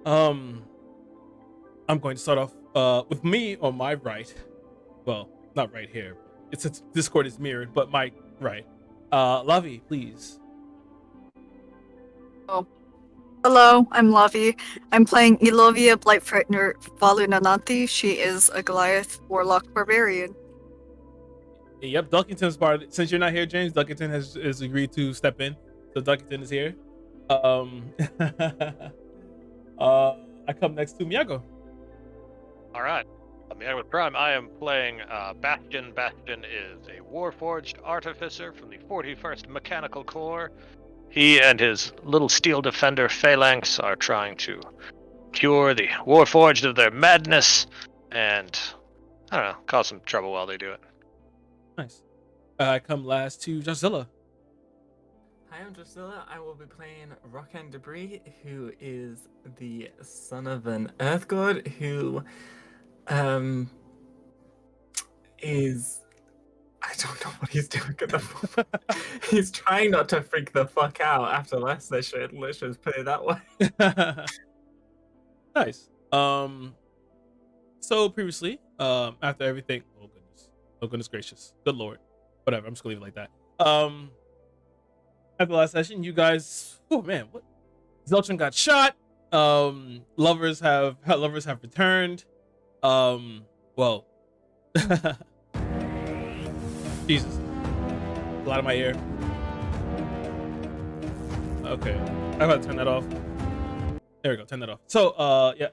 Um, I'm going to start off with me on my right. Well, not right here. It's Discord is mirrored, but my right. Lavi, please. Oh. Hello, I'm Lavi. I'm playing Elovia Blightfrightener Valunananthi. She is a Goliath Warlock Barbarian. Yep, Duckington's part. Since you're not here, James, Duckington has agreed to step in. So Duckington is here. Um, I come next to Miyago. All right. With Prime, I am playing Bastion. Bastion is a Warforged Artificer from the 41st Mechanical Corps. He and his little steel defender Phalanx are trying to cure the Warforged of their madness and, I don't know, cause some trouble while they do it. Nice. I come last to Jazilla. Hi, I'm Drusilla. I will be playing Rockand Debris, who is the son of an Earth God who is... I don't know what he's doing at the moment. He's trying not to freak the fuck out after last session, let's just put it that way. Nice. So previously, after everything, oh goodness gracious, good lord, whatever, I'm just gonna leave it like that. After the last session, you guys, oh man, what? Zeltron got shot. Lovers have returned. Well, Jesus, a lot of my ear. Okay, I gotta turn that off. There we go, turn that off. So, yeah.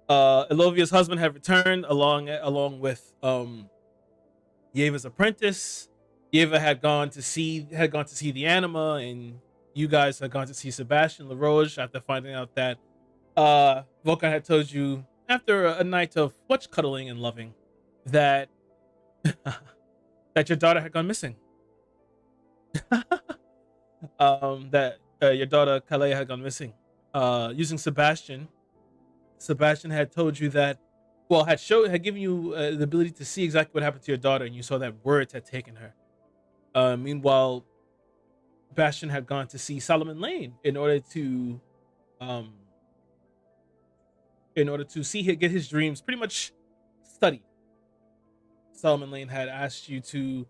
Elovia's husband had returned along with Yeva's apprentice. Yeva had gone to see the anima, and you guys had gone to see Sebastian LaRoche after finding out that Vulcan had told you after a night of much cuddling and loving that that your daughter had gone missing. That your daughter Kalea had gone missing. Using Sebastian had told you that, well, had given you the ability to see exactly what happened to your daughter, and you saw that words had taken her. Meanwhile, Bastion had gone to see Solomon Lane in order to get his dreams pretty much studied. Solomon Lane had asked you to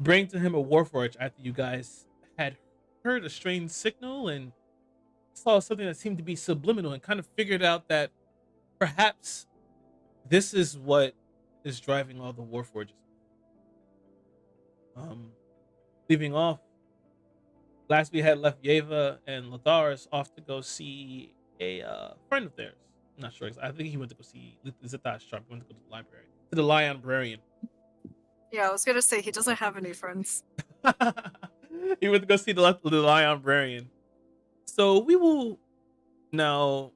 bring to him a warforge after you guys had heard a strange signal and saw something that seemed to be subliminal, and kind of figured out that perhaps this is what is driving all the warforges. Leaving off, last we had left Yeva and Ladaris off to go see a friend of theirs. I'm not sure. I think he went to go see Zita's shop. He went to go to the library, to the Librarian. Yeah, I was gonna say he doesn't have any friends. He went to go see the Librarian. So we will now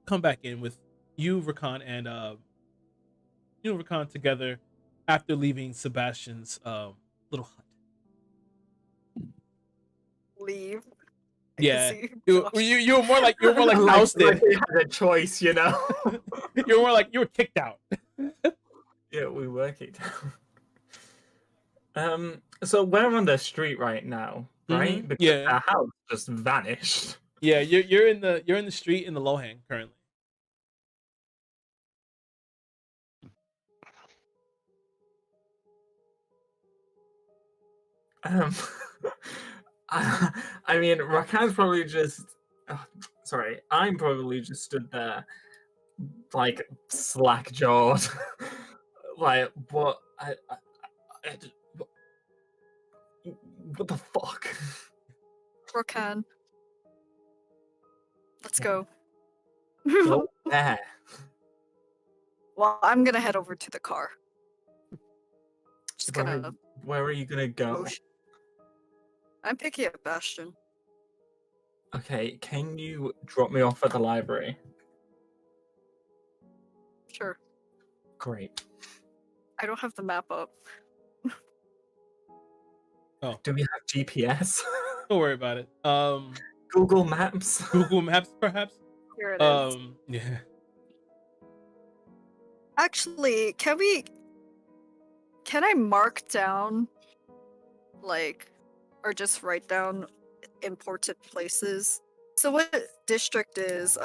come back in with you, Rakan, and Rakan together after leaving Sebastian's little hut. Leave. Yeah, you were more like ousted. You had a choice, you know. You were more like you were kicked out. Yeah, we were kicked out. So we're on the street right now, right? Mm-hmm. Because our house just vanished. Yeah, you're in the street in the Lohang currently. I mean, Rakan's probably just. Sorry, I'm probably just stood there, like slack jawed, like what? What the fuck? Rokan. Let's go. Go there. Well, I'm gonna head over to the car. Just gonna. Where are you gonna go? I'm picking up Bastion. Okay, can you drop me off at the library? Sure. Great. I don't have the map up. Oh. Do we have GPS? Don't worry about it. Google Maps. Google Maps, perhaps. Here it is. Yeah. Actually, can I mark down, like, or just write down important places? So what district is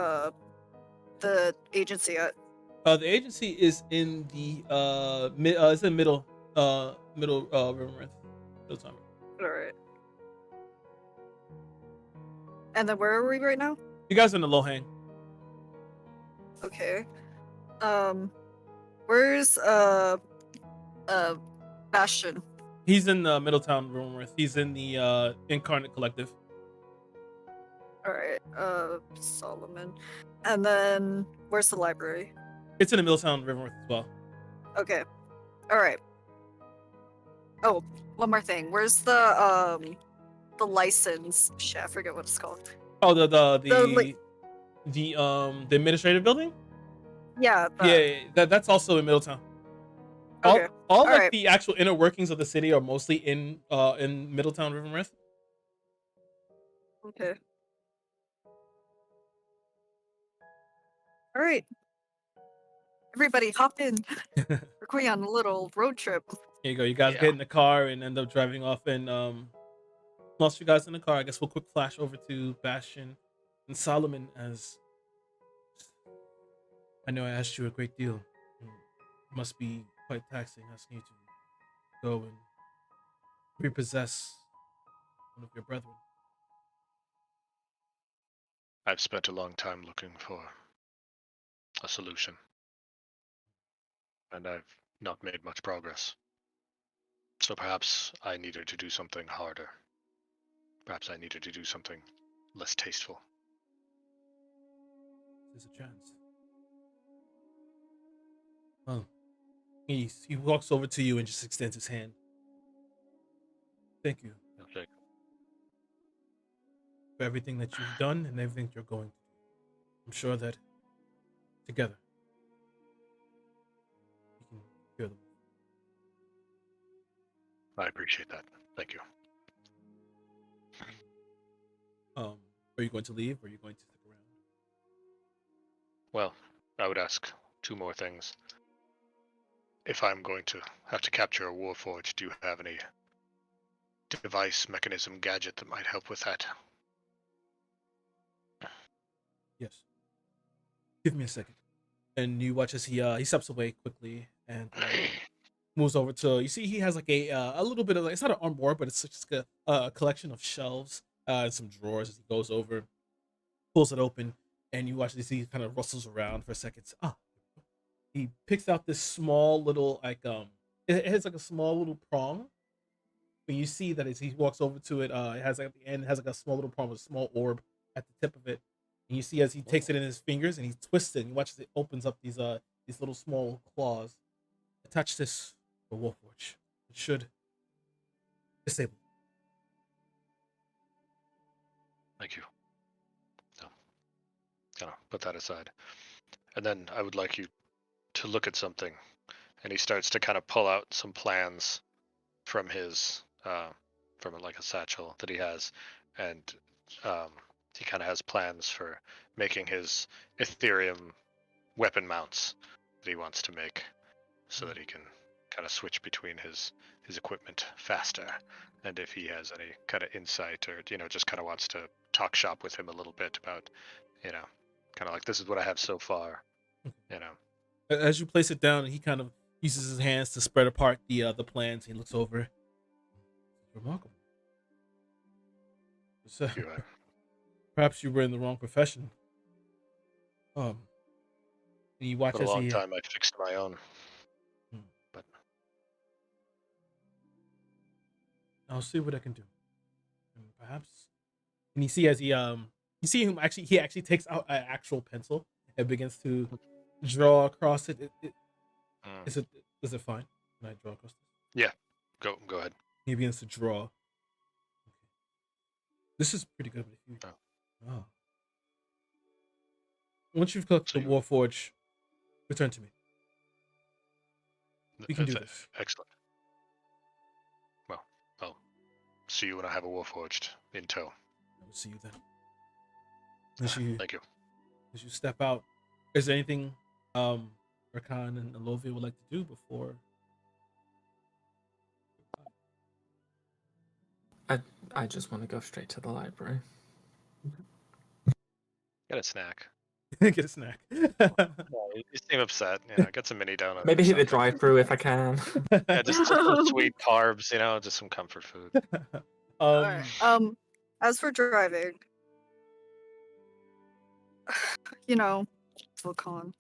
the agency at? The agency is in the it's in middle Rivermouth. Middletown. All right. And then where are we right now? You guys are in the low hang. Okay. Where's Bastion? He's in the Middletown Rivermouth. He's in the Incarnate Collective. All right. Solomon. And then where's the library? It's in the Middletown Rivermouth as well. Okay. All right. Oh, one more thing. Where's the license? Shit, I forget what it's called. Oh, the administrative building. Yeah. That's also in Middletown. Okay. All like right. the actual inner workings of the city are mostly in Middletown Rivermouth. Okay. All right. Everybody, hop in. We're going on a little road trip. Here you go. You guys Yeah. get in the car and end up driving off. And whilst you guys in the car, I guess we'll quick flash over to Bastion and Solomon. As I know I asked you a great deal. It must be quite taxing asking you to go and repossess one of your brethren. I've spent a long time looking for a solution, and I've not made much progress. So perhaps I needed to do something harder. Perhaps I needed to do something less tasteful. There's a chance. Well, he walks over to you and just extends his hand. Thank you Okay. for everything that you've done and everything you're going to do. I'm sure that together we can cure them. I appreciate that. Thank you. Are you going to leave or are you going to stick around? Well, I would ask two more things. If I'm going to have to capture a Warforged, do you have any device, mechanism, gadget that might help with that? Yes. Give me a second. And you watch as he steps away quickly and moves over to. You see, he has like a little bit of like, it's not an armoire, but it's just a collection of shelves and some drawers. As he goes over, pulls it open, and you watch as he kind of rustles around for a second. He picks out this small little it has like a small little prong. But you see that as he walks over to it, it has like at the end, it has like a small little prong with a small orb at the tip of it. And you see as he takes it in his fingers and he twists it, and you watch as it opens up these little small claws. Attach this to Warforge. It should disable. Thank you. So, gonna put that aside. And then I would like you to look at something. And he starts to kind of pull out some plans from his from like a satchel that he has, and he kind of has plans for making his Ethereum weapon mounts that he wants to make, so that he can kind of switch between his equipment faster. And if he has any kind of insight, or just kind of wants to talk shop with him a little bit about, kind of like, this is what I have so far. As you place it down, he kind of uses his hands to spread apart the plans. He looks over. Remarkable. So, perhaps you were in the wrong profession. And you watch For a as long he. time, I fixed my own. But I'll see what I can do. And perhaps. And you see as you see him he actually takes out an actual pencil and begins to draw across it. Is it fine? Can I draw across this? Yeah, go ahead. He begins to draw. Okay. This is pretty good. But if you, once you've cooked the Warforge, return to me. We can do this. Excellent. Well, I'll see you when I have a Warforged in tow. I will see you then. Thank you. As you step out, is there anything Rakan and Alovia would like to do before? I just want to go straight to the library. Get a snack. Get a snack. Oh, you seem upset. Get some mini donuts. Maybe or hit the something. drive-through if I can. Yeah, just some sweet carbs. Just some comfort food. Alright. As for driving, Volcan,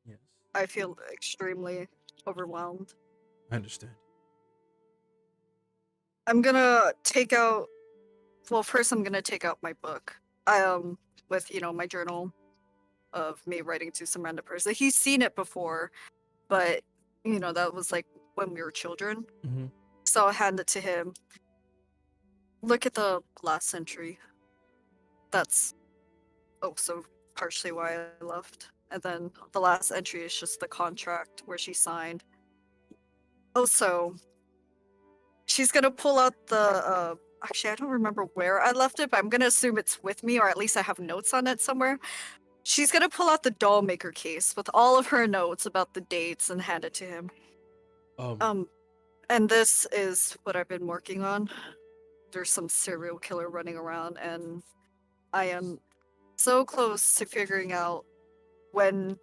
Yes, I feel extremely overwhelmed. I understand. I'm gonna take out. Well, first I'm gonna take out my book. With my journal of me writing to some random person. He's seen it before, but that was like when we were children. Mm-hmm. So I'll hand it to him. Look at the last entry. That's also partially why I left. And then the last entry is just the contract where she signed. Also, she's gonna pull out the actually I don't remember where I left it, but I'm gonna assume it's with me, or at least I have notes on it somewhere. She's gonna pull out the doll maker case with all of her notes about the dates and hand it to him. And this is what I've been working on. There's some serial killer running around, and I am so close to figuring out when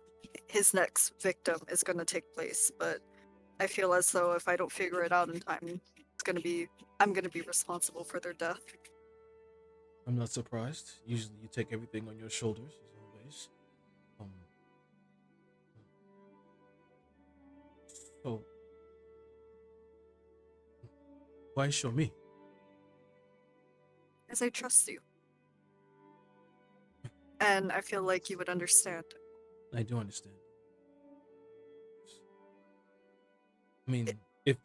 his next victim is gonna take place, but I feel as though if I don't figure it out in time, I'm gonna be responsible for their death. I'm not surprised. Usually you take everything on your shoulders, as always. So, why show me? As I trust you. And I feel like you would understand. I do understand. I mean, if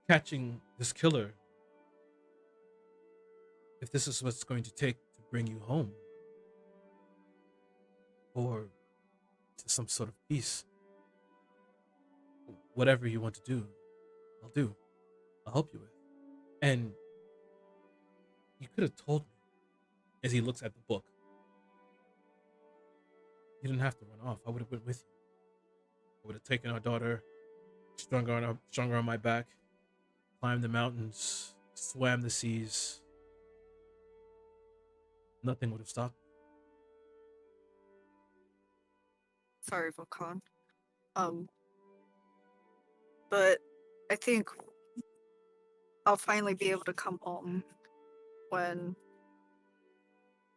catching this killer, if this is what's going to take to bring you home, or to some sort of peace, whatever you want to do, I'll do. I'll help you with. And you could have told me, as he looks at the book. You didn't have to run off. I would have went with you. I would have taken our daughter, strung her on my back, climbed the mountains, swam the seas. Nothing would have stopped. Sorry, Volcan. But I think I'll finally be able to come home when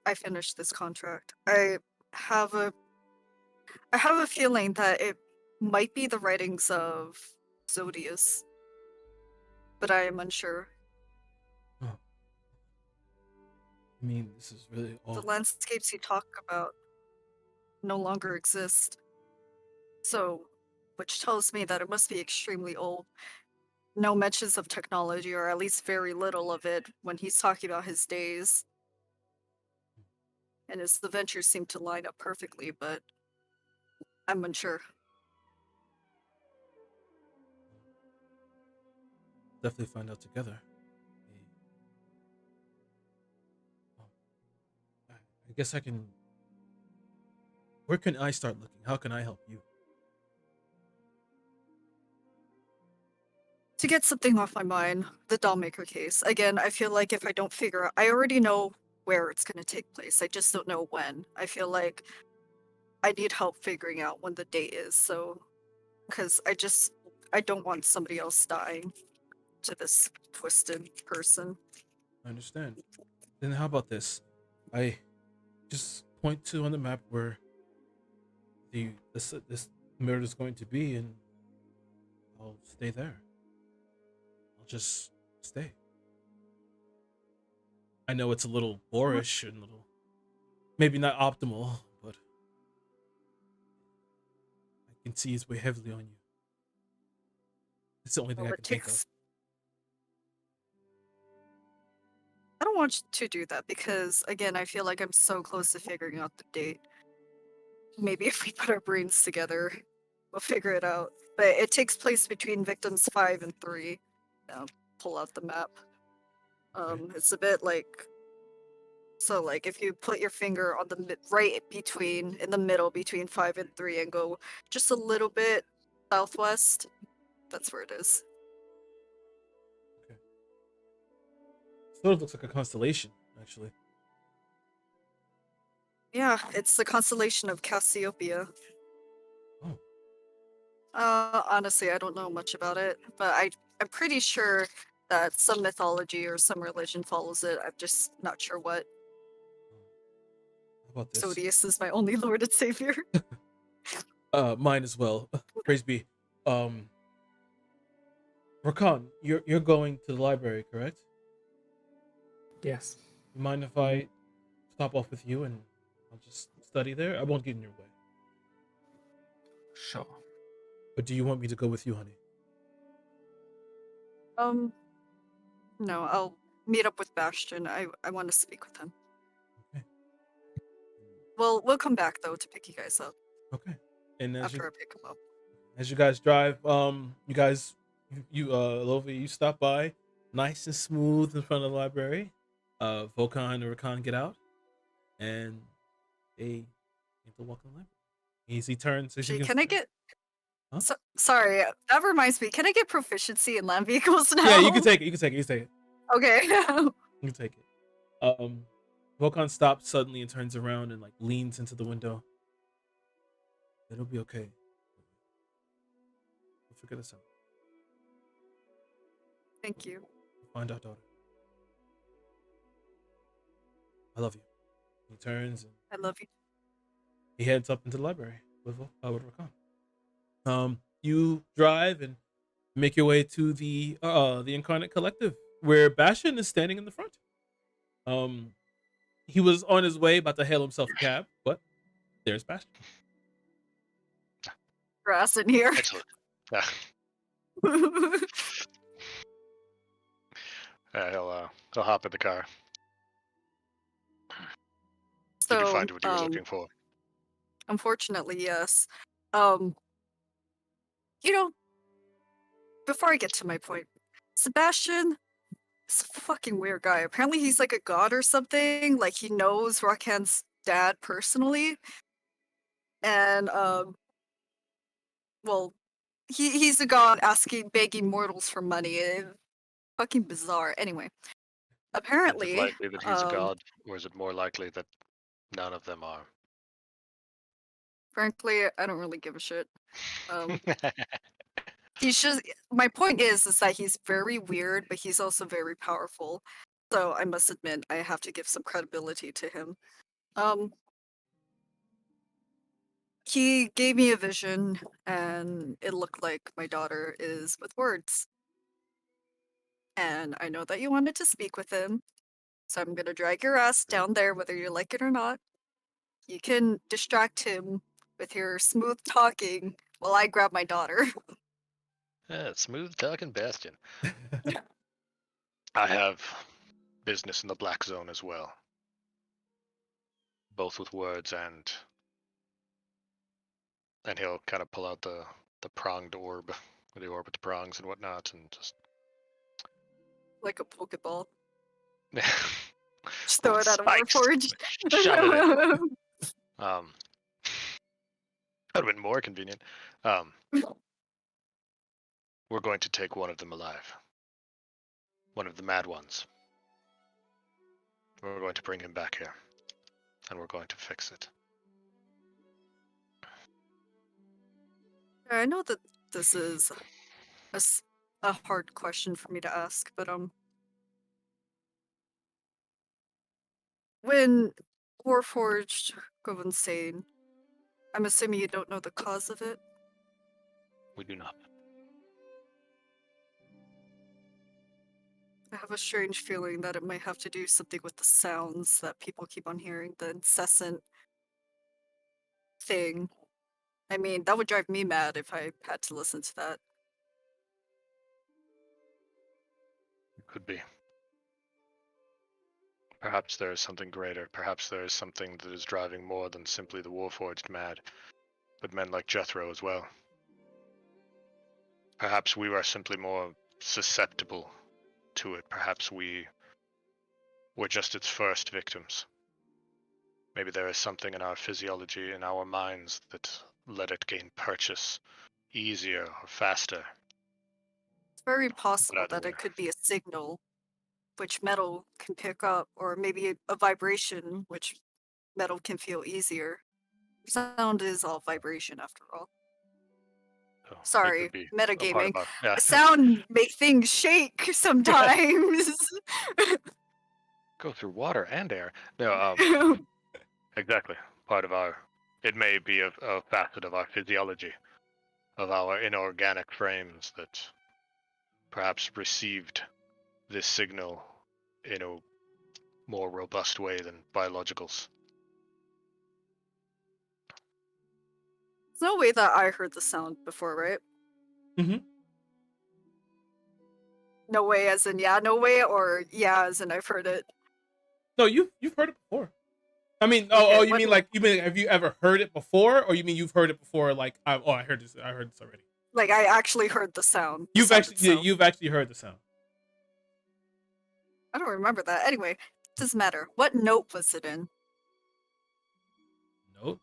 I finish this contract. I have a feeling that it might be the writings of Zodius, but I am unsure. Oh. I mean, this is really all. The landscapes you talk about no longer exist. So, which tells me that it must be extremely old. No mentions of technology, or at least very little of it, when he's talking about his days. And his adventures seem to line up perfectly, but I'm unsure. Definitely find out together. I guess I can. Where can I start looking? How can I help you? To get something off my mind, the dollmaker case. Again, I feel like if I don't figure out, I already know where it's going to take place. I just don't know when. I feel like I need help figuring out when the date is. So, because I don't want somebody else dying to this twisted person. I understand. Then how about this? I just point to on the map where this murder is going to be, and I'll stay there. I'll just stay. I know it's a little boorish and maybe not optimal, but I can see it's weigh heavily on you. It's the only thing I can think of. I don't want you to do that because, again, I feel like I'm so close to figuring out the date. Maybe if we put our brains together, we'll figure it out. But it takes place between victims 5 and 3. Now, pull out the map. It's a bit like, so like if you put your finger on the in the middle between 5 and 3 and go just a little bit southwest, that's where it is. Okay. Sort of looks like a constellation, actually. Yeah, it's the constellation of Cassiopeia. Oh, Honestly, I don't know much about it, but I'm pretty sure that some mythology or some religion follows it. I'm just not sure what. how about this? Zodius is my only Lord and Savior. Mine as well. Praise be. Um, Rakan, you're going to the library, correct? Yes. You mind if I stop off with you and I'll just study there? I won't get in your way. Sure. But do you want me to go with you, honey? No, I'll meet up with Bastion. I want to speak with him. Okay. We'll come back though to pick you guys up Okay. And after I pick him up. as you guys drive, Lovi, you stop by, nice and smooth in front of the library. Volkan and Rakan get out, and they get to walk in the library. He turns. As you Actually, can can I see- get? Huh? Sorry, that reminds me. Can I get proficiency in land vehicles now? Yeah, you can take it. You can take it. You can take it. Okay. You can take it. Volkan stops suddenly and turns around and like leans into the window. It'll be okay. We'll figure this out. Thank you. Find our daughter. I love you. He turns and I love you. he heads up into the library with Rakan. You drive and make your way to the Incarnate Collective, where Bastion is standing in the front. He was on his way, about to hail himself a cab, but there's Bastion. Grass in here. Excellent. He'll hop in the car. Did you find what you were looking for? Unfortunately, yes. Before I get to my point, Sebastian is a fucking weird guy. Apparently he's like a god or something. Like he knows Rakan's dad personally. And well, he's a god begging mortals for money. Fucking bizarre. Anyway. Is Apparently, it likely that he's a god, or is it more likely that none of them are? frankly, I don't really give a shit. He's just my point is that he's very weird, but he's also very powerful. So I must admit I have to give some credibility to him. He gave me a vision and it looked like my daughter is with words. And I know that you wanted to speak with him. So I'm gonna drag your ass down there whether you like it or not. You can distract him with your smooth talking while I grab my daughter. Smooth talking Bastion. I have business in the Black Zone as well. Both with words and he'll kind of pull out the pronged orb, or the orb with the prongs and whatnot, and just Like a Pokeball. just Just throw it at a Warforged. Shove it in. That would have been more convenient. We're going to take one of them alive. One of the mad ones. We're going to bring him back here. And we're going to fix it. I know that this is a hard question for me to ask, but when Warforged go insane, I'm assuming you don't know the cause of it. We do not. I have a strange feeling that it might have to do something with the sounds that people keep on hearing, the incessant thing. I mean, that would drive me mad if I had to listen to that. It could be. Perhaps there is something greater. Perhaps there is something that is driving more than simply the Warforged mad, but men like Jethro as well. Perhaps we are simply more susceptible to it. Perhaps we were just its first victims. Maybe there is something in our physiology, in our minds, that let it gain purchase easier or faster. It's very possible either that way. it could be a signal which metal can pick up, or maybe a vibration which metal can feel easier. Sound is all vibration after all. So it Sorry, could be a part metagaming. of our- yeah. Sound make things shake sometimes. Go through water and air. No, exactly. Part of our. It may be a facet of our physiology, of our inorganic frames that perhaps received this signal in a more robust way than biologicals. There's no way that I heard the sound before, right? Mhm. No way as in yeah, no way, or yeah as in I've heard it. No, you've heard it before. I mean, Okay, you mean have you ever heard it before, or you mean you've heard it before? Like, I heard this already. Like I actually heard the sound. the You've sound actually, yeah, itself. you've actually heard the sound. I don't remember that. Anyway, doesn't matter. What note was it in? Nope.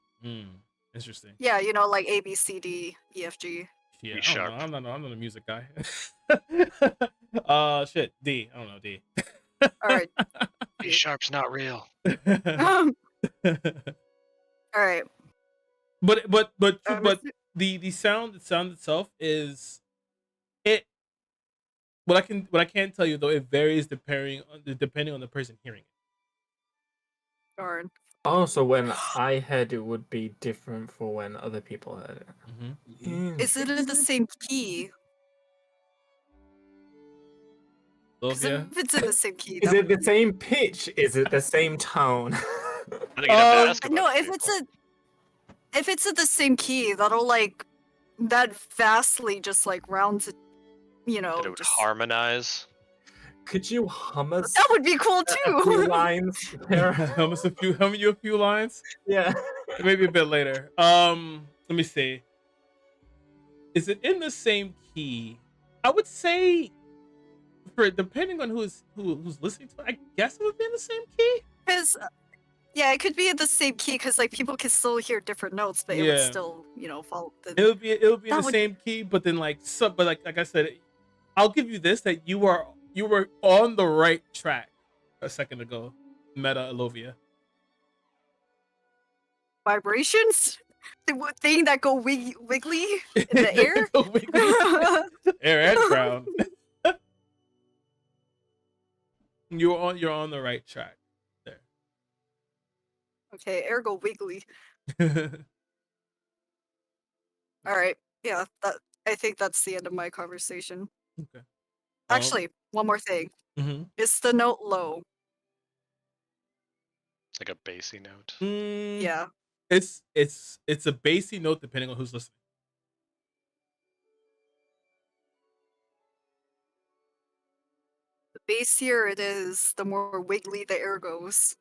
Interesting. Yeah, you know, like A, B, C, D, E, F, G. Yeah, E I don't sharp. know. I'm not a music guy. Shit. D. I don't know. D. All right. B sharp's not real. All right. but Um, the sound itself is it. What I can tell you though, it varies depending on the person hearing it. darn. Oh, so when I heard it would be different for when other people heard it. Is it in the same key? Because Lovia? if it's in the same key, Is that it the same pitch? Is it the same tone? I think you'd have to ask no, about if it's in the same key, that'll like that vastly just like rounds it, you know. that it would just- harmonize. Could you hum us that would be cool a few too. lines? There? Hum you a few lines. Yeah. Maybe a bit later. Let me see. Is it in the same key? I would say, for depending on who's listening to it, I guess it would be in the same key. Because yeah, it could be in the same key because like people can still hear different notes, but it would Yeah. still, you know, follow the. It'll be in That the would- same key, but then like I said, I'll give you this, that you were on the right track a second ago, Meta Alovia. Vibrations? The thing that go wiggly in the air? Go wiggly. Air and ground. You're on the right track there. Okay, air go wiggly. All right. Yeah, that I think that's the end of my conversation. Okay. Actually, one more thing. Mhm. Is the note low? Like a bassy note. Yeah. It's a bassy note depending on who's listening. The bassier it is, the more wiggly the air goes.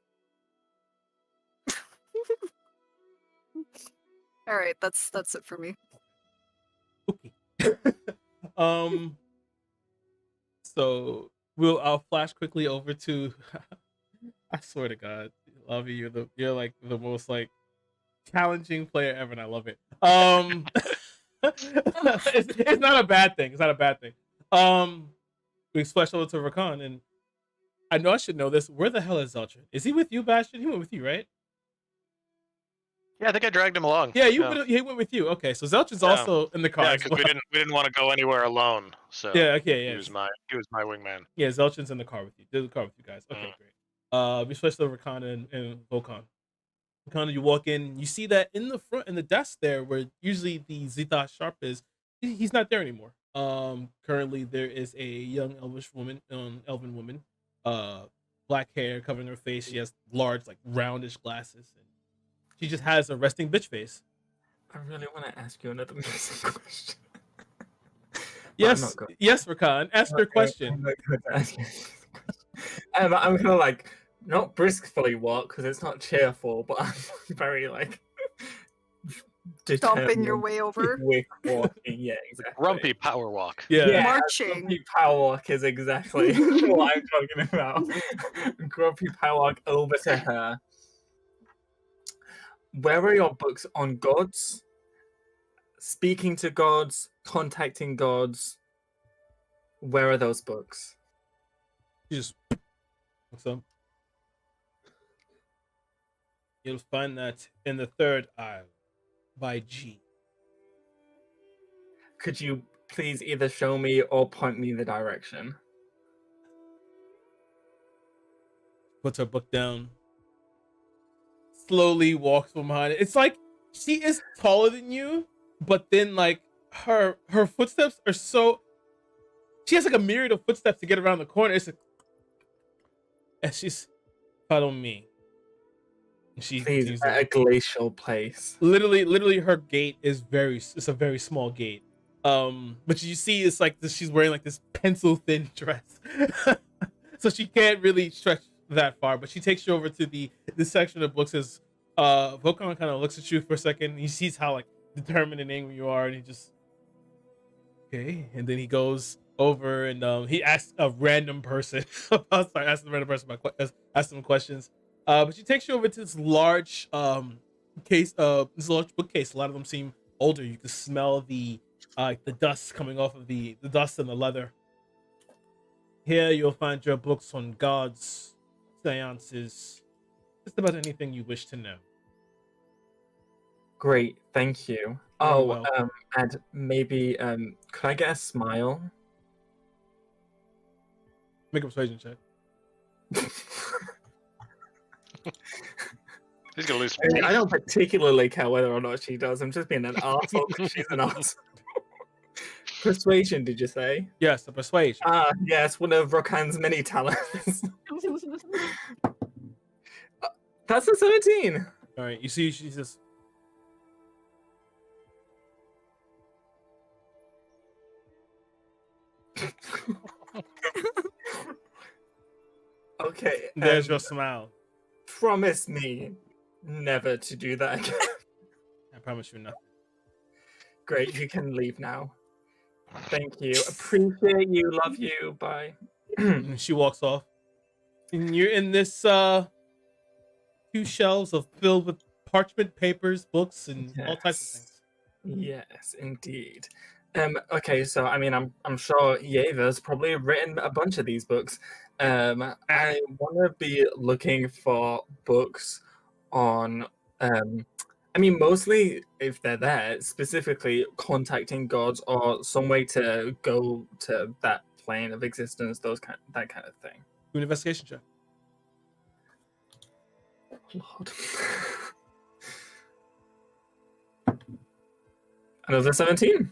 All right, that's it for me. Okay. So I'll flash quickly over to. I swear to God, love you. You're like the most like challenging player ever, and I love it. It's not a bad thing. It's not a bad thing. We flash over to Rakan, and I know I should know this. Where the hell is Zeltrin? Is he with you, Bastion? He went with you, right? Yeah, I think I dragged him along. Yeah, he went with you. Okay, so Zeltrin's also in the car. Yeah, as because well. we didn't want to go anywhere alone. So Yeah, okay, yeah. he was my wingman. Yeah, Zeltrin's in the car with you. They're in the car with you guys. Okay, great. We switched over Rakana and Volkan. Rakana, you walk in, you see that in the front, in the desk there, where usually the Zita Sharp is, he's not there anymore. Currently there is a young elven woman, black hair covering her face. She has large, like roundish glasses, and she just has a resting bitch face. I really want to ask you another music question. Yes, yes, Rakan. Ask your question. I'm not going to ask you I'm gonna like not briskly walk because it's not cheerful, but I'm very like Stomping your way over. quick walking. Yeah, exactly. Grumpy power walk. Yeah. Marching. Grumpy power walk is exactly what I'm talking about. Grumpy power walk over to her. Where are your books on gods? Speaking to gods, contacting gods. Where are those books? You just what's up? You'll find that in the third aisle by G. Could you please either show me or point me the direction? Puts her book down. Slowly walks from behind it. It's like she is taller than you, but then like her footsteps are so. She has like a myriad of footsteps to get around the corner. And she's follow me. And she Please, continues at a glacial place. literally her gait is it's a very small gait. But you see it's like this, she's wearing like this pencil thin dress. So she can't really stretch that far, but she takes you over to the section of books as Volkan kind of looks at you for a second. He sees how like determined and angry you are, and he just okay, and then he goes over and he asks a random person asking the random person asking them questions. But she takes you over to this large this large bookcase. A lot of them seem older. You can smell the dust coming off of the dust and the leather. Here you'll find your books on gods, seances, just about anything you wish to know. Great, thank you. You're Oh, welcome. and maybe could I get a smile? Make a persuasion check. He's gonna lose. I mean, I don't particularly care whether or not she does. I'm just being an arsehole because she's an arsehole. Persuasion, did you say? Yes, a persuasion. Ah, yes, one of Rokan's many talents. That's a 17. All right, you see, she's just. Okay. There's your smile. Promise me never to do that again. I promise you nothing. Great, you can leave now. Thank you. Appreciate you. Love you. Bye. And she walks off. And you're in this two shelves filled with parchment, papers, books, and all types of things. Yes, indeed. Okay, so I mean, I'm sure Yeva's probably written a bunch of these books. I want to be looking for books on. I mean, mostly if they're there, specifically contacting gods or some way to go to that plane of existence, that kind of thing. Do an investigation check. Lord. Another 17.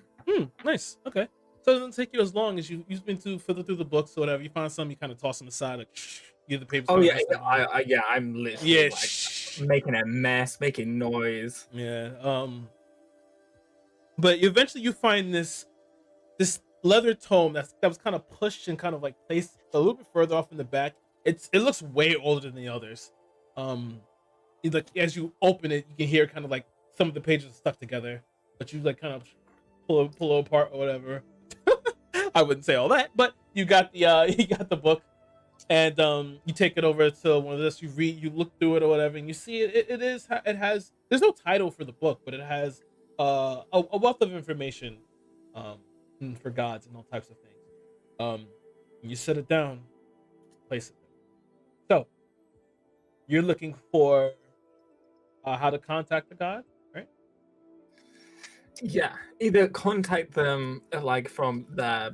Nice. Okay. So it doesn't take you as long as you've been to filter through the books or whatever. You find some, you kind of toss them aside, like give the papers. Oh yeah, I'm literally yeah, like making a mess, making noise. Yeah. But eventually you find this leather tome that was kind of pushed and kind of like placed a little bit further off in the back. It looks way older than the others. Like as you open it, you can hear kind of like some of the pages are stuck together, but you like kind of pull it apart or whatever. I wouldn't say all that, but you got the book, and you take it over to one of this. You look through it or whatever, and you see it has. There's no title for the book, but it has a wealth of information for gods and all types of things. You set it down, place it there. So you're looking for how to contact the god, right? Yeah, either contact them like from their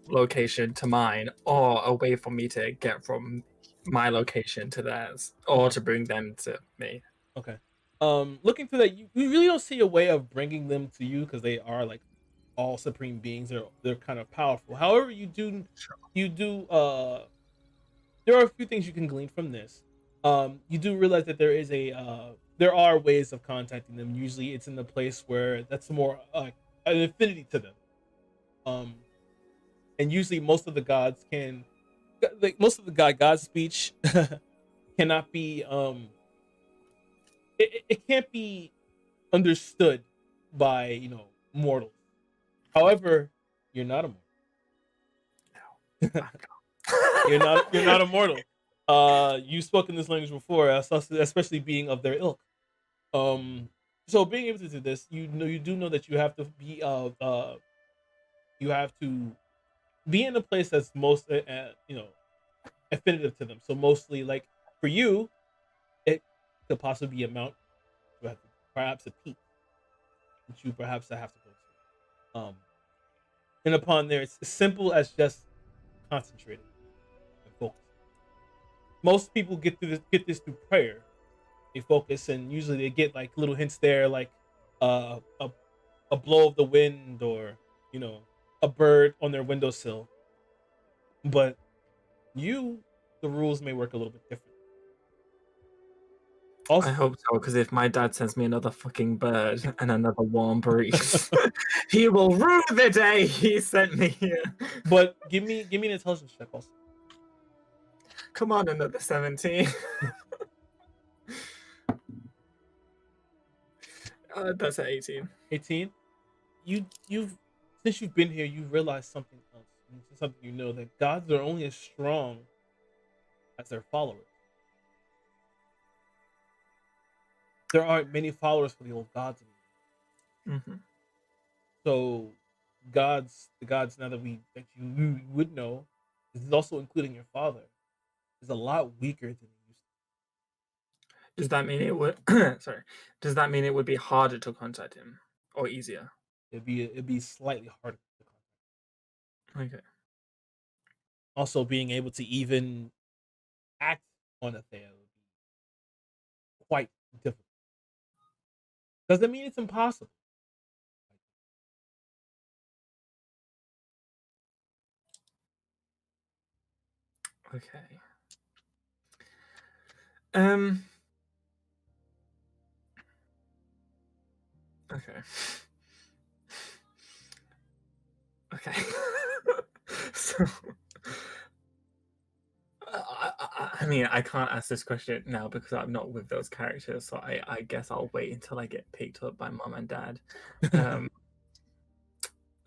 location to mine, or a way for me to get from my location to theirs, or to bring them to me. Okay. Looking through that, you really don't see a way of bringing them to you because they are like all supreme beings. They're kind of powerful. However, there are a few things you can glean from this. You do realize that there are ways of contacting them. Usually, it's in the place where that's more an affinity to them. And usually, most of the gods God's speech cannot be it can't be understood by mortals. However, you're not a mortal. You're not a mortal. You've spoken this language before, especially being of their ilk. So being able to do this, you do know that you have to be in a place that's most affinitive to them. So mostly, like for you, could possibly be a mount, you have to, perhaps a peak, which you perhaps have to go to. And upon there, it's as simple as just concentrating and focus. Most people get this through prayer. They focus, and usually they get like little hints there, like a blow of the wind, or a bird on their windowsill. But the rules may work a little bit different. Also, I hope so, because if my dad sends me another fucking bird and another warm breeze, he will rue the day he sent me here. but give me an intelligence check also. Come on, another 17. That's an 18. 18. You've since you've been here, you've realized something else. Something that gods are only as strong as their followers. There aren't many followers for the old gods anymore. Mm-hmm. So the gods now that you would know, this is also including your father, is a lot weaker than he used to. Does that mean it would? Sorry. Does that mean it would be harder to contact him, or easier? It'd be slightly harder to contact. Okay. Also, being able to even act on a thing would be quite difficult. Doesn't mean it's impossible. Okay. Okay. Okay. So, I mean, I can't ask this question now because I'm not with those characters, so I guess I'll wait until I get picked up by mom and dad.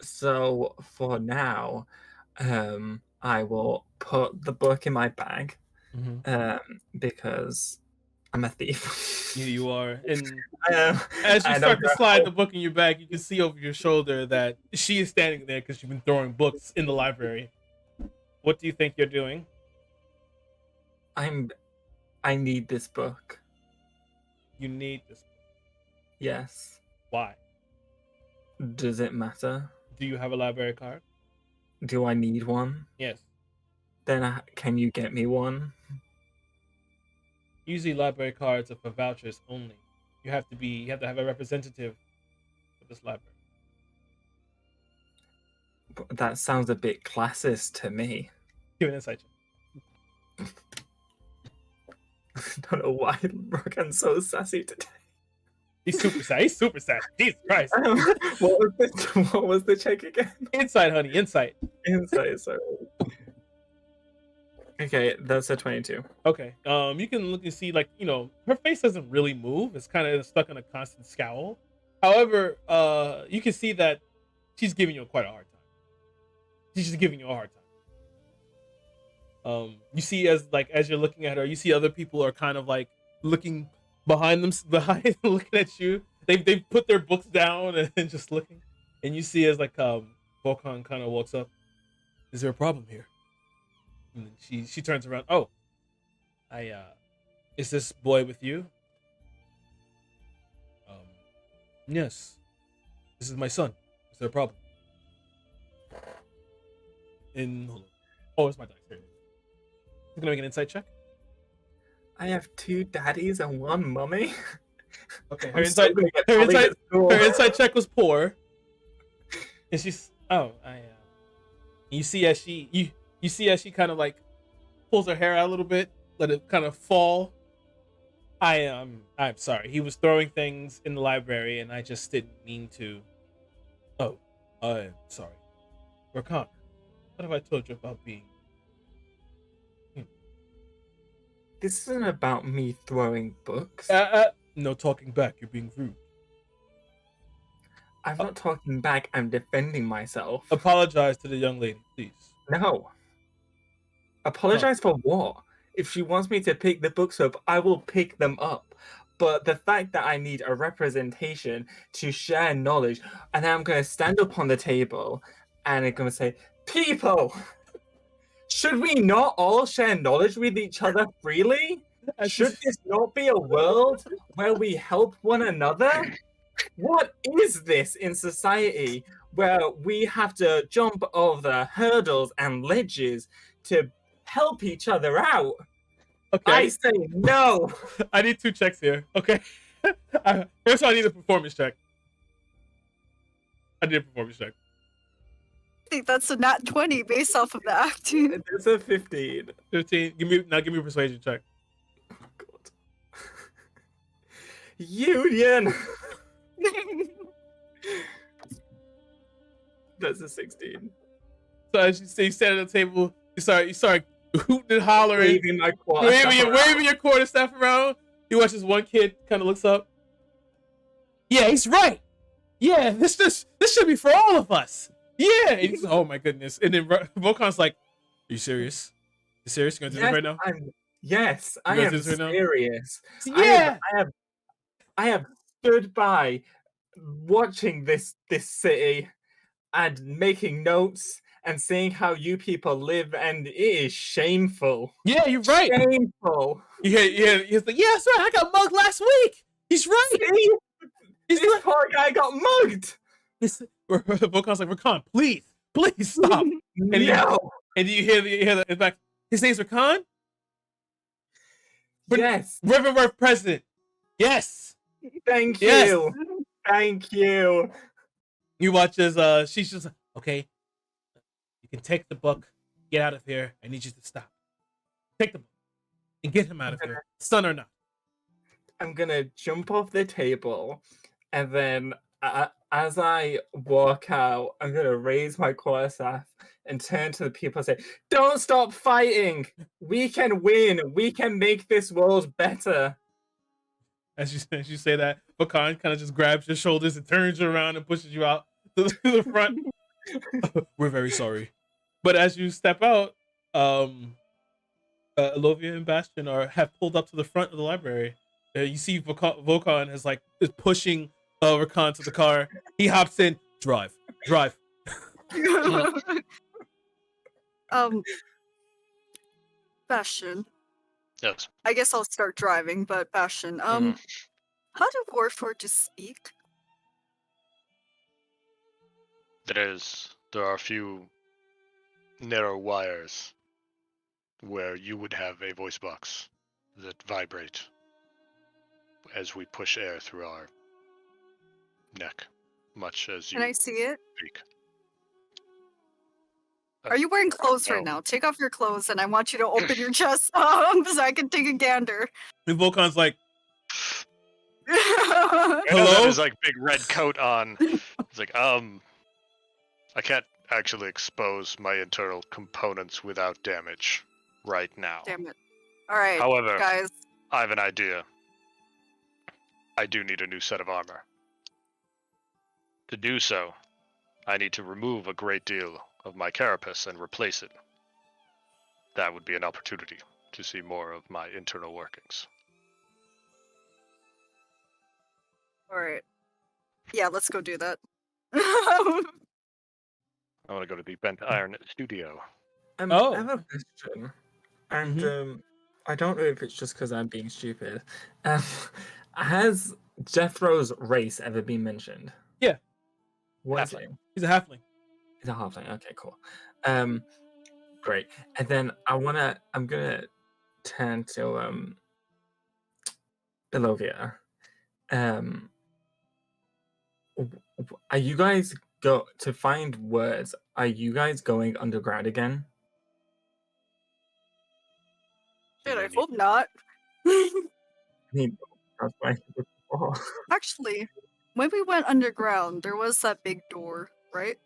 So for now, I will put the book in my bag, because I'm a thief. You are, and as you start to slide the book in your bag, you can see over your shoulder that she is standing there because you've been throwing books in the library. What do you think you're doing? I need this book. You need this book. Yes. Why? Does it matter? Do you have a library card? Do I need one? Yes. Then can you get me one? Usually library cards are for vouchers only. You have to have a representative for this library. But that sounds a bit classist to me. Give an insight check. I don't know why Rogan's so sassy today. He's super sad. He's super sad. Jesus Christ. What was the check again? Insight, honey. Insight. Insight, sorry. Okay, that's a 22. Okay. You can look and see, like, her face doesn't really move. It's kind of stuck in a constant scowl. However, you can see that she's giving you quite a hard time. She's just giving you a hard time. You see, as you're looking at her, you see other people are kind of like looking behind looking at you. They've put their books down and just looking. And you see as Volkan kind of walks up. Is there a problem here? And she turns around. Oh, is this boy with you? Yes. This is my son. Is there a problem? Oh, it's my dice. Here. I'm gonna make an insight check. I have 2 daddies and 1 mummy. Okay, her insight check was poor. And she's you see as she kind of like pulls her hair out a little bit, let it kind of fall. I'm sorry. He was throwing things in the library and I just didn't mean to. Oh, I'm sorry. Rakan, what have I told you about being? This isn't about me throwing books. No talking back. You're being rude. I'm not talking back. I'm defending myself. Apologize to the young lady, please. No. Apologize for what? If she wants me to pick the books up, I will pick them up. But the fact that I need a representation to share knowledge, and I'm going to stand up on the table and I'm going to say, people, should we not all share knowledge with each other freely? Should this not be a world where we help one another? What is this in society where we have to jump over hurdles and ledges to help each other out? Okay. I say no. I need 2 checks here. Okay. Here's how I need a performance check. I need a performance check. I think that's a nat 20 based off of the acting. It's a 15. 15. Give me a persuasion check. Oh, God. Union. That's a 16. So as you say, you stand at the table, you start hooting and hollering, Waving my quarterstaff waving your quarterstaff around. You watch this one kid kind of looks up. Yeah, he's right. Yeah, this should be for all of us. Yeah. And he's, oh my goodness. And then Volkan's like, "Are you serious? You serious? You gonna do this right now?" Yes, I gonna am do this right now? serious. Yeah. I have stood by watching this city and making notes and seeing how you people live, and it is shameful. Yeah, you're right. Shameful. He's like, yeah, sorry, I got mugged last week. He's right. See? He's This right. poor guy got mugged. Volkan's like, Rakan, please stop. No. And you hear the in fact, his name's Rakan? Yes. Riverworth president. Yes. Thank Yes. you. Thank you. You watch as she's just like, okay, you can take the book, get out of here. I need you to stop. Take the book and get him out of here, son or not. I'm gonna jump off the table, and then as I walk out, I'm gonna raise my quarterstaff and turn to the people and say, "Don't stop fighting. We can win. We can make this world better." As you say that, Bakan kind of just grabs your shoulders and turns you around and pushes you out to the front. We're very sorry. But as you step out, Elovia and Bastion have pulled up to the front of the library. You see Volkan is pushing Rakan to the car. He hops in. Drive. Bastion. Yes. I guess I'll start driving, but Bastion, how do Warforges speak? There are a few narrow wires where you would have a voice box that vibrate as we push air through our neck, much as you Can I see it? speak. Are you wearing clothes right No. now? Take off your clothes, and I want you to open your chest up so I can take a gander. And Volkan's like, Hello? Hello? His like big red coat on. It's like, I can't actually expose my internal components without damage right now. Damn it. Alright, However, guys. I have an idea. I do need a new set of armor. To do so, I need to remove a great deal of my carapace and replace it. That would be an opportunity to see more of my internal workings. Alright. Yeah, let's go do that. I want to go to the Bent Iron Studio. I Oh. have a question, and I don't know if it's just because I'm being stupid. Has Jethro's race ever been mentioned? Yeah. What is Halfling. it? he's a halfling. It's a halfling. Okay, cool. Great. And then I'm gonna turn to Elovia. Are you guys to find words? Are you guys going underground again? Shit, I hope not. I mean, that's what I said before. Actually, when we went underground, there was that big door, right?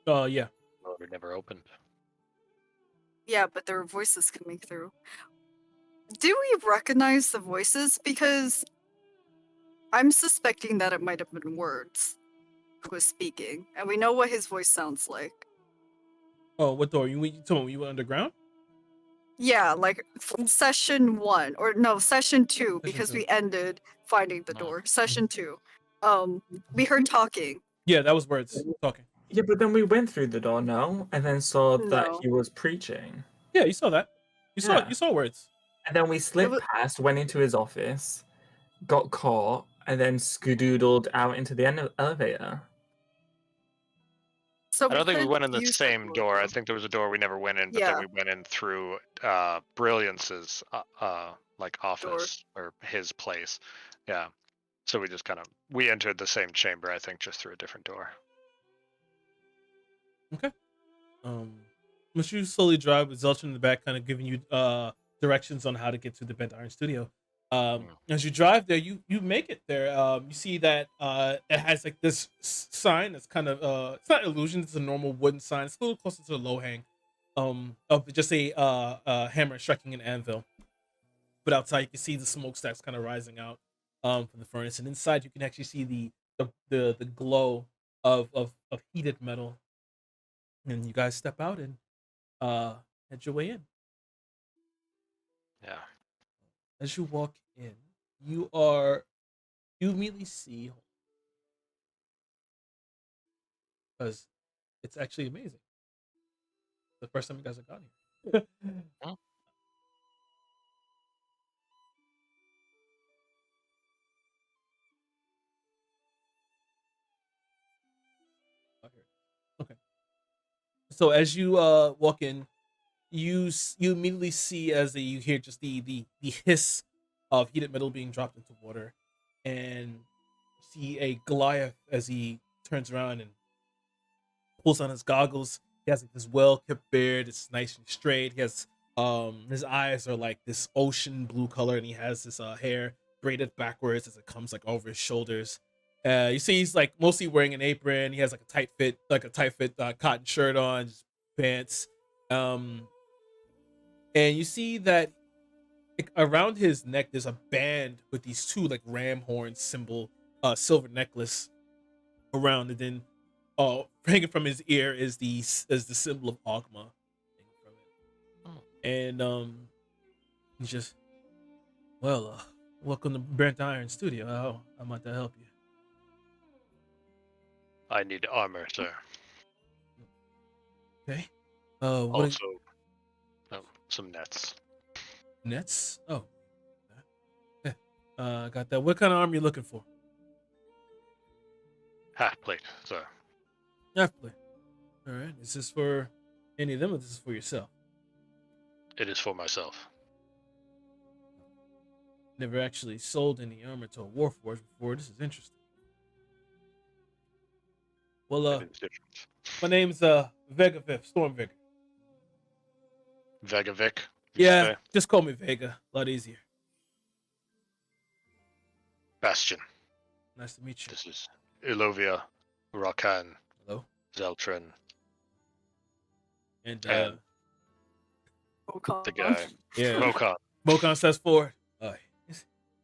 Yeah. Well, we never opened. Yeah, but there were voices coming through. Do we recognize the voices? Because I'm suspecting that it might have been words who was speaking, and we know what his voice sounds like. Oh, what door? You told me you went underground? Yeah, like session 1 or no, session 2 because 2. we ended finding the Oh. door. Session 2. We heard talking. Yeah, that was words talking. Yeah, but then we went through the door, no, and then saw that No. he was preaching. Yeah, you saw that. You Yeah. saw words. And then we slipped wa- past, went into his office, got caught, and then skedoodled out into the elevator. So I don't think we could went in the use that same door. I though. think there was a door we never went in, but then Yeah. we went in through Brilliance's like office or his place. Yeah. So we just we entered the same chamber, I think, just through a different door. Once you slowly drive with Zeltron in the back, kind of giving you directions on how to get to the Bent Iron Studio. As you drive there, you make it there. You see that it has like this sign that's kind of it's not illusion, it's a normal wooden sign. It's a little closer to the low hang of just a hammer striking an anvil. But outside you can see the smokestacks kind of rising out from the furnace, and inside you can actually see the glow of heated metal. And you guys step out and head your way in. Yeah. As you walk in, you immediately see, because it's actually amazing. The first time you guys have gone here. Huh? Okay. So as you walk in, you immediately see you hear just the hiss of heated metal being dropped into water, and see a Goliath as he turns around and pulls on his goggles. He has like this well kept beard. It's nice and straight. He has his eyes are like this ocean blue color, and he has this hair braided backwards as it comes like over his shoulders. You see he's like mostly wearing an apron. He has like a tight fit cotton shirt on, just pants. And you see that like, around his neck there's a band with these two like ram horn symbol, silver necklace around, and then hanging from his ear is the symbol of Ogma. Oh. And he's just, well, welcome to Burnt Iron Studio. How might that help you? I need armor, sir. Okay. What Also, some nets. nets? Oh, okay. Got that. What kind of armor you looking for? Half plate, sir. Definitely. All right. Is this for any of them, or this is for yourself? It is for myself. Never actually sold any armor to a warforged before. This is interesting. Well, It is different. my name's Vega Viv, Storm Vigor. Vega Vic. Did you Yeah, say? just call me Vega. A lot easier. Bastion. Nice to meet you. This is Ilovia, Rakan, Hello. Zeltrin, And and Oh, the guy. yeah, Mokan. Mokan says forward.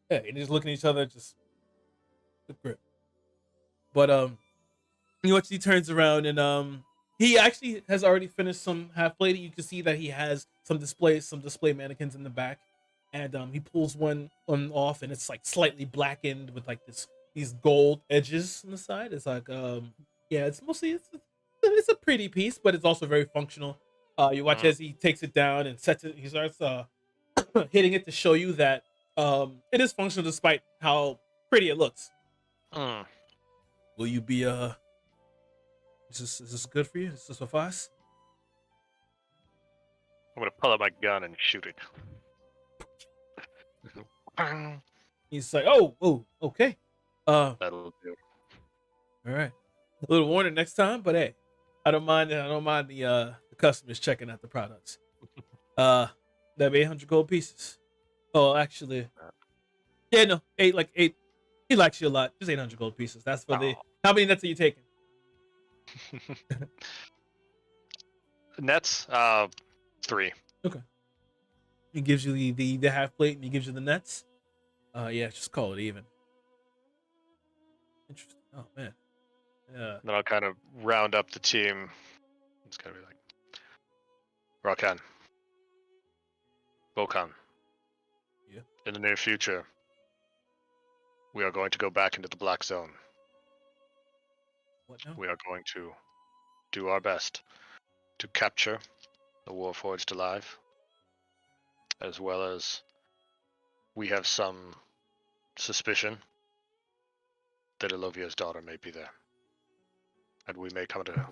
Yeah, and just looking at each other, just the grip. But you watch, he turns around and he actually has already finished some half plating. You can see that he has some display mannequins in the back, and he pulls one off, and it's like slightly blackened with like these gold edges on the side. It's like yeah, it's mostly it's a pretty piece, but it's also very functional. You watch as he takes it down and sets it. He starts hitting it to show you that it is functional despite how pretty it looks. Mm. Will you be is this good for you? Does this suffice? I'm gonna pull out my gun and shoot it. He's like, oh, okay. That'll do. All right. A little warning next time, but hey, I don't mind the customers checking out the products. That'd be 800 gold pieces. Oh, actually, yeah, no, eight. He likes you a lot. Just 800 gold pieces. That's for the. How many nets are you taking? Nets, 3. He gives you the half plate, and he gives you the nets. Yeah, just call it even. Interesting. Oh man. Yeah. Then I'll kind of round up the team. It's gonna be like Rakan, Bokan. Yeah. In the near future, we are going to go back into the Black Zone. What now? We are going to do our best to capture the Warforged alive, as well as We have some suspicion that Elovia's daughter may be there. And we may come into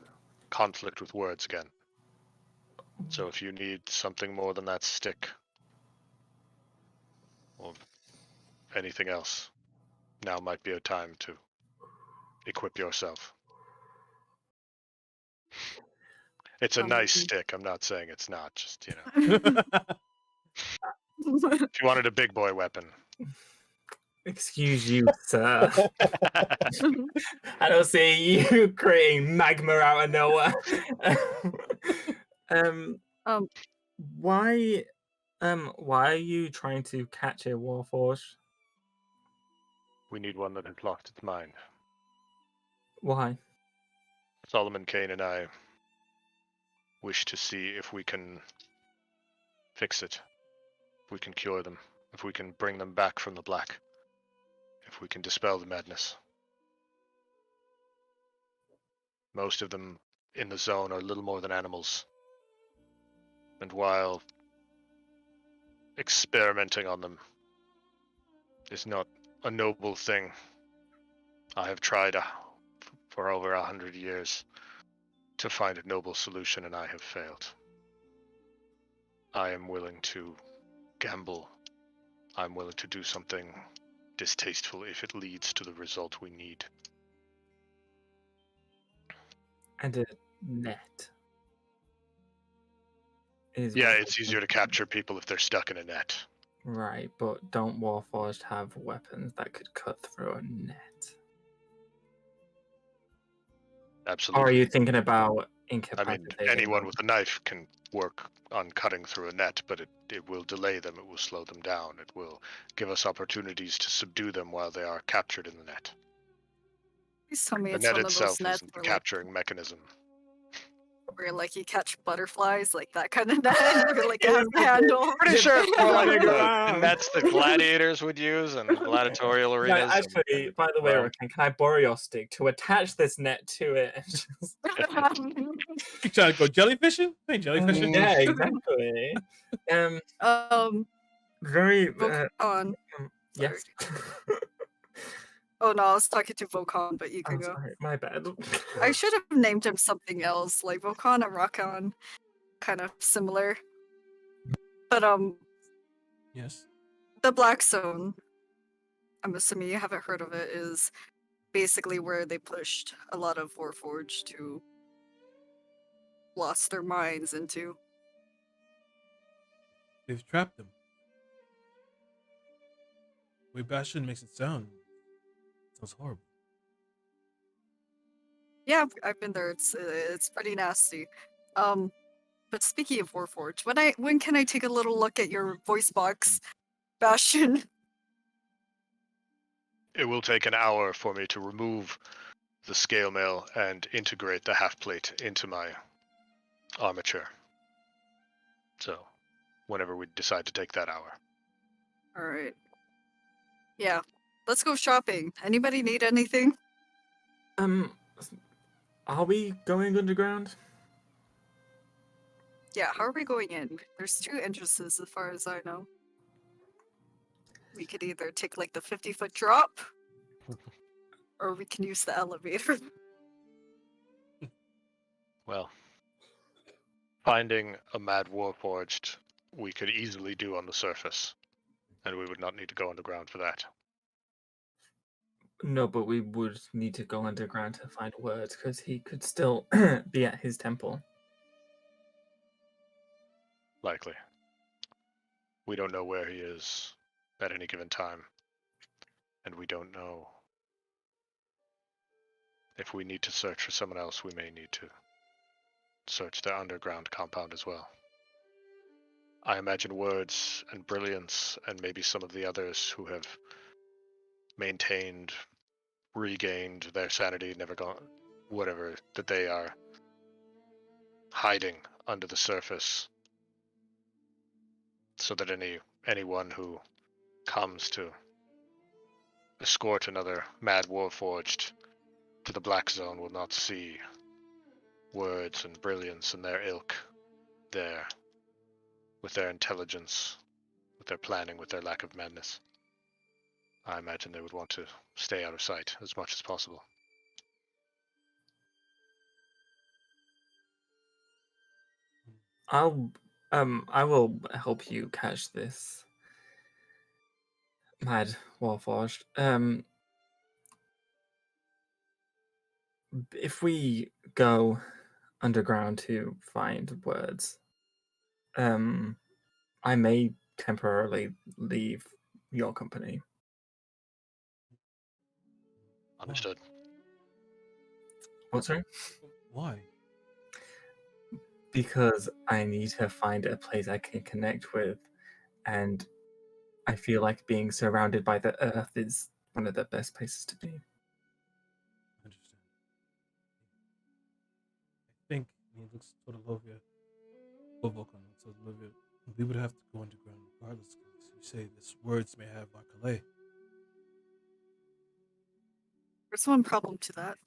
conflict with words again. So if you need something more than that stick, or anything else, now might be a time to equip yourself. It's a nice stick. I'm not saying it's not. Just, if you wanted a big boy weapon. Excuse you, sir. I don't see you creating magma out of nowhere. Why are you trying to catch a Warforged? We need one that has lost its mind. Why? Solomon Kane and I wish to see if we can fix it, if we can cure them, if we can bring them back from the black, if we can dispel the madness. Most of them in the zone are little more than animals. And while experimenting on them is not a noble thing, I have tried for over 100 years to find a noble solution, and I have failed. I am willing to gamble. I'm willing to do something distasteful if it leads to the result we need. And a net. It's easier to capture people if they're stuck in a net. Right, but don't Warforged have weapons that could cut through a net? Absolutely. Or are you thinking about incapacitating? I mean, anyone with a knife can work on cutting through a net, but it will delay them, it will slow them down, it will give us opportunities to subdue them while they are captured in the net. Please tell me The it's net one of itself those nets isn't the where, capturing mechanism. where like you catch butterflies, like that kind of net, where like it has a handle. Pretty sure it's more like Running the around. nets that gladiators would use in gladiatorial Right, arenas. actually, by the way, Ricken, can I borrow your stick to attach this net to it? And just... You trying to go jellyfishing? Hey, jellyfishing. Yeah, exactly. Very. Volcon. Yes. Oh no, I was talking to Volcon, but you can go. Sorry, my bad. I should have named him something else, like Volcon and Rakon, kind of similar. But Yes. the Black Zone, I'm assuming you haven't heard of it, is basically where they pushed a lot of Warforged to lost their minds into. They've trapped them. The way Bastion makes it sounds horrible. Yeah, I've been there. It's pretty nasty. But speaking of Warforged, when can I take a little look at your voice box, Bastion? It will take an hour for me to remove the scale mail and integrate the half plate into my armature. So, whenever we decide to take that hour. All right. Yeah, let's go shopping. Anybody need anything? Are we going underground? Yeah, how are we going in? There's 2 entrances as far as I know. We could either take like the 50-foot drop, or we can use the elevator. Well, finding a mad warforged we could easily do on the surface, and we would not need to go underground for that. No, but we would need to go underground to find words, because he could still be at his temple. Likely. We don't know where he is at any given time, and we don't know if we need to search for someone else. We may need to search the underground compound as well. I imagine Words and Brilliance and maybe some of the others who have maintained, regained their sanity, never gone, whatever, that they are hiding under the surface, so that anyone who comes to escort another mad warforged to the Black Zone will not see Words and Brilliance and their ilk there, with their intelligence, with their planning, with their lack of madness. I imagine they would want to stay out of sight as much as possible. I will help you catch this mad Warforged. If we go underground to find words, I may temporarily leave your company. Understood. What's right? Why? Because I need to find a place I can connect with, and I feel like being surrounded by the earth is one of the best places to be. I understand. I think he looks toward Olivia. Or Vulcan looks toward Olivia. We would have to go underground regardless. You say this words may have Bakale. There's one problem to that.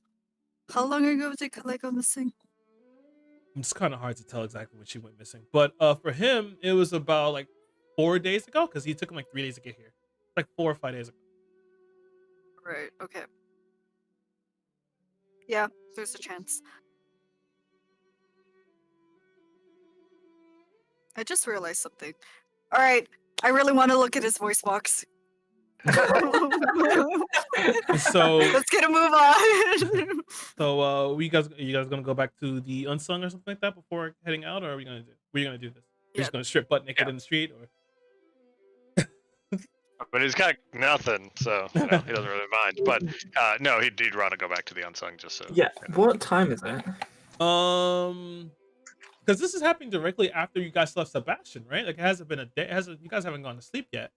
How long ago did Kalei go missing? It's kind of hard to tell exactly when she went missing, but for him, it was about like 4 days ago because he took him like 3 days to get here, like 4 or 5 days ago. Right, okay. Yeah, there's a chance. I just realized something. Alright, I really want to look at his voice box. So let's get a move on. So, are you guys gonna go back to the Unsung or something like that before heading out, or are we gonna do? What are you gonna do this? You're just gonna strip butt naked in the street, or? But he's got nothing, so he doesn't really mind. But no, he'd rather go back to the Unsung just so. Yeah. What time is it? Because this is happening directly after you guys left Sebastian, right? Like it hasn't been a day. You guys haven't gone to sleep yet.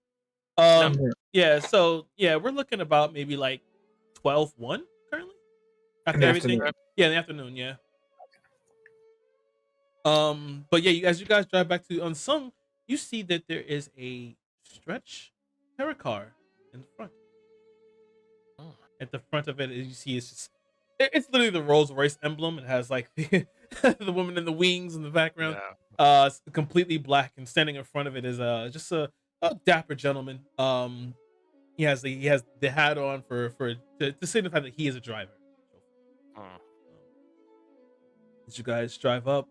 Yeah. So yeah, we're looking about maybe like 12-1 currently. After everything. Afternoon. Yeah, in the afternoon. Yeah. But yeah, as you guys drive back to Unsung, you see that there is a stretch terror car in the front. Oh. At the front of it, as you see, it's literally the Rolls Royce emblem. It has like the woman in the wings in the background. Yeah. It's completely black, and standing in front of it is just a dapper gentleman. He has the hat on to signify that he is a driver. As you guys drive up,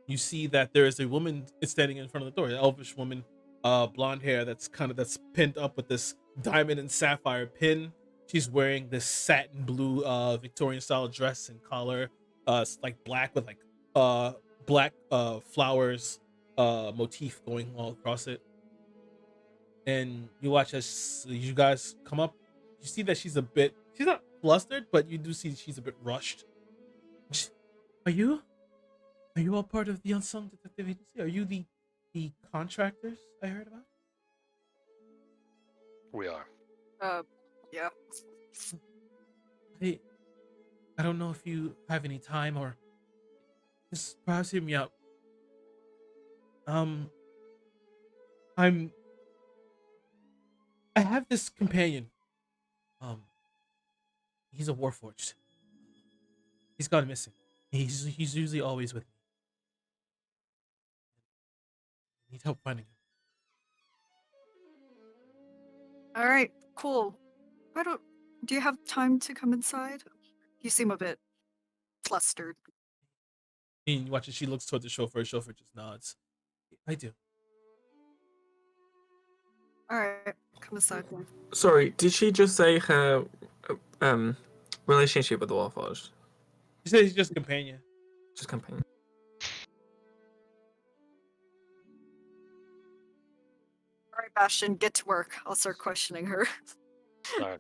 you see that there is a woman standing in front of the door, an elvish woman, blonde hair that's pinned up with this diamond and sapphire pin. She's wearing this satin blue Victorian style dress and collar, like black with like black flowers motif going all across it. And you watch as you guys come up, you see that she's not flustered, but you do see she's a bit rushed. Are you all part of the Unsung Detective Agency? Are you the contractors I heard about? We are. Yeah. Hey, I don't know if you have any time or just perhaps hear me out. I have this companion. He's a warforged. He's gone missing. He's usually always with me. I need help finding him. All right, cool. Do you have time to come inside? You seem a bit flustered. And you watch as she looks toward the chauffeur. The chauffeur just nods. I do. All right, come inside. Sorry, did she just say her relationship with the Warforged? She says he's just a companion. Just companion. All right, Bastion, get to work. I'll start questioning her. All right.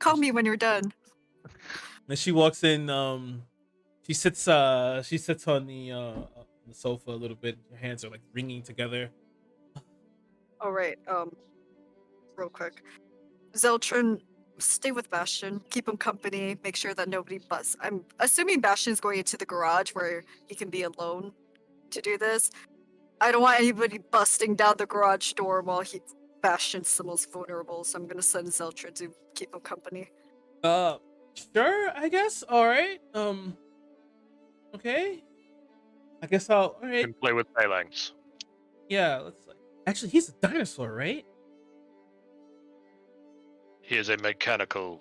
Call me when you're done. And she walks in. She sits on the sofa a little bit. Her hands are like wringing together. All right, real quick. Zeltron, stay with Bastion. Keep him company. Make sure that nobody busts. I'm assuming Bastion's going into the garage where he can be alone to do this. I don't want anybody busting down the garage door while Bastion's the most vulnerable, so I'm gonna send Zeltron to keep him company. Sure, I guess. All right. Okay. I guess I'll. All right. Can play with phalanx. Yeah. Let's like. Actually, he's a dinosaur, right? He is a mechanical.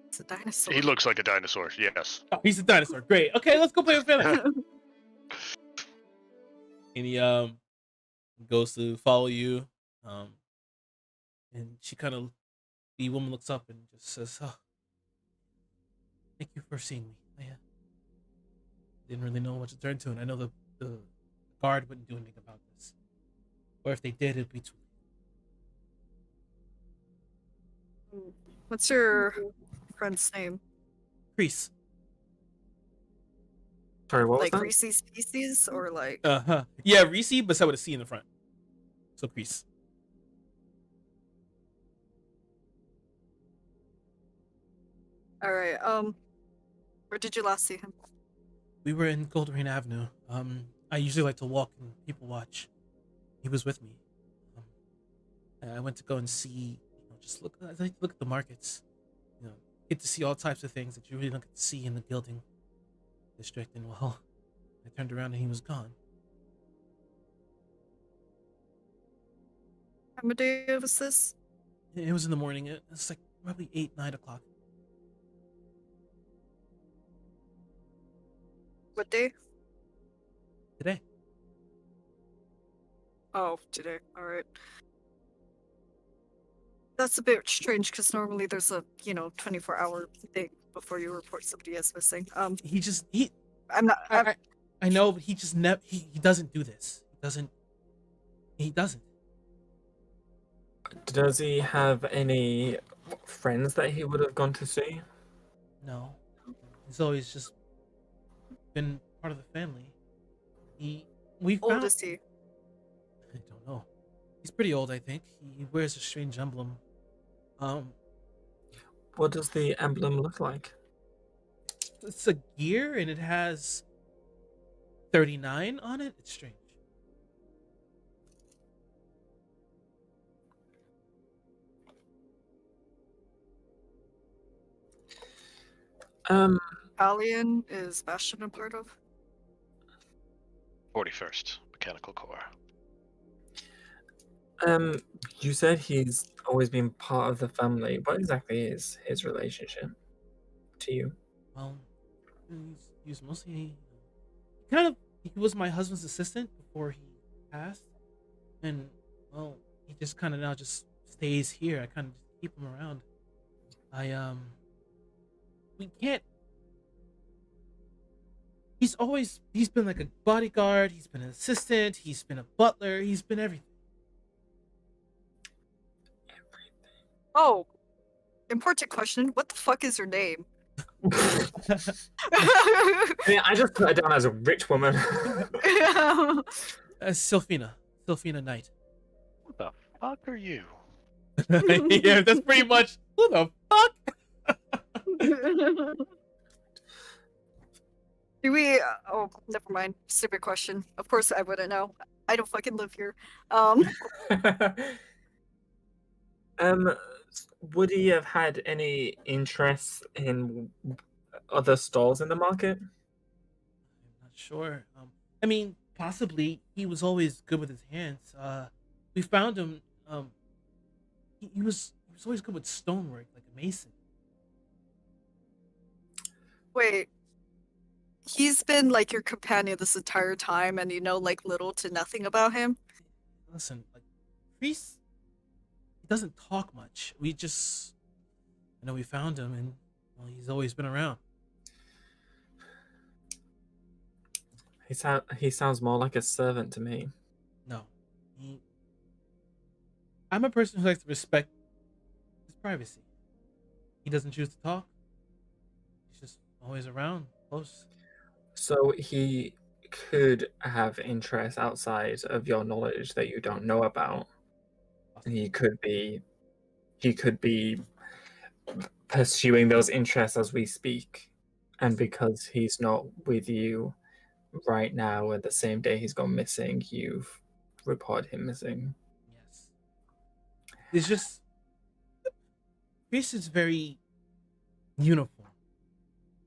It's a dinosaur. He looks like a dinosaur. Yes. Oh, he's a dinosaur. Great. Okay, let's go play with Felix. And he goes to follow you. And she kind of, the woman looks up and just says, "Oh, thank you for seeing me. I didn't really know what to turn to, and I know the guard wouldn't do anything about this. Or if they did, it'd be too late." What's your friend's name? Crease. Sorry, what was Like that? Reese's Pieces or like? Yeah, Reese, but with a C in the front. So Crease. All right. Where did you last see him? We were in Gold Rain Avenue. I usually like to walk and people watch. He was with me. And I went to go and see, just look. I like to look at the markets. Get to see all types of things that you really don't get to see in the gilding district. And well, I turned around and he was gone. How many day was this? It was in the morning. It was like probably 8, 9 o'clock. What day? Today. Oh, today. All right. That's a bit strange because normally there's a 24-hour thing before you report somebody as missing. I'm not. I know, but he just never. He doesn't do this. He doesn't. Does he have any friends that he would have gone to see? No. He's always just been part of the family. We Old found. is he? I don't know. He's pretty old, I think. He wears a strange emblem. What does the emblem look like? It's a gear and it has 39 on it. It's strange. Alien is Bastion a part of? 41st Mechanical Corps. You said he's always been part of the family. What exactly is his relationship to you? Well, he's mostly he was my husband's assistant before he passed, and well, he just kind of now just stays here. I kind of just keep him around. We can't. He's been like a bodyguard. He's been an assistant. He's been a butler. He's been everything. Oh, important question. What the fuck is your name? I mean, I just put her down as a rich woman. Sylphina Knight. Who the fuck are you? Yeah, that's pretty much. Who the fuck? Do we? Oh, never mind. Stupid question. Of course, I wouldn't know. I don't fucking live here. Would he have had any interest in other stalls in the market? I'm not sure. I mean, possibly. He was always good with his hands. We found him. He was always good with stonework, like a mason. Wait. He's been like your companion this entire time, and you know like little to nothing about him. Listen, like, Priest, he doesn't talk much. We found him, and well, he's always been around. He sounds more like a servant to me. No, I'm a person who likes to respect his privacy. He doesn't choose to talk. He's just always around, close. So he could have interests outside of your knowledge that you don't know about. He could be pursuing those interests as we speak, and because he's not with you right now, and the same day he's gone missing, you've reported him missing. Yes. It's just Chris is very uniform.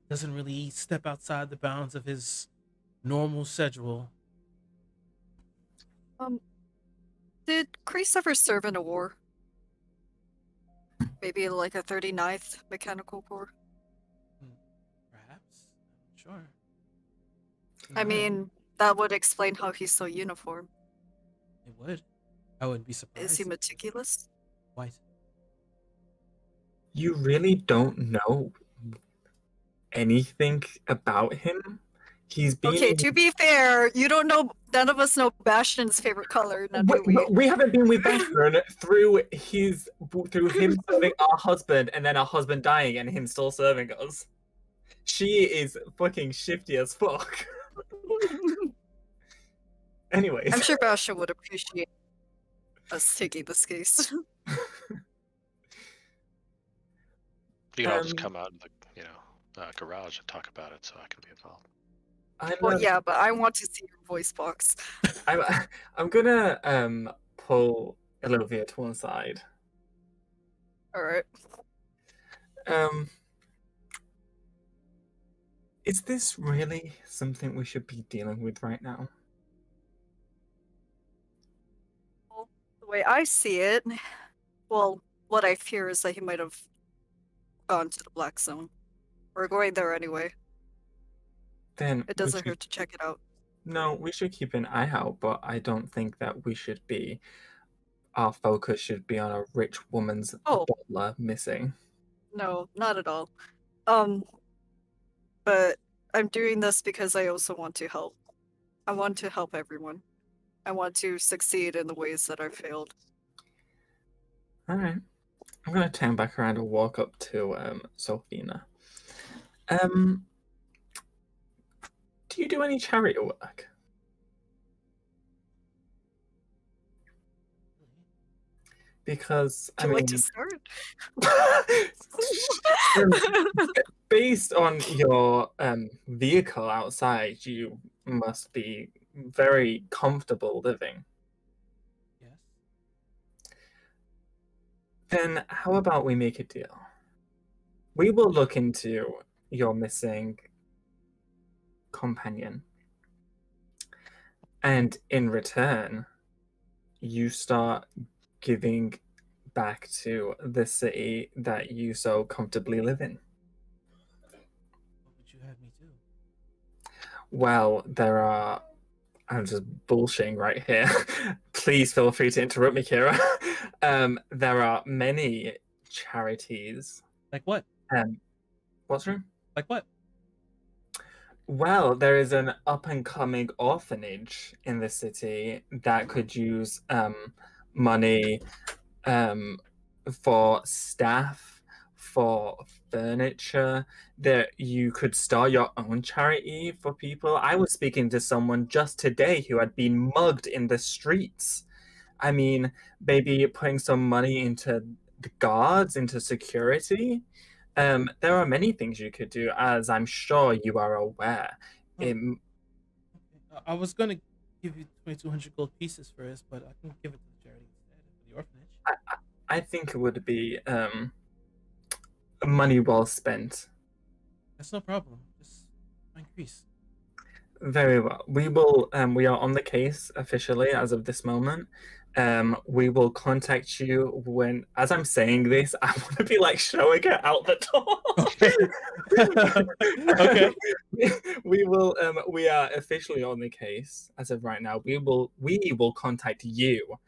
Doesn't really step outside the bounds of his normal schedule. Did Kreese ever serve in a war? Maybe like a 39th Mechanical Corps? Perhaps. Sure. I mean, that would explain how he's so uniform. It would. I wouldn't be surprised. Is he meticulous? White. You really don't know anything about him? He's been... Okay, to be fair, you don't know. None of us know Bastion's favorite color. None do we? We haven't been with Bastion through him serving our husband and then our husband dying and him still serving us. She is fucking shifty as fuck. Anyways. I'm sure Bastion would appreciate us taking this case. You can all just come out in the garage and talk about it, so I can be involved. Well, yeah, but I want to see your voice box. I'm gonna pull Olivia to one side. All right. Is this really something we should be dealing with right now? Well, the way I see it, well, what I fear is that he might have gone to the Black Zone. We're going there anyway. Then It doesn't hurt to check it out. No, we should keep an eye out, but I don't think that we should be. Our focus should be on a rich woman's butler missing. No, not at all. But I'm doing this because I also want to help. I want to help everyone. I want to succeed in the ways that I've failed. All right. I'm going to turn back around and walk up to Sophina. Do you do any charity work? Because Would you like to start? Based on your vehicle outside, you must be very comfortable living. Yes. Then how about we make a deal? We will look into your missing companion. And in return, you start giving back to the city that you so comfortably live in. What would you have me do? Well, I'm just bullshitting right here. Please feel free to interrupt me, Kira. There are many charities. Like what? What's wrong? Like what? Well, there is an up-and-coming orphanage in the city that could use money for staff, for furniture, that you could start your own charity for people. I was speaking to someone just today who had been mugged in the streets. I mean, maybe putting some money into the guards, into security. There are many things you could do, as I'm sure you are aware. I was gonna give you 2,200 gold pieces for this, but I can give it to the charity instead, for the orphanage. I think it would be money well spent. That's no problem. Just increase. Very well. We will. We are on the case officially as of this moment. We will contact you when, as I'm saying this, I want to be like showing it out the door. Okay. We will. We are officially on the case as of right now. We will contact you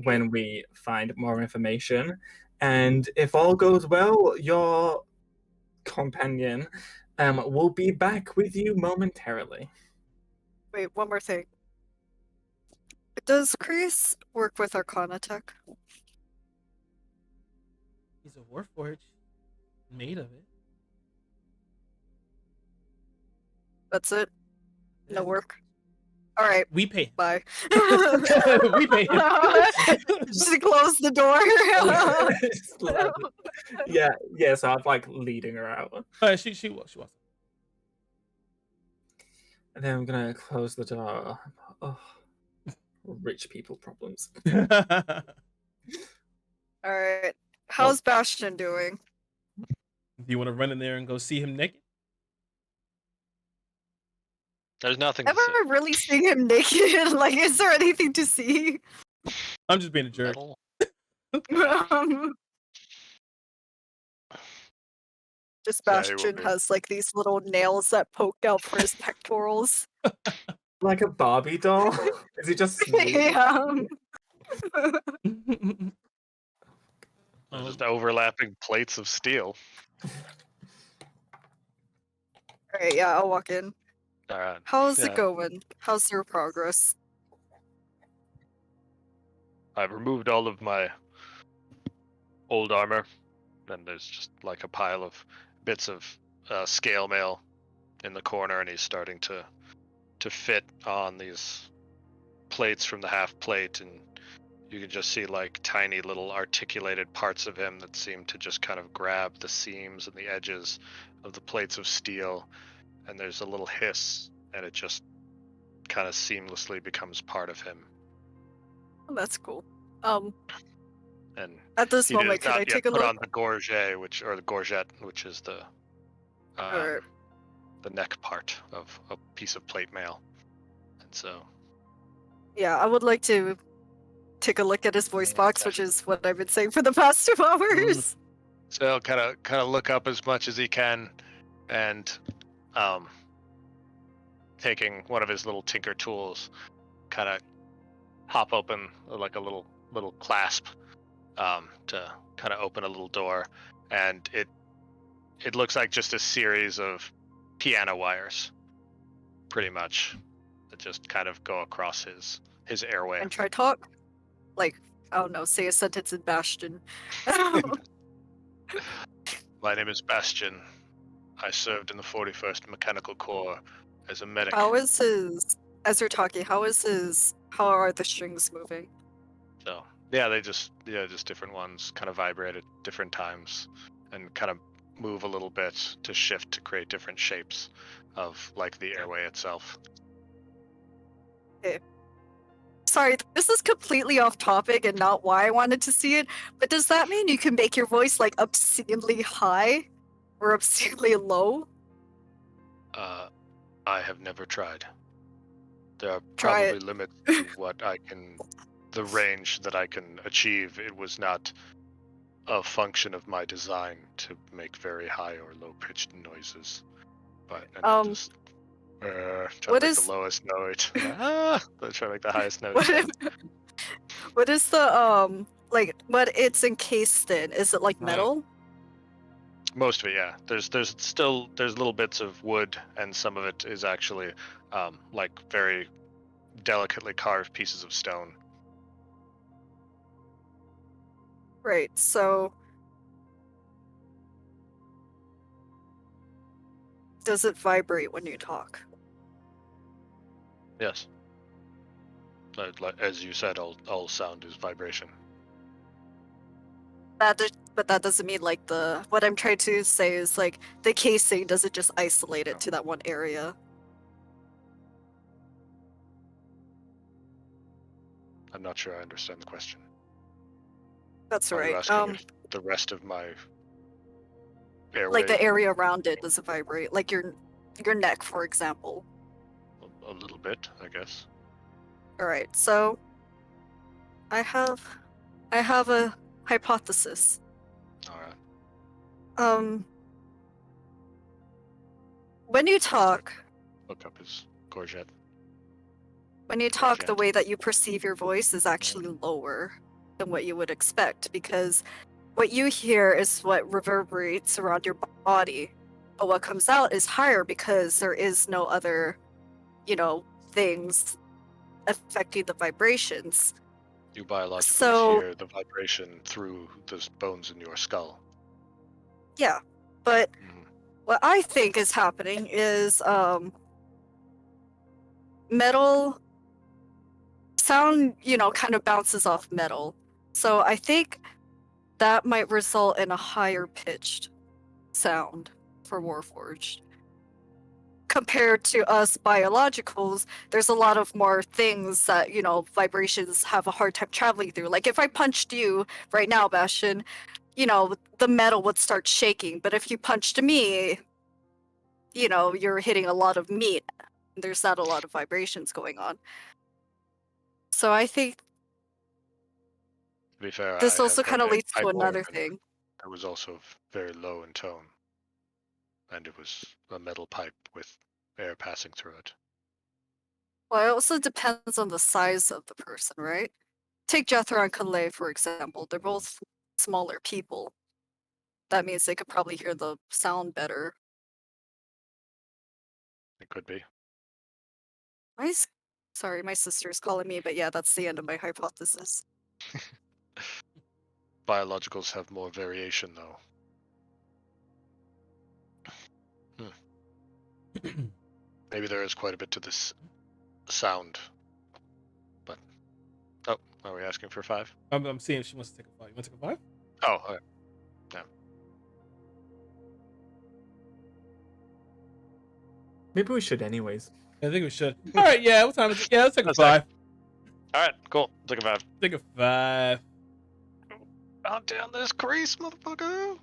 when we find more information, and if all goes well, your companion will be back with you momentarily. Wait, one more thing. Does Kreese work with Arcana Tech? He's a warforged, made of it. That's it? No work? Alright, We pay him. bye. We pay him. Just close the door. Yeah. So I'm like leading her out, She was. and then I'm gonna close the door. Oh, rich people problems. Alright. How's Bastion doing? Do you want to run in there and go see him naked? There's nothing to Ever say. really seen him naked? Like, is there anything to see? I'm just being a jerk. Metal. Just Yeah, he will Bastion be. has like these little nails that poke out for his pectorals. Like a Barbie doll? Is he just sweet? Yeah. They're just overlapping plates of steel. Alright, yeah, I'll walk in. All right. How's Yeah. it going? How's your progress? I've removed all of my old armor, and there's just like a pile of bits of scale mail in the corner, and he's starting to fit on these plates from the half plate, and you can just see like tiny little articulated parts of him that seem to just kind of grab the seams and the edges of the plates of steel, and there's a little hiss, and it just kind of seamlessly becomes part of him. Oh, that's cool. And At this he moment, does can not I yet take a put look? on the gorget, the gorget, which is the Or- the neck part of a piece of plate mail. And so Yeah, I would like to take a look at his voice box, which is what I've been saying for the past 2 hours. So he'll kind of look up as much as he can, and taking one of his little tinker tools, kind of hop open like a little clasp to kind of open a little door, and it looks like just a series of piano wires, pretty much, that just kind of go across his airway. And try talk? Like, I don't know, say a sentence in Bastion. My name is Bastion. I served in the 41st Mechanical Corps as a medic. How is his, as you're talking, how are the strings moving? So yeah, just different ones kind of vibrate at different times and kind of move a little bit to shift to create different shapes of like the airway itself. Sorry, this is completely off topic and not why I wanted to see it, but does that mean you can make your voice like obscenely high or obscenely low? I have never tried. There are Try probably it. limits to the range that I can achieve. It was not a function of my design to make very high or low pitched noises. But I'll just try to make the lowest note. Let's try to make the highest note. What is the like what it's encased in? Is it like metal? Most of it, yeah. There's little bits of wood, and some of it is actually like very delicately carved pieces of stone. Right, so does it vibrate when you talk? Yes. As you said, all sound is vibration. But that doesn't mean like what I'm trying to say is like the casing doesn't just isolate it to that one area. I'm not sure I understand the question. That's Are you right. asking if the rest of my airway, like the area around it does it vibrate? Like your neck, for example. a little bit, I guess. Alright, so I have a hypothesis. All right. When you talk, Look up his gorget. the way that you perceive your voice is actually lower than what you would expect, because what you hear is what reverberates around your body, but what comes out is higher because there is no other, things affecting the vibrations. You biologically So- hear the vibration through the bones in your skull. Yeah, but Mhm. what I think is happening is metal sound, kind of bounces off metal. So I think that might result in a higher pitched sound for Warforged. Compared to us biologicals, there's a lot of more things that, vibrations have a hard time traveling through. Like if I punched you right now, Bastion, the metal would start shaking. But if you punched me, you're hitting a lot of meat. There's not a lot of vibrations going on. So I think To be fair, This I also have kind of read a leads to pipe another organ thing. that was also very low in tone, and it was a metal pipe with air passing through it. Well, it also depends on the size of the person, right? Take Jethro and Kalei, for example. They're both smaller people. That means they could probably hear the sound better. It could be. Sorry, my sister's calling me, but yeah, that's the end of my hypothesis. Biologicals have more variation, though. Maybe there is quite a bit to this sound. But are we asking for 5? I'm seeing if she wants to take a 5. You want to take a 5? Oh, okay. Yeah. Maybe we should, anyways. I think we should. All right, yeah. What time is it? Yeah, let's take a Let's 5. All right, cool. Take a 5. Take a 5. Out down this crease, motherfucker.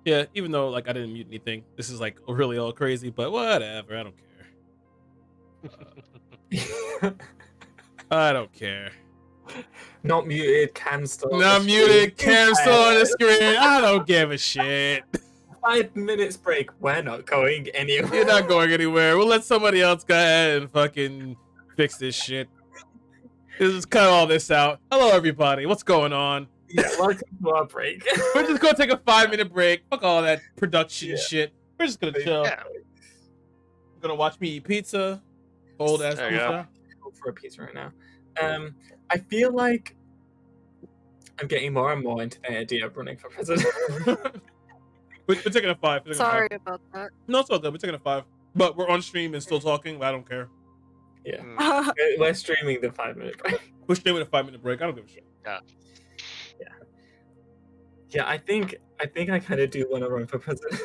Yeah, even though like I didn't mute anything, this is like really all crazy, but whatever. I don't care. I don't care. Not muted, cam still. Not muted, cam still on the screen. I don't give a shit. 5 minutes break. We're not going anywhere. You're not going anywhere. We'll let somebody else go ahead and fucking fix this shit. Let's just cut all this out. Hello, everybody. What's going on? Yeah, welcome to our break. We're just gonna take a 5-minute break. Fuck all that production Yeah. shit. We're just gonna chill. Yeah. We're gonna watch me eat pizza. Cold ass There you pizza. Go for a pizza right now. I feel like I'm getting more and more into the idea of running for president. We're taking a 5. We're taking a 5. Sorry about that. No, it's all good. We're taking a 5. But we're on stream and still talking. But I don't care. Yeah, Mm, we're streaming the 5-minute break. We're staying with a 5-minute break. I don't give a shit. Yeah, I think I kind of do want to run for president.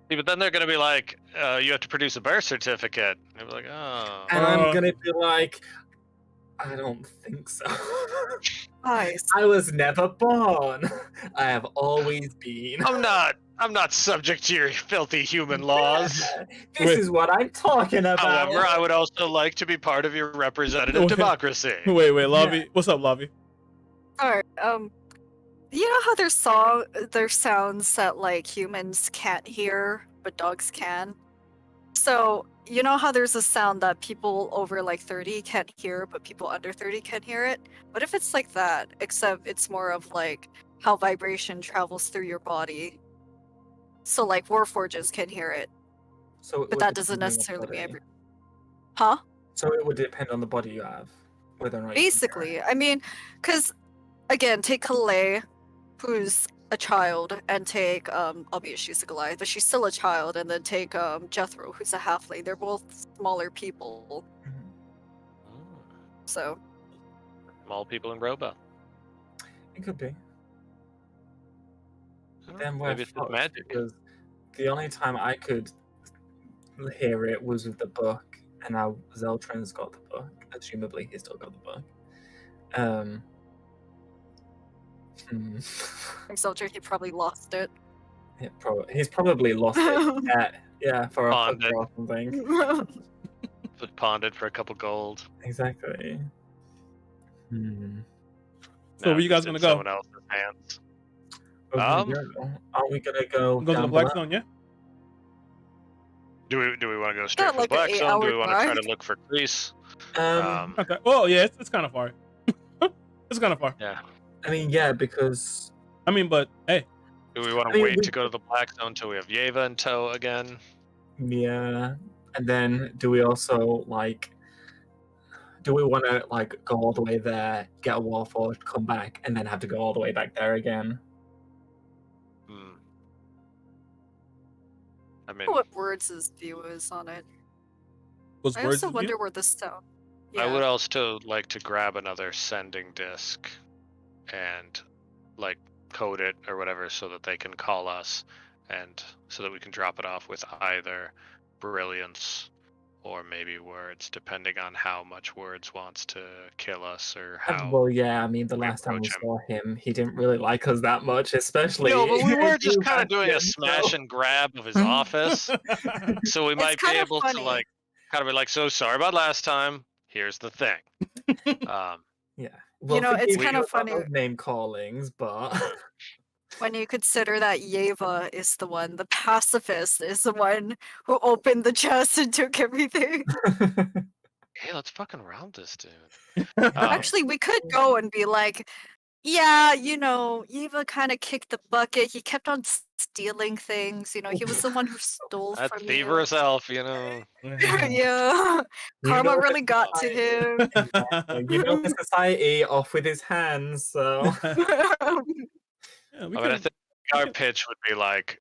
yeah, but then they're gonna be like, you have to produce a birth certificate. And they'll be like, oh. And I'm gonna be like, I don't think so. Nice. I was never born. I have always been. I'm not subject to your filthy human laws. This Wait. is what I'm talking about. However, I would also like to be part of your representative Wait. democracy. Wait, Lavi. What's up, Lavi? Alright, you know how there's sounds that like humans can't hear, but dogs can? So, you know how there's a sound that people over like 30 can't hear, but people under 30 can hear it? What if it's like that, except it's more of like how vibration travels through your body? So like Warforges can hear it, So it but would that doesn't depend on the necessarily mean body. every... Huh? So it would depend on the body you have, whether or not. you can hear it. Basically, I mean, because again, take Kalei, who's a child, and take albeit she's a Goliath, but she's still a child, and then take Jethro, who's a halfling. They're both smaller people, so Small people in Robo. It could be. Oh, Then we're maybe it's just fucked magic. because the only time I could hear it was with the book, and now Zeltran's got the book. Assumably, he's still got the book. Exulter, he probably lost it. He's probably lost it. Yeah, for a Pawned hook it. or something. But pawned it for a couple gold. Exactly. So Now where you guys it's in gonna go? Someone else's hands. Aren't we gonna go Go to the down Black below? Zone, yeah? Do we want to go straight Got for like the an Black Zone? Do 8-hour we want to try drive. to look for Greece? Okay. Well, yeah, it's kind of far. It's kind of far. Yeah. I mean, yeah, because I mean, but hey, Do we want I to mean, wait we- to go to the Black Zone until we have Yeva in tow again? yeah, and then do we also like? Do we want to like go all the way there, get a Warforged, come back, and then have to go all the way back there again? Hmm. I mean, What words' view is on it? was I words also of wonder you? where the stone. I Yeah. would also like to grab another sending disc and like code it or whatever so that they can call us and so that we can drop it off with either Brilliance or maybe words, depending on how much words wants to kill us or how Well, yeah, I mean, the we last time we approach him. saw him, he didn't really like us that much, especially. No, but we were you, just kind of doing a Bastion, smash so- and grab of his office, so we might be kind of able to funny. like kind of be like, so sorry about last time. Here's the thing. Yeah. Well, know, it's forgive kind you of about funny. those name callings, but When you consider that Yeva is the one, the pacifist is the one who opened the chest and took everything. Hey, let's fucking round this dude. Actually, we could go and be like, yeah, Yeva kind of kicked the bucket. He kept on stealing things. He was the one who stole That from thiever's you. elf, Yeah. Karma know really the got to him. the society off with his hands, so. Yeah, I mean, I think our pitch would be like,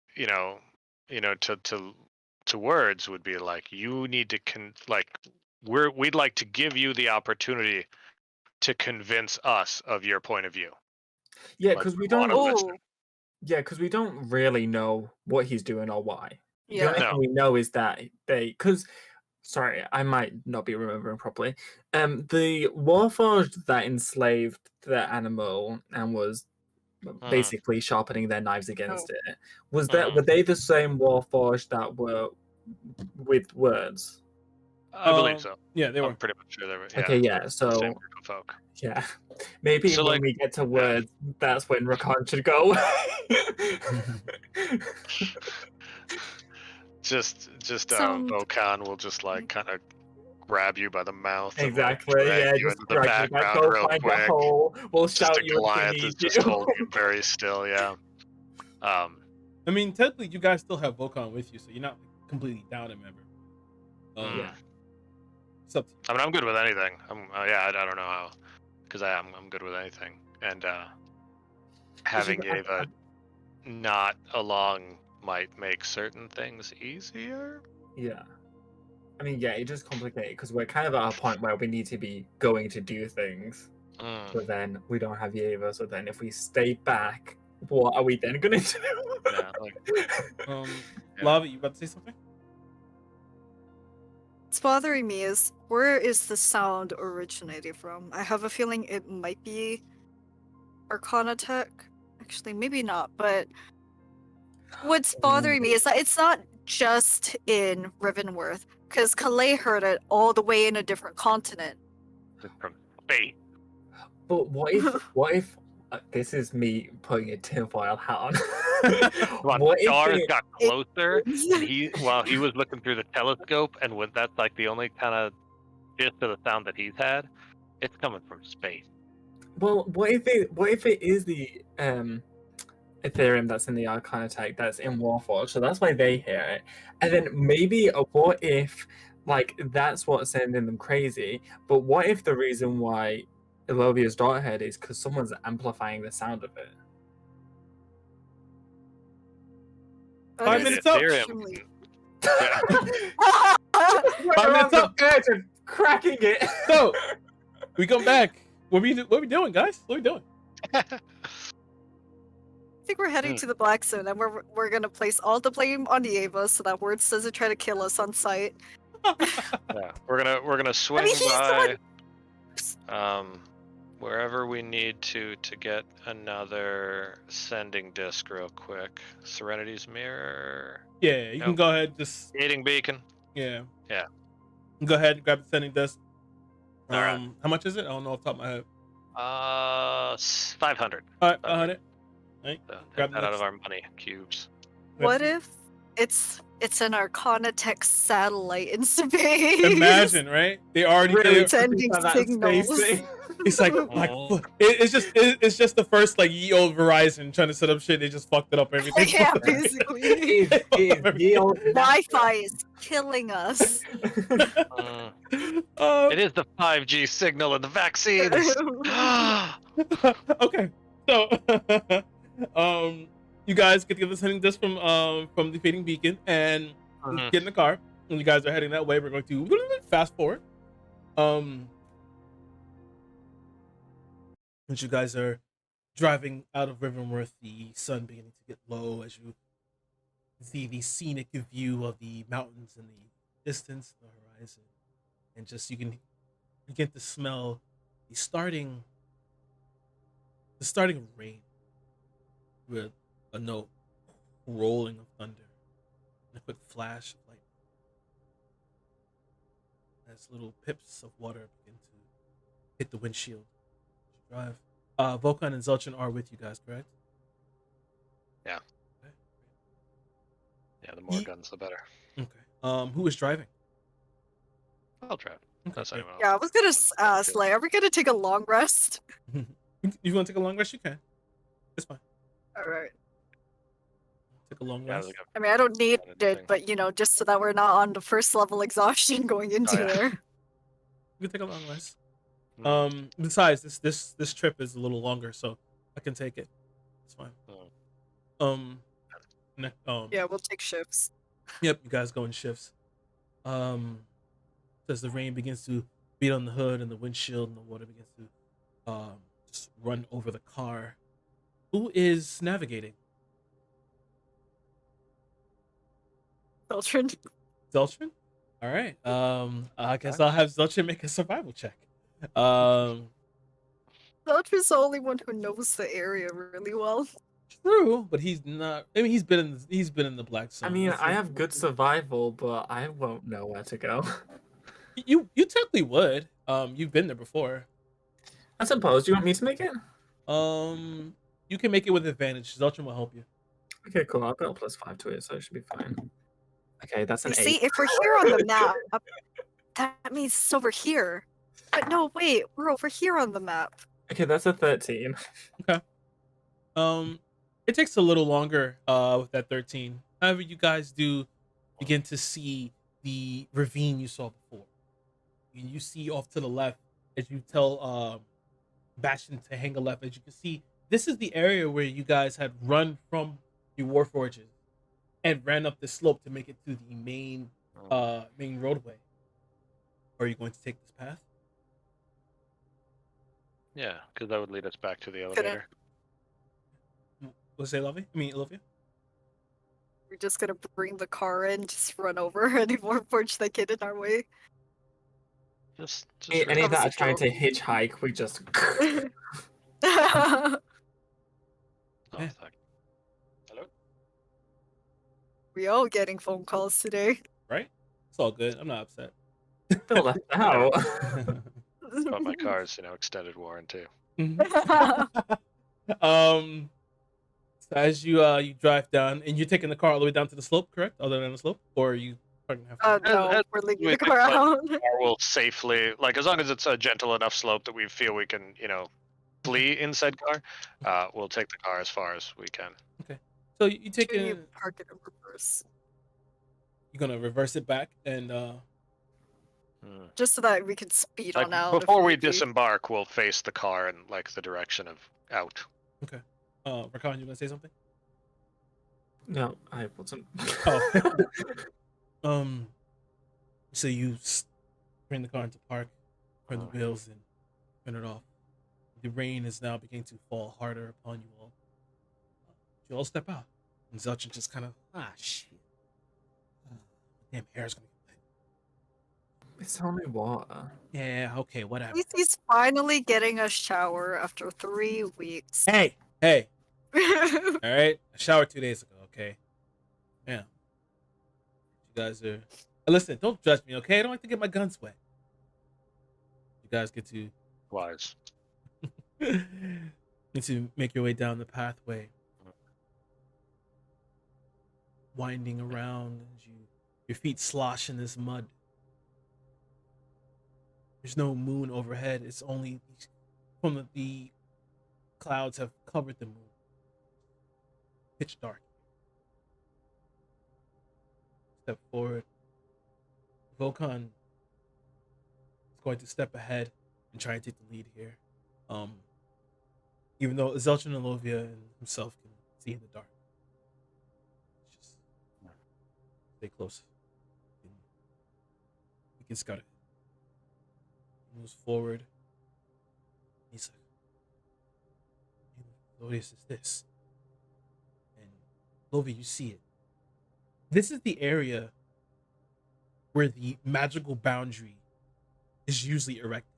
to words would be like, you need to we'd like to give you the opportunity to convince us of your point of view. Yeah, Like, because we we don't. wanna listen. Yeah, because we don't really know what he's doing or why. The Yeah. only No. thing we know is that because sorry, I might not be remembering properly. The Warforged that enslaved the animal and was basically sharpening their knives against it. Were they the same Warforged that were with words? I believe so. Yeah, they were. I'm pretty much sure they were. Yeah, Okay, yeah, they're the so same group of folk. yeah. Maybe So, when like, we get to words, that's when Rakan should go. just Some- Vokan will just like kind of grab you by the mouth Exactly, and like drag yeah, you just into the drag you back, background go real find quick. a hole. We'll Just shout a you if we Goliath need is you. just holding you very still. Yeah. I mean, technically, you guys still have Volcon with you, so you're not completely down, remember? Yeah. It's up to you. I mean, I'm good with anything. I don't know how, because I'm good with anything, and having Ava not along might make certain things easier. Yeah. I mean, yeah, it just complicated because we're kind of at a point where we need to be going to do things, but then we don't have Yeva. So then, if we stay back, what are we then gonna do? Yeah, like, yeah. Lava, you about to say something? What's bothering me is, where is the sound originating from? I have a feeling it might be Arcana Tech. Actually, maybe not, but what's bothering me is that it's not just in Rivenworth, because Calais heard it all the way in a different continent. From space. But what if this is me putting a tinfoil hat on? What stars it- got closer, and while he was looking through the telescope, and that's like the only kind of gist of the sound that he's had, it's coming from space. Well, what if it is the Ethereum that's in the Arcana Tech that's in Warforged, so that's why they hear it. And then maybe what if like that's what's sending them crazy, but what if the reason why Elovia's Daughterhead is because someone's amplifying the sound of it? 5 minutes up. Ethereum. Yeah. 5 minutes up. Birds are cracking it. So we come back. What we doing, guys? What we doing? I think we're heading to the Black Zone, and we're gonna place all the blame on Eva so that Words doesn't try to kill us on sight. Yeah, we're gonna swing he's the by wherever we need to get another sending disc real quick. Serenity's Mirror, Yeah, you can go ahead. Just Gating Beacon. yeah. Yeah. Go ahead and grab the sending disc. All right. How much is it? I don't know off the top of my head. 500. All right, 500. Right. So Grab take that the out of next- our money cubes. What if it's an Arcana Tech satellite in space? Imagine, right? They already Really did. sending that signals. space thing. It's like it's just the first like ye old Verizon trying to set up shit. They just fucked it up everything. Yeah, basically. It is the old Wi-Fi is killing us. It is the 5G signal of the vaccines. Okay, so you guys get the sending disc from the fading beacon and get in the car. When you guys are heading that way, we're going to fast forward. As you guys are driving out of Riverworth, the sun beginning to get low as you see the scenic view of the mountains and the distance, the horizon, and just you can begin to smell the starting rain with a note rolling of thunder and a quick flash of light as little pips of water begin to hit the windshield. Drive. Volkan and Zelchin are with you guys, correct? Yeah. Okay. Yeah, the more guns, the better. Okay. Who is driving? I'll try. Okay. That's anyone else. Yeah, I was gonna ask, like, are we gonna take a long rest? You want to take a long rest? You can. It's fine. All right. Take a long Yeah, rest. I mean, I don't need Anything. it, but just so that we're not on the first level exhaustion going into yeah. there. You can take a long rest. Mm. Besides, this trip is a little longer, so I can take it. It's fine. Yeah, we'll take shifts. Yep, you guys go in shifts. As the rain begins to beat on the hood and the windshield and the water begins to just run over the car. Who is navigating? Children. Zeltrin? All right. I guess I'll have Zeltrin make a survival check. Children's the only one who knows the area really well. True, but he's not. I mean, he's been in the Black Zone. I mean, I have good survival, but I won't know where to go. You technically would. You've been there before. I suppose. Do you want me to make it? You can make it with advantage. Zeltrin will help you. Okay, cool. I'll put a +5 to it, so it should be fine. Okay, that's an 8. See, if we're here on the map, that means it's over here. But no, wait, we're over here on the map. Okay, that's a 13. Okay. It takes a little longer with that 13. However, you guys do begin to see the ravine you saw before. And you see off to the left as you tell Bastion to hang a left. As you can see, this is the area where you guys had run from the Warforges and ran up the slope to make it to the main roadway. Are you going to take this path? Yeah, because that would lead us back to the elevator. Let's say Olivia. We're just gonna bring the car in, just run over any more porch that get in our way. Just Any that are Obviously trying to hitchhike, we just. Oh, Yeah. fuck. Hello? We all getting phone calls today. Right? It's all good. I'm not upset. Feel left out. But my car's, extended warranty. So as you drive down, and you're taking the car all the way down to the slope, correct? Other than the slope, or are you parking halfway? No, we're leaving we the think car that- out. Car will safely, as long as it's a gentle enough slope that we feel we can, flee in said car, we'll take the car as far as we can. So you take Can it. you park it in reverse? You're gonna reverse it back, and Just so that we can speed on out. if Before we need be. disembark, we'll face the car in the direction of out. Rakan, you gonna say something? No, I wasn't. Oh. So you bring the car into park, turn the wheels, and turn it off. The rain is now beginning to fall harder upon you all. You all step out, and Zelchin just kind of shit. Damn hair's gonna get wet. It's only water. Yeah, okay, At whatever. least he's finally getting a shower after 3 weeks. Hey, all right. I showered 2 days ago. Okay. Yeah. You guys are. Listen, don't judge me, okay? I don't like to get my guns wet. You guys get to Wise. need to make your way down the pathway, winding around as your feet slosh in this mud. There's no moon overhead. It's only from the clouds have covered the moon. Pitch dark. Step forward. Volkan is going to step ahead and try and take the lead here. Even though Zelchin and Lovia and himself can see in the dark. Just stay close. We can scout it. He moves forward. He's like, "What is this?" And Lovia, you see it. This is the area where where the magical boundary is usually erected.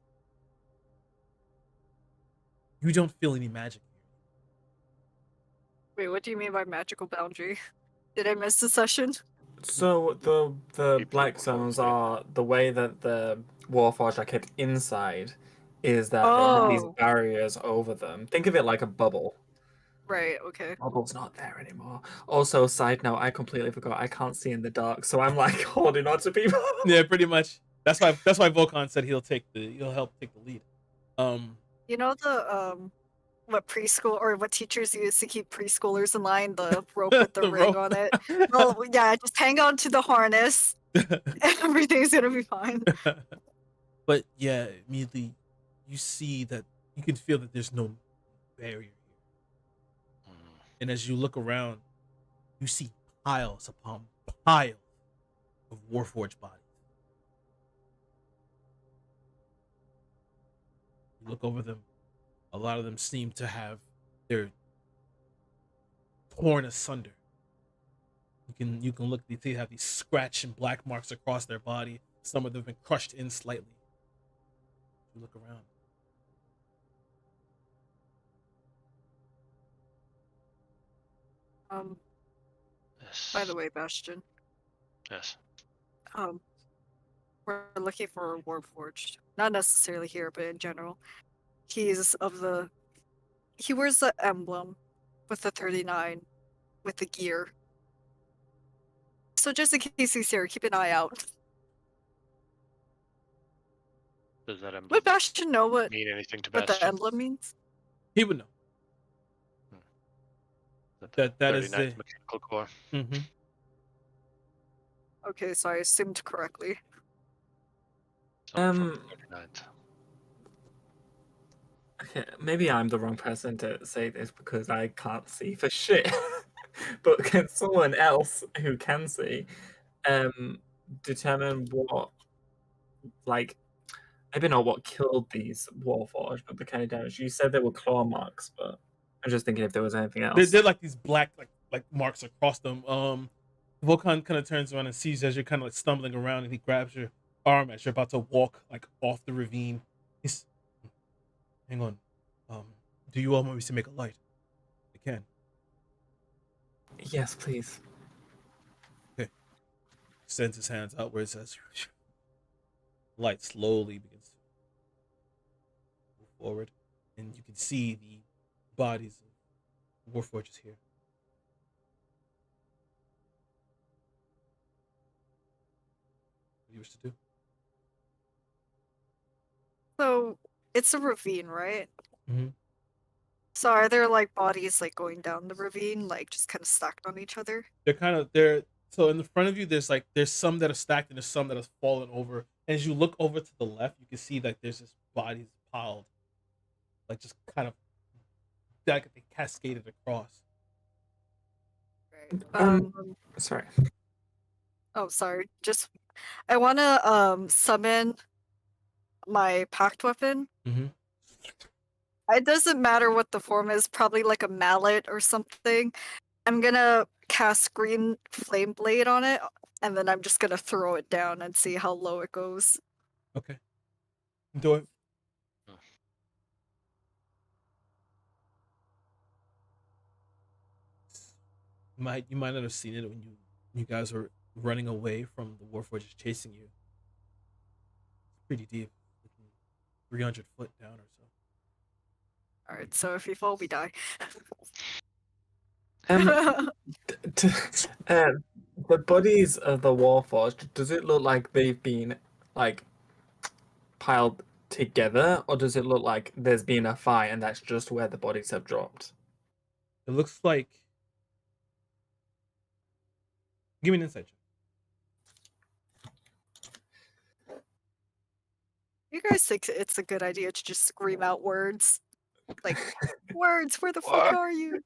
You don't feel any magic here. Wait, what do you mean by magical boundary? Did I miss the session? So the Keep black people zones close, are the way that the Warforged are kept inside is that they have these Oh, barriers over them. Think of it like a bubble. right, okay. Bubble's not there anymore. Also, side note, I completely forgot I can't see in the dark, so I'm like holding on to people. Yeah, pretty much. That's why Volkan said he'll help take the lead. You know what preschool or what teachers use to keep preschoolers in line, the rope with the The ring rope. on it? Well, yeah, just hang on to the harness. Everything's gonna be fine. But yeah, immediately you see that you can feel that there's no barrier here. And as you look around, you see piles upon piles of Warforged bodies. You look over them, a lot of them seem to have their torn asunder. You can look, they have these scratch and black marks across their body. Some of them have been crushed in slightly. You look around. Yes. By the way, Bastion, Yes. we're looking for a Warforged. Not necessarily here, but in general. He wears the emblem with the 39 with the gear. So just in case he's here, keep an eye out. Does that emblem Would Bastion know what mean anything to the Bastion? emblem means? He would know. The That is 39th Mechanical Corps. Mm-hmm. Okay, so I assumed correctly. Someone from the 39th. Okay, maybe I'm the wrong person to say this because I can't see for shit. But can someone else who can see determine what, like, maybe not what killed these Warforged, but the kind of damage? You said there were claw marks, but I'm just thinking if there was anything else. They're like these black like marks across them. Volkan kind of turns around and sees as you're kind of like stumbling around, and he grabs your arm as you're about to walk like off the ravine. He's, hang on. Do you all want me to make a light? I can. Yes, please. Sends his hands outwards as light slowly begins to move forward, and you can see the bodies of Warforges here. What do you wish to do? So it's a ravine, right? Mm-hmm. So are there like bodies like going down the ravine, like just kind of stacked on each other? They're so in the front of you. There's some that are stacked and there's some that have fallen over. As you look over to the left, you can see that there's just bodies piled, like just kind of like they cascaded across. Right. Sorry. Oh, sorry. Just I want to summon my pact weapon. Mm-hmm. It doesn't matter what the form is, probably like a mallet or something. I'm gonna cast Green Flame Blade on it, and then I'm just gonna throw it down and see how low it goes. Okay. Do it. You might not have seen it when you guys were running away from the Warforged chasing you. It's pretty deep, 300 foot down or so. Alright, so if we fall, we die. The bodies of the Warforged, does it look like they've been like piled together, or does it look like there's been a fight and that's just where the bodies have dropped? It looks like. Give me an insight check. You guys think it's a good idea to just scream out words? Like, words, where the fuck What? are you?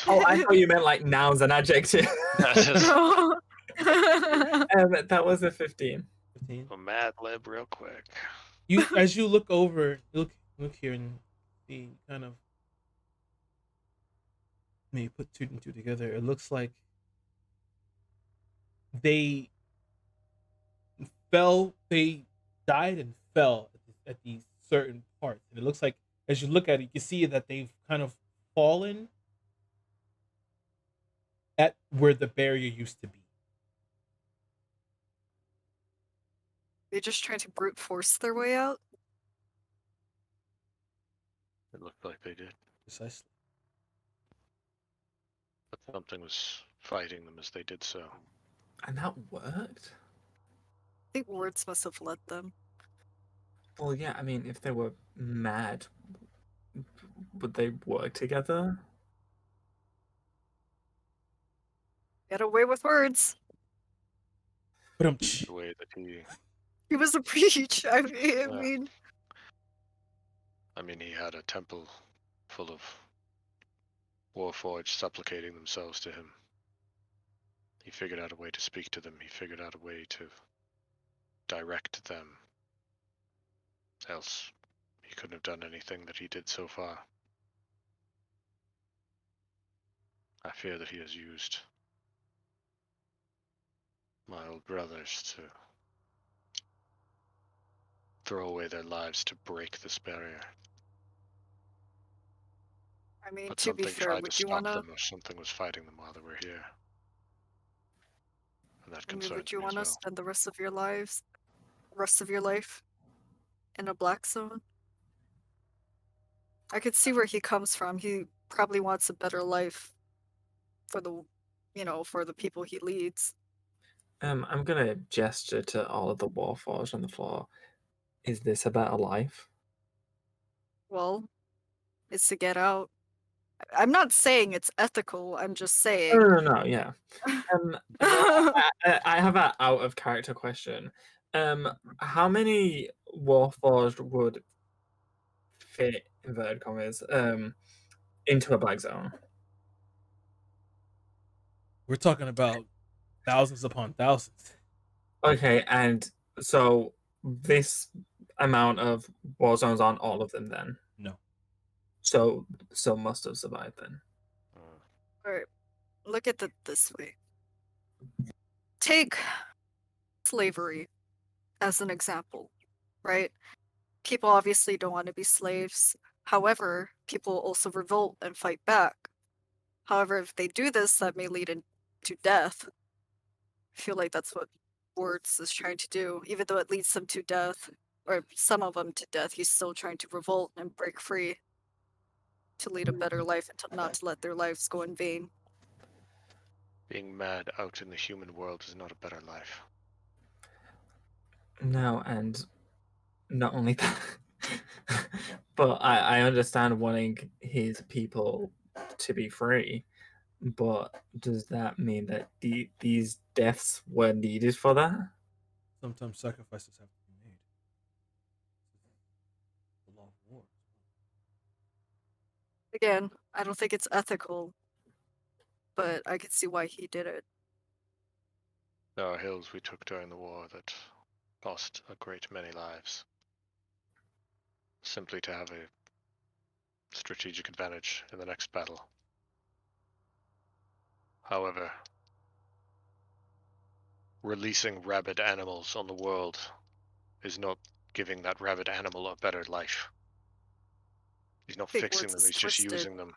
Oh, I thought you meant like nouns and adjectives. No. That was a 15. 15. A Mad Lib real quick. As you look over, look here and see kind of. Maybe put two and two together. It looks like they fell. They died and fell at these certain parts, and it looks like as you look at it, you can see that they've kind of fallen at where the barrier used to be. They're just trying to brute force their way out. It looked like they did. Precisely. But something was fighting them as they did so. And that worked? I think words must have led them. Well, yeah, I mean, if they were mad, would they work together? Get away with words. But The way that He was a preach. I mean, he had a temple full of Warforged supplicating themselves to him. He figured out a way to speak to them. He figured out a way to direct them. Else, he couldn't have done anything that he did so far. I fear that he has used my old brothers to throw away their lives to break this barrier. I mean, But to be something fair, tried to would you stop wanna? them, or something was fighting them while they were here. And that I mean, concerns would you me as wanna well. spend the rest of your life, in a black zone? I could see where he comes from. He probably wants a better life for the, for the people he leads. I'm gonna gesture to all of the Warforged on the floor. Is this a better life? Well, it's to get out. I'm not saying it's ethical. I'm just saying. No, yeah. I have an out of character question. How many Warforged would fit, inverted commas, into a black zone? we're talking about thousands upon thousands. Okay, and so this amount of war zones on all of them then. No. So must have survived then. Alright, look at it this way. Take slavery as an example, right? People obviously don't want to be slaves. However, people also revolt and fight back. However, if they do this, that may lead into death. I feel like that's what Words is trying to do. Even though it leads them to death, or some of them to death, he's still trying to revolt and break free to lead a better life and not to let their lives go in vain. Being mad out in the human world is not a better life. No, and not only that, but I understand wanting his people to be free, but does that mean that these deaths were needed for that? Sometimes sacrifices have to be made. The law of war. Again, I don't think it's ethical, but I could see why he did it. There are hills we took during the war that cost a great many lives, simply to have a strategic advantage in the next battle. However, releasing rabid animals on the world is not giving that rabid animal a better life. He's not Big fixing words them, is he's just twisted. using them.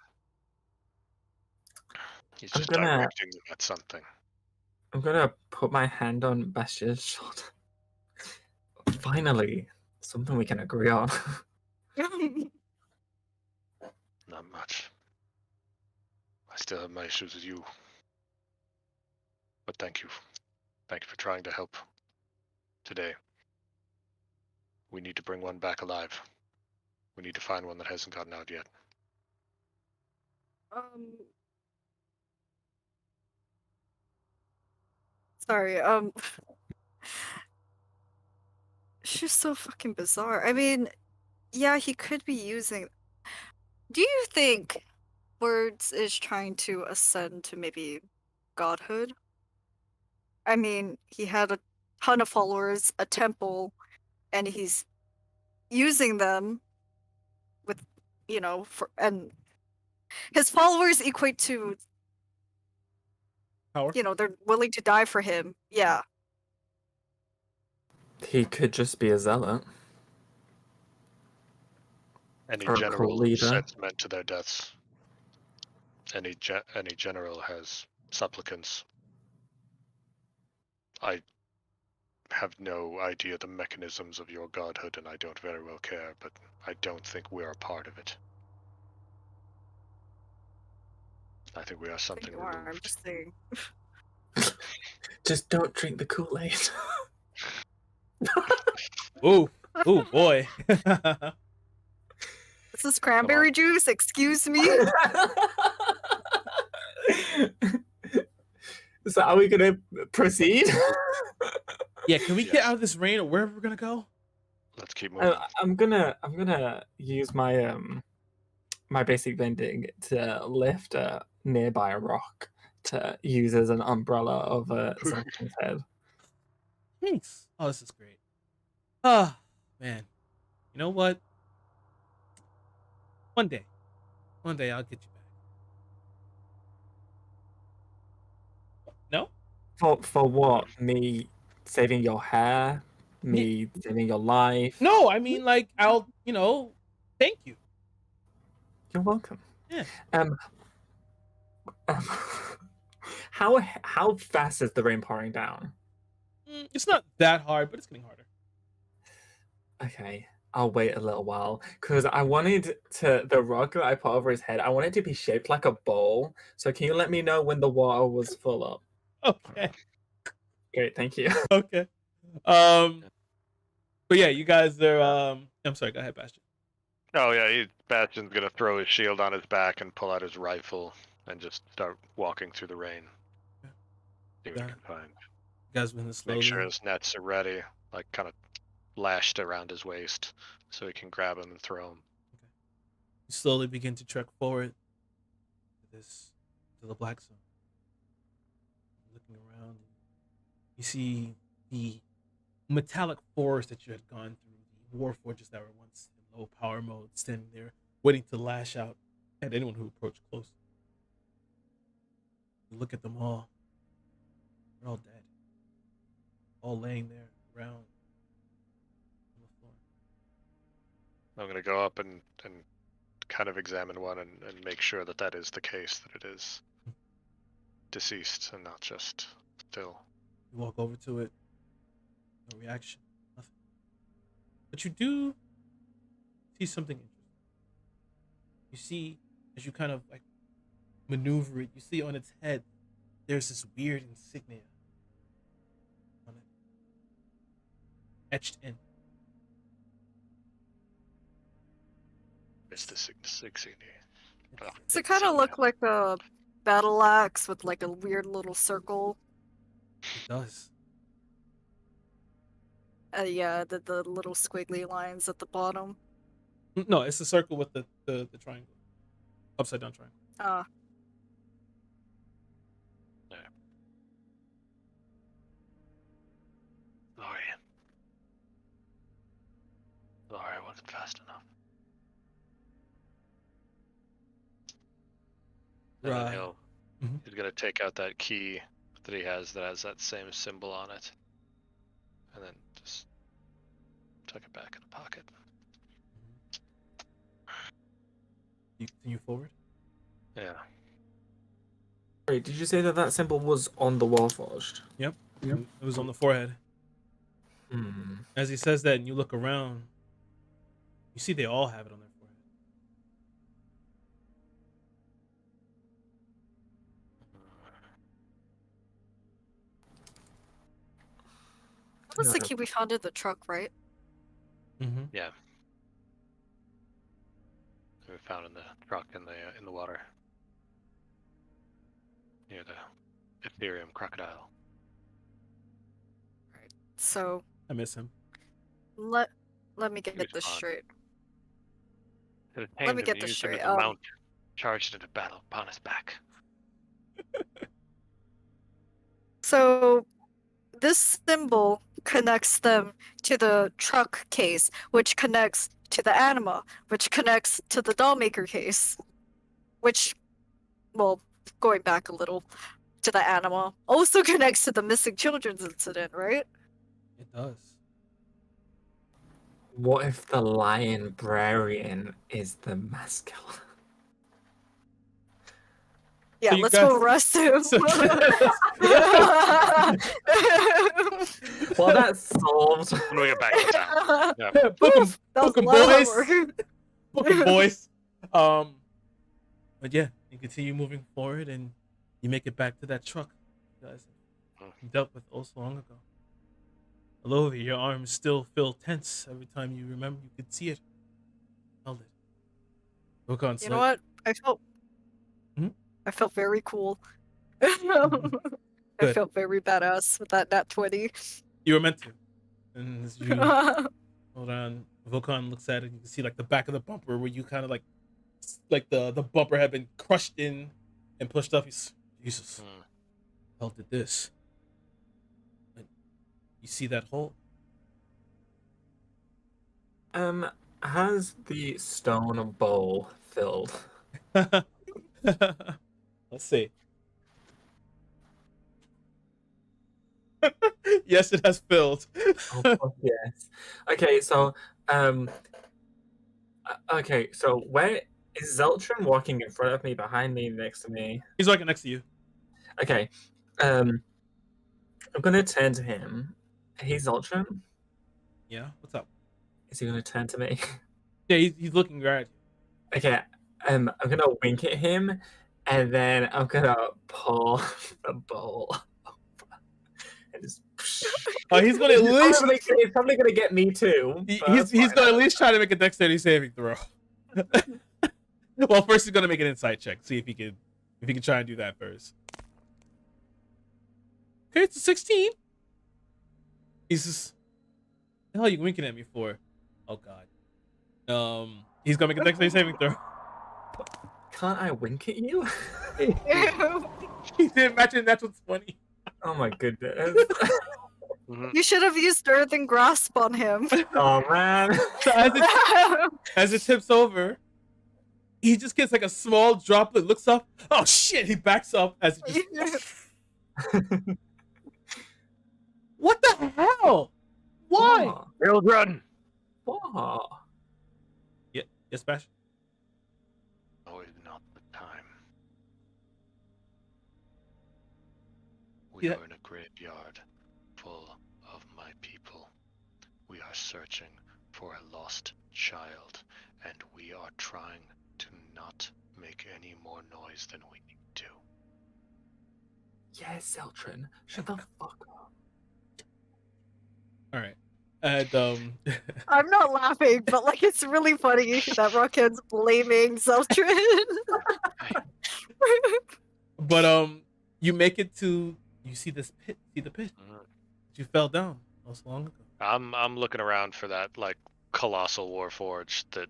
He's I'm just gonna- directing them at something. I'm gonna put my hand on Bastia's shoulder. Finally, something we can agree on. Not much. I still have my issues with you. But thank you. Thank you for trying to help today. We need to bring one back alive. We need to find one that hasn't gotten out yet. Sorry, it's just so fucking bizarre. I mean, yeah, he could be using. Do you think Words is trying to ascend to maybe godhood? I mean, he had a ton of followers, a temple, and he's using them with, and his followers equate to, Power. they're willing to die for him. Yeah. He could just be a zealot. Any Or a general cult who leader. sends men to their deaths. Any general has supplicants. I have no idea the mechanisms of your godhood, and I don't very well care, but I don't think we're a part of it. I think we are I think something you are. I'm removed. just saying. Just don't drink the Kool-Aid. Ooh, ooh, boy. This is cranberry juice. Excuse me. So are we gonna proceed? Yeah, can we get Yes. out of this rain or wherever we're gonna go? Let's keep moving. I'm gonna use my my basic bending to lift a nearby rock to use as an umbrella over Zoltan's head. Thanks. Oh, this is great. Ah, man. You know what? One day I'll get you back. No? For what? Me saving your hair? Me saving your life? No, I mean like I'll, thank you. You're welcome. Yeah. How fast is the rain pouring down? It's not that hard, but it's getting harder. Okay, I'll wait a little while because I wanted the rock that I put over his head. I want it to be shaped like a bowl. So can you let me know when the water was full up? Okay. Great, thank you. Okay. But yeah, you guys are I'm sorry, go ahead, Bastion. Oh yeah, Bastion's gonna throw his shield on his back and pull out his rifle and just start walking through the rain. See what he Yeah. can find. You guys been slowly. Make sure his nets are ready, like kind of lashed around his waist, so he can grab them and throw them. You slowly begin to trek forward to the black zone. Looking around, you see the metallic forest that you had gone through, the war forges that were once in low power mode, standing there, waiting to lash out at anyone who approached close. You look at them all. They're all dead. All laying there around on the floor. I'm gonna go up and kind of examine one and make sure that that is the case, that it is deceased and not just still. You walk over to it. No reaction. Nothing. But you do see something interesting. You see, as you kind of like maneuver it, you see on its head, there's this weird insignia on it. Etched in. It's the insignia. Does it kind of look like a battle axe with like a weird little circle? It does. Yeah, the little squiggly lines at the bottom. No, it's a circle with the triangle. Upside down triangle. Sorry, I wasn't fast enough. And then Right. he's gonna take out that key that he has that has that same symbol on it, and then just tuck it back in the pocket. You continue forward. Yeah. Wait, did you say that symbol was on the Warforged? Yep. It was on the forehead. As he says that, and you look around, you see they all have it on their forehead. That was the key we found in the truck, right? Mm-hmm. Yeah. We found in the truck in the water near the Ethereum crocodile. So I miss him. let me get He was this fun. straight. It Let me tamed get him, this used him as straight. a mount, charged into battle upon his back. So this symbol connects them to the truck case, which connects to the anima, which connects to the dollmaker case, which, well, going back a little to the anima, also connects to the missing children's incident, right? It does. What if the librarian is the masculine? Yeah, you let's guys- go arrest him. So- Well, that's solved. When we get back to town. Yeah. book 'em, Oof, that was book 'em, a lot of hard boys. work. Book 'em, boys. But yeah, you continue moving forward, and you make it back to that truck you guys dealt with so long ago. Alovi, your arms still feel tense every time you remember. You could see it, felt it. Look on. You know what? Hmm? I felt very cool. I Good. felt very badass with that nat 20. You were meant to. And as you hold on, Volkan looks at it. You can see like the back of the bumper where you kind of like the bumper had been crushed in and pushed up. He's Jesus. How did this? And you see that hole? Has the stone bowl filled? Let's see. Yes, it has filled. Oh, fuck yes. Okay, so where is Zeltron walking in front of me, behind me, next to me? He's walking next to you. Okay, I'm gonna turn to him. Hey, Zeltron, Yeah, what's up? is he gonna turn to me? Yeah, he's looking right at you. Okay, I'm gonna wink at him, and then I'm gonna pull the bowl over and just. Oh, he's gonna at least He's probably gonna get me too. but he's that's gonna at fine. least try to make a dexterity saving throw. Well, first he's gonna make an insight check. See if he can try and do that first. Okay, it's a 16. He's just, the hell are you winking at me for? Oh god. He's gonna make a dexterity saving throw. Can't I wink at you? He didn't match it. That's what's funny. Oh my goodness. You should have used Earthen Grasp on him. Oh man. So as it tips over, he just gets like a small droplet. Looks up. Oh shit! He backs up as it just. What the hell? Why? Children! What? Yes, Bash. Oh, it's not the time. We Yeah. are in a graveyard full of my people. We are searching for a lost child, and we are trying to not make any more noise than we need to. Yes, Zeltron. Shut the fuck up. All right. And I'm not laughing, but like it's really funny that Rockhead's blaming Zeltron. but you make it to, you see this pit. See the pit? Mhm. You fell down not so long ago. I'm looking around for that like colossal warforged that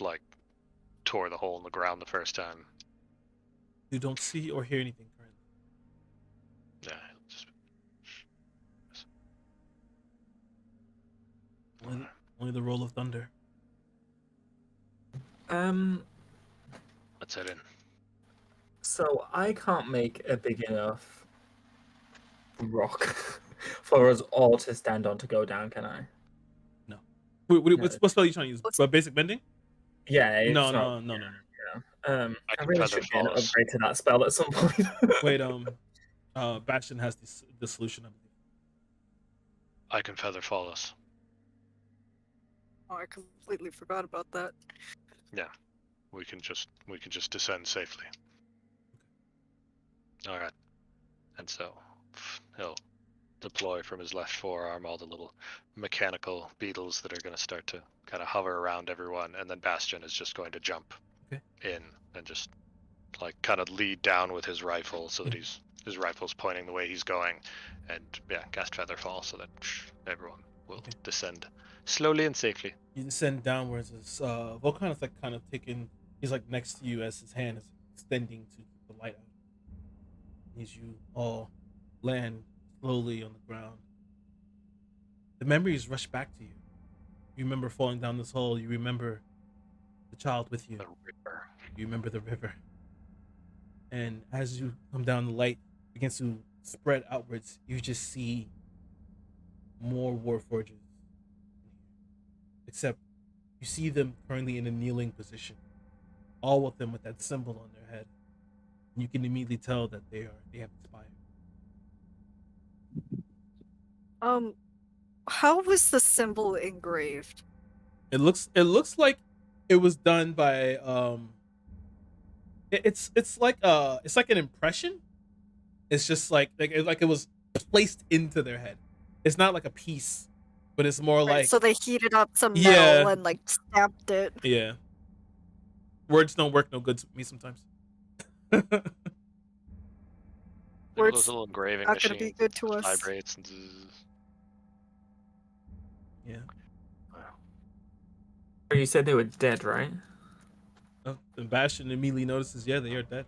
like tore the hole in the ground the first time. You don't see or hear anything currently. Yeah, just Only the roll of thunder. let's head in. So I can't make a big enough rock for us all to stand on to go down, can I? What spell are you trying to use? Basic bending? Yeah. it's No. not- I I can really feather should get an falls. upgrade to that spell at some point. Wait, Bastion has the solution, I believe. I can feather fall us. Oh, I completely forgot about that. We can just descend safely. All right. And so he'll deploy from his left forearm all the little mechanical beetles that are going to start to kind of hover around everyone, and then Bastion is just going to jump in and just like kind of lead down with his rifle so that his rifle's pointing the way he's going, and cast Featherfall so that everyone will descend slowly and safely. You descend downwards as Volkan is like kind of taking. He's like next to you as his hand is extending to keep the light out. As you all land slowly on the ground, the memories rush back to you. You remember falling down this hole. You remember the child with you. The river. You remember the river. And as you come down, the light begins to spread outwards. You just see more warforges. except you see them currently in a kneeling position, all with them with that symbol on their head. You can immediately tell that they have inspired. How was the symbol engraved? It looks like it was done by it's like an impression. It's just like it was placed into their head. It's not like a piece, but it's more Right, like so they heated up some Yeah. metal and like stamped it. yeah. Words don't work no good to me sometimes. Those Words little engraving not gonna machines be good to us. vibrates and zzz. Yeah. You said they were dead, right? And Bastion immediately notices, yeah, they are dead.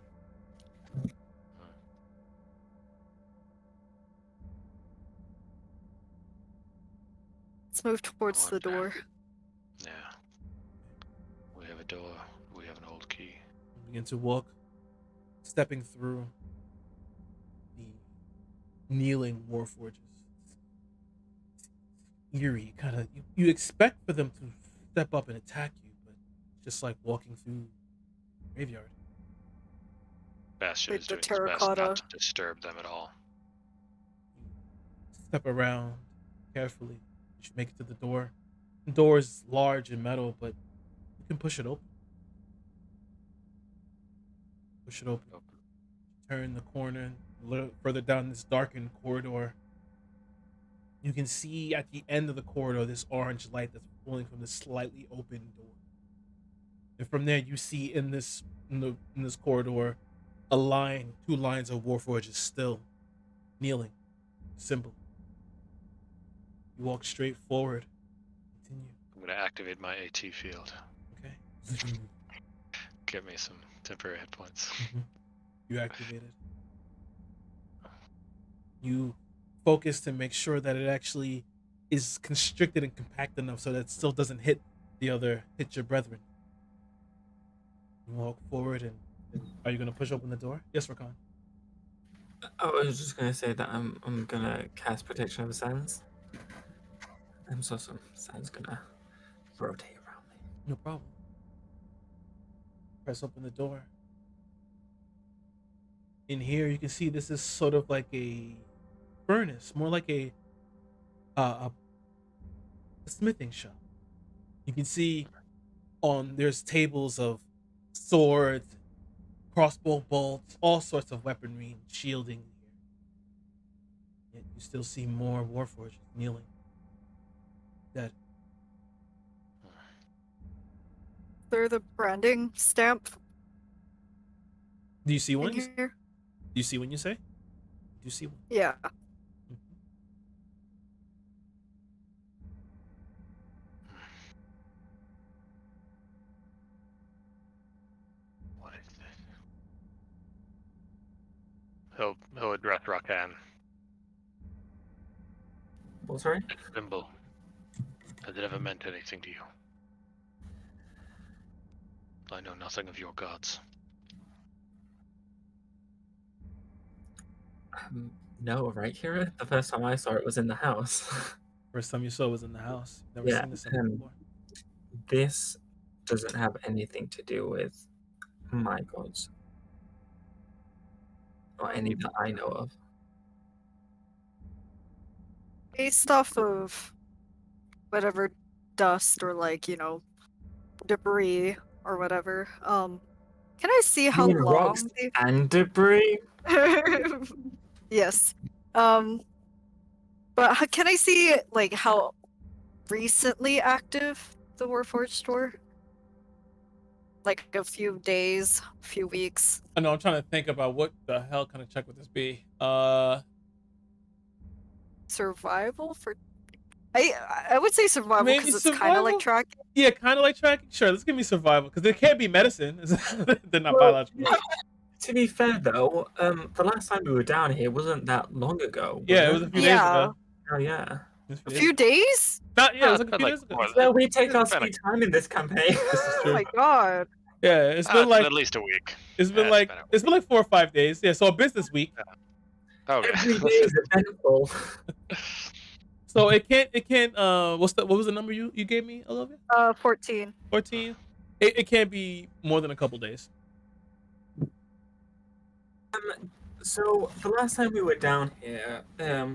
Let's move towards the Okay. door. Yeah. We have a door. We have an old key. You begin to walk, stepping through the kneeling warforges. Eerie, kind of. You expect for them to step up and attack you, but just like walking through a graveyard. Bastion With is the doing his best terracotta. not to disturb them at all. Step around carefully. You should make it to the door. The door is large and metal, but you can push it open. Push it open. Turn the corner, a little further down this darkened corridor. You can see at the end of the corridor this orange light that's pulling from this slightly open door. And from there, you see in this corridor two lines of warforges still kneeling, symbol. You walk straight forward. Continue. I'm gonna activate my AT field. Okay. Get me some temporary hit points. You activate it. You focus to make sure that it actually is constricted and compact enough so that it still doesn't hit your brethren. You walk forward and are you gonna push open the door? Yes, Rakan. I was just gonna say that I'm gonna cast Protection of the Sands. So some sand's gonna rotate around me. No problem. Press open the door. In here, you can see this is sort of like a furnace, more like a smithing shop. You can see there's tables of swords, crossbow bolts, all sorts of weaponry and shielding here. Yet you still see more warforged kneeling. Dead. They're the branding stamp Do you see in one? Do here. you see one you say? Do you see one? Yeah. Mhm. What is this? He'll address Rakan. Oh, sorry? This symbol. Has it ever meant anything to you? I know nothing of your gods. No, right, Kira? The first time I saw it was in the house. First time you saw it was in the house. Never Yeah, seen this symbol before. This doesn't have anything to do with my gods. Or any that I know of. Based off of whatever dust or like, debris or whatever. Can I see how You mean long rocks and debris? Yes. But can I see like how recently active the Warforged store? Like a few days, a few weeks. I know. I'm trying to think about what the hell kind of check would this be. Survival for. I would say survival Maybe because it's kind of like survival? tracking. Yeah, kind of like tracking. Sure, let's give me survival because it can't be medicine. They're not biological. To be fair, though, the last time we were down here wasn't that long ago. Yeah, it was a few days Yeah. ago. Oh, yeah. It was A few days? Yeah, it was like a few Like, days ago. what, So we take our It's been sweet time in this campaign. This is Oh true. my god. Yeah, it's been like at least a week. it's been Yeah, like a it's been like 4 or 5 days. Yeah, so a business week. Okay. Every day is eventful. So it can't. What was the number you gave me, Olivia? 14. 14. It can't be more than a couple days. So the last time we were down here,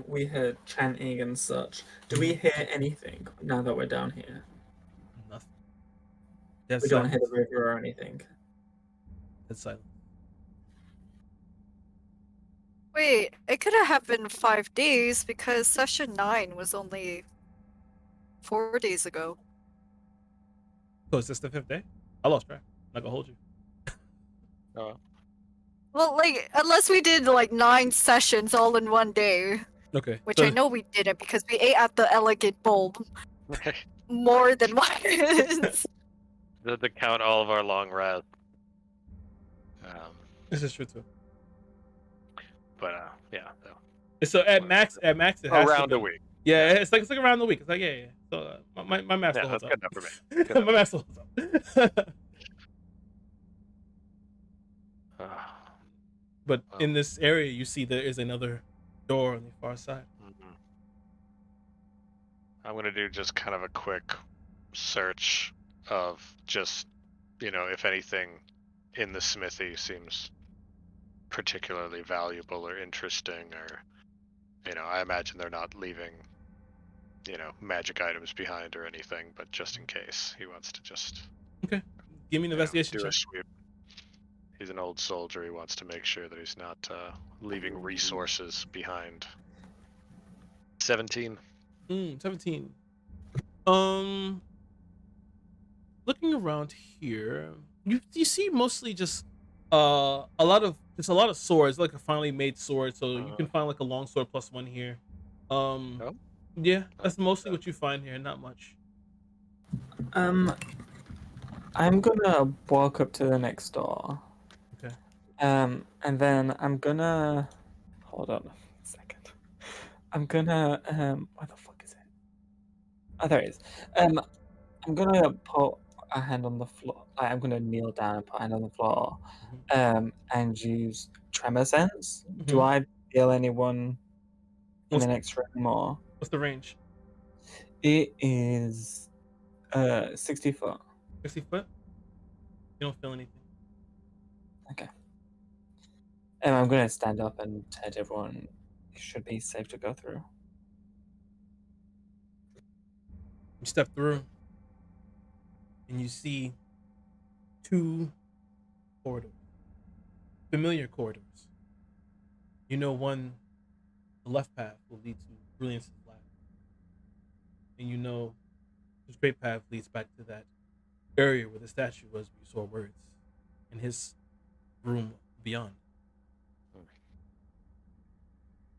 we heard chanting and such. Do we hear anything now that we're down here? Nothing. Dead We don't hear silence. the river or anything. Dead silence. Wait, it could have happened 5 days because session 9 was only 4 days ago. So is this the 5th day? I lost track. I'm not gonna hold you. Well, like, unless we did like 9 sessions all in one day, Okay. which so, I know we didn't because we ate at the Elegant Bulb more than once. To count all of our long rests. This is true too. But yeah. So at max, it has to Around be. a week. Yeah, it's like around the week. It's like yeah. So my math Yeah, still holds that's up. good enough for me. Good My math still holds up. But in this area, you see there is another door on the far side. Mm-hmm. I'm gonna do just kind of a quick search of just, if anything in the smithy seems particularly valuable or interesting, or I imagine they're not leaving magic items behind or anything, but just in case he wants to just Give me an investigation do check. a sweep. He's an old soldier. He wants to make sure that he's not leaving resources behind. 17. 17. Looking around here, you see mostly just a lot of swords, like a finely made sword. So you can find like a long sword +1 here. Yeah, that's mostly what you find here. Not much. I'm gonna walk up to the next door. Okay. And then I'm gonna hold on a second. I'm gonna where the fuck is it? Oh, there it is. I'm gonna put a hand on the floor. Like, I'm gonna kneel down and put a hand on the floor. And use tremor sense. Do I feel anyone in the next room or? What's the range? It is 60 foot. 60 foot? You don't feel anything. Okay. And I'm gonna stand up and tell everyone it should be safe to go through. You step through, and you see 2 corridors, familiar corridors. You know, one, the left path will lead to Brilliance's lab, and you know the straight path leads back to that area where the statue was, where you saw words, in his room beyond.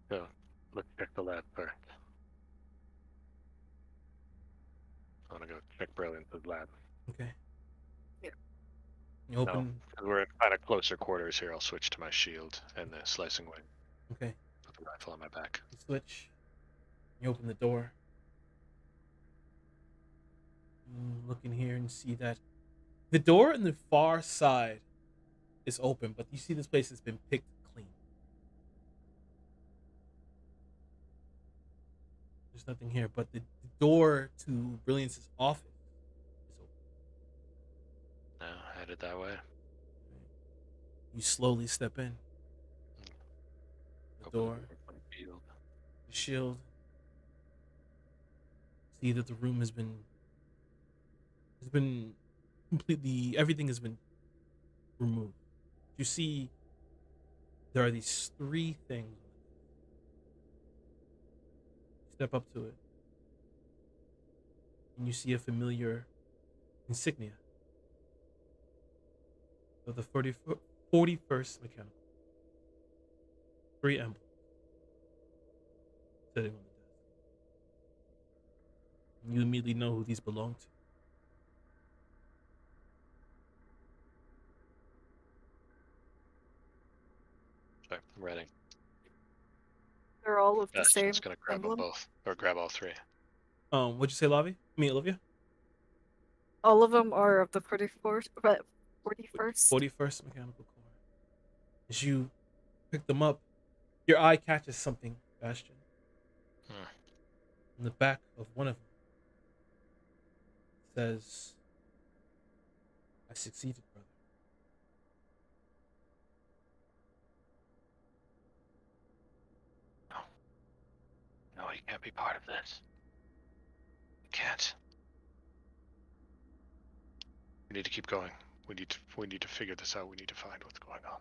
So let's check the lab first. I want to go check Brilliance's lab. Okay. Yeah. You open. No, we're in kind of closer quarters here. I'll switch to my shield and the slicing wing. Okay. Put the rifle on my back. You switch. You open the door. You look in here and see that the door on the far side is open, but you see this place has been picked clean. There's nothing here, but the door to Brilliance's office is open. No, headed that way. You slowly step in. The door, Shield. the shield. See that the room has been completely, everything has been removed. You see there are these 3 things. Step up to it, and you see a familiar insignia of the 41st Mechanical. 3 emblems sitting on the desk. And you immediately know who these belong to. Sorry, I'm ready. They're all of the Yes, same just gonna grab them emblem. both, or grab all 3. What'd you say, Lavi? Olivia? All of them are of the 41st. 41st Mechanical Corps. As you pick them up, your eye catches something, Bastion. in the back of one of them says, "I succeeded, brother." No, you can't be part of this. You can't. We need to keep going. We need to figure this out. We need to find what's going on.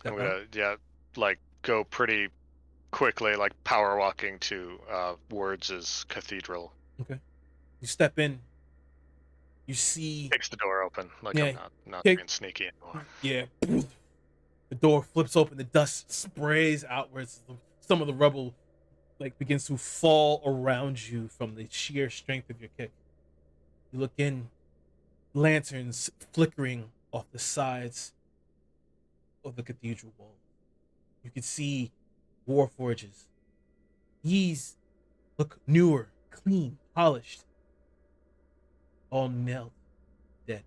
Step I'm out. gonna like go pretty quickly, like power walking to Words' cathedral. Okay. You step in. You see. Kicks the door open, like Yeah, I'm not kick- being sneaky anymore. Yeah. The door flips open. The dust sprays outwards. Some of the rubble like begins to fall around you from the sheer strength of your kick. You look in. Lanterns flickering off the sides of the cathedral wall. You can see Warforges. These look newer, clean, polished, all nailed, dead.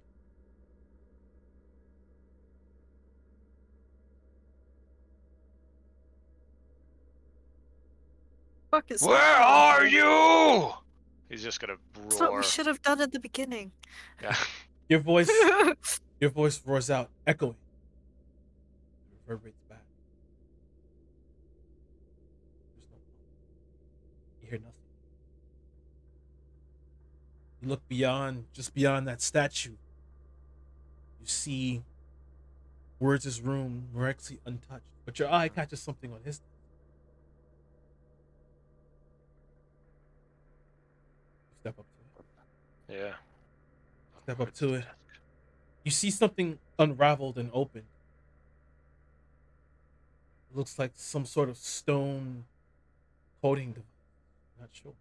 Fuck is Where that? are you? He's just gonna That's what we roar. should have done at the beginning. Yeah. Your voice roars out, echoing. It reverberates back. There's no one. You hear nothing. You look beyond, just beyond that statue. You see Words' room miraculously untouched, but your eye catches something on his. You step up to it. Yeah. Step up to it. You see something unraveled and open. It looks like some sort of stone coating device. Not sure.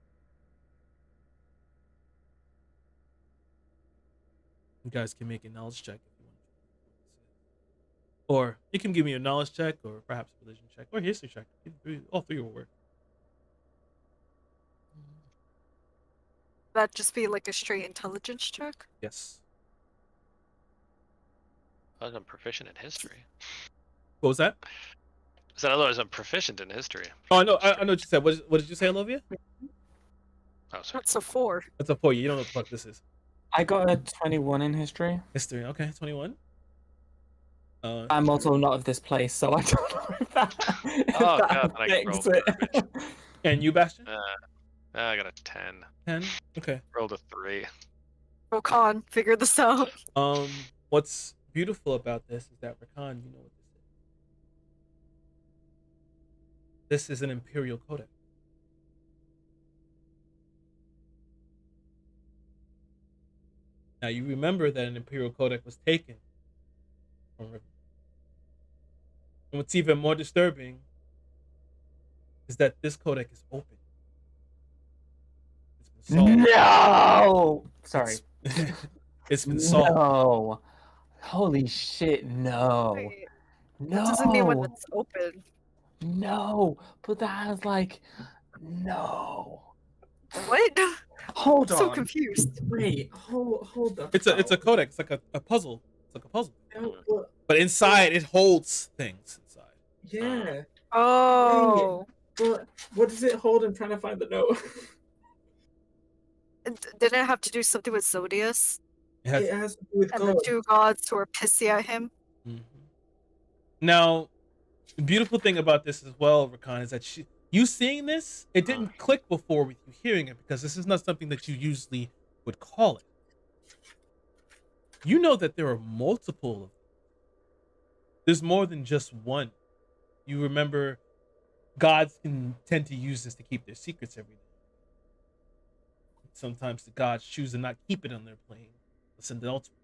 You guys can make a knowledge check if you want. Or you can give me a knowledge check, or perhaps a religion check, or history check. All three will work. That'd just be like a straight intelligence check. Yes. I'm proficient in history. What was that? I said otherwise I'm proficient in history. Oh, I know. I know what you said. What did you say, Olivia? Oh, sorry. That's a 4. That's a 4. You don't know what the fuck this is. I got a 21 in history. History. Okay, 21. I'm also not of this place, so I don't know if that, Oh, that God, I can roll affects it. garbage. And you, Bastion? I got a 10. 10. Okay. Rolled a 3. Go Con, figure this out. What's beautiful about this is that Rakan, you know what this is. This is an Imperial Codex. Now you remember that an Imperial Codex was taken from River. And what's even more disturbing is that this codex is open. It's been solved. No! Sorry. It's been solved. No. Holy shit, no. Wait, No. what does it mean when it's open? No. But that is like, no. What? Hold I'm on. so confused. Wait, hold the It's a fuck. codex, like a puzzle. It's like a puzzle. No, but- But inside it holds things inside. yeah, Oh. but what does it hold? I'm trying to find the note. Did it have to do something with Zodius? It has, It has to do with And God. the 2 gods who are pissy at him? Mhm. Now, the beautiful thing about this as well, Rakan, is that you seeing this, it didn't click before with you hearing it, because this is not something that you usually would call it. You know that there are multiple of them. There's more than just one. You remember gods can tend to use this to keep their secrets every day. Sometimes the gods choose to not keep it on their plane. Send it elsewhere.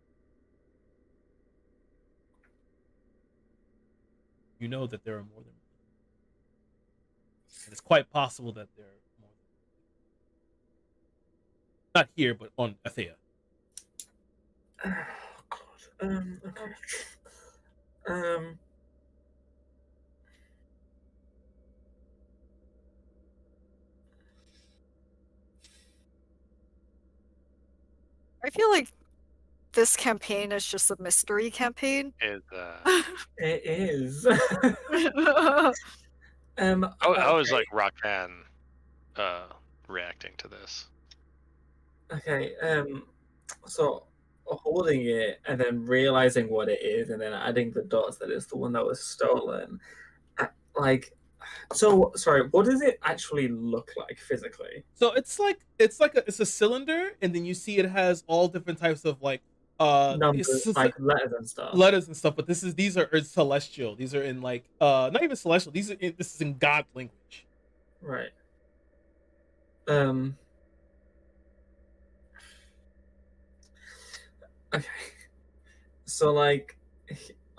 You know that there are more than one. And it's quite possible that there are more than one. Not here, but on Athea. Oh, God. Okay. I feel like this campaign is just a mystery campaign. Is It is. how is okay. like Roxanne reacting to this? Okay, so holding it and then realizing what it is and then adding the dots that it's the one that was stolen. Like, so sorry, what does it actually look like physically? So it's a cylinder, and then you see it has all different types of like Numbers, like letters and stuff. letters and stuff. But these are celestial. These are in like not even celestial. This is in God language. Right. Okay. So like,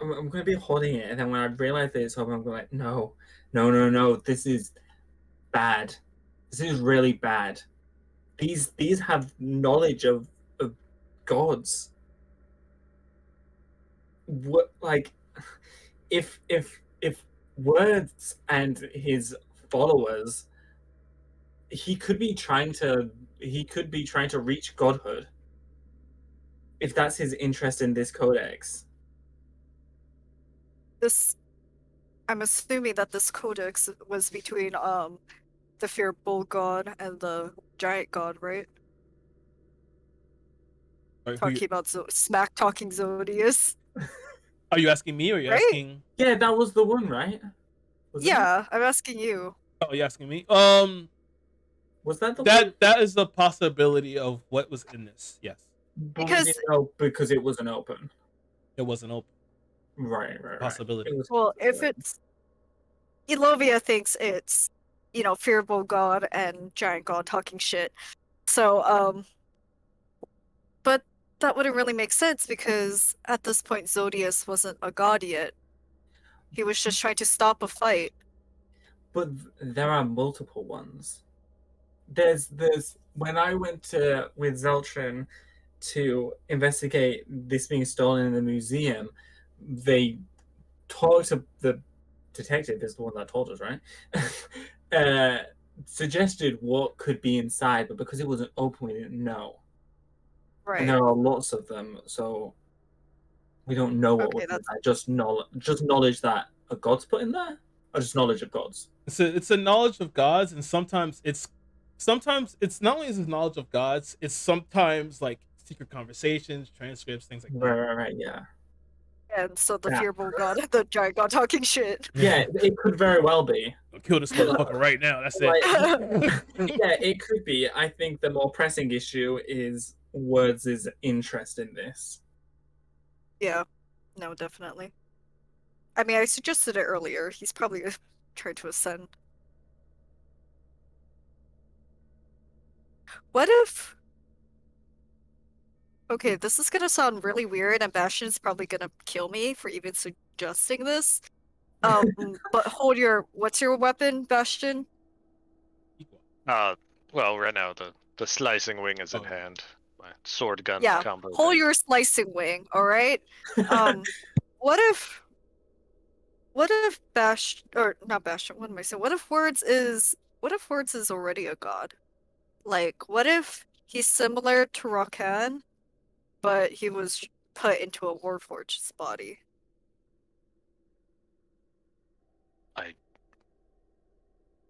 I'm gonna be holding it, and then when I realize that it's open, I'm going like, no, this is bad. This is really bad. These have knowledge of gods. What, like, if Words and his followers, he could be trying to reach godhood. If that's his interest in this codex. I'm assuming that this codex was between the fearful god and the giant god, right? Sorry, Talking about smack talking Zodius. are you asking me, or are you Right? asking? Yeah, that was the one, right? Was Yeah, I'm asking you. Oh, are you asking me? Was that the one? That is the possibility of what was in this. Yes, But we Because didn't know because it wasn't open. it wasn't open. Right. Possibility. It was well, if it's Elovia thinks it's fearful god and giant god talking shit. So but that wouldn't really make sense because at this point Zodius wasn't a god yet. He was just trying to stop a fight. But there are multiple ones. There's when I went with Zeltrin to investigate this being stolen in the museum, they talked to the detective, is the one that told us, right? Suggested what could be inside, but because it wasn't open, we didn't know. Right. And there are lots of them, so we don't know what was inside. Just knowledge that a god's put in there, or just knowledge of gods. It's a knowledge of gods, and sometimes it's not only is it knowledge of gods, it's sometimes like secret conversations, transcripts, things like that. Right, yeah. And so the fearful god and the giant god talking shit. Yeah, it could very well be. I'll kill this motherfucker right now. That's it. Yeah, it could be. I think the more pressing issue is Words' interest in this. Yeah, no, definitely. I mean, I suggested it earlier. He's probably trying to ascend. What if... Okay, this is gonna sound really weird, and Bastion's probably gonna kill me for even suggesting this. But what's your weapon, Bastion? Well, right now the slicing wing is in hand. My sword gun combo. Hold your slicing wing, all right? What if Bastion, or not Bastion? What am I saying? What if Words is already a god? Like, what if he's similar to Rakan, but he was put into a Warforged's body?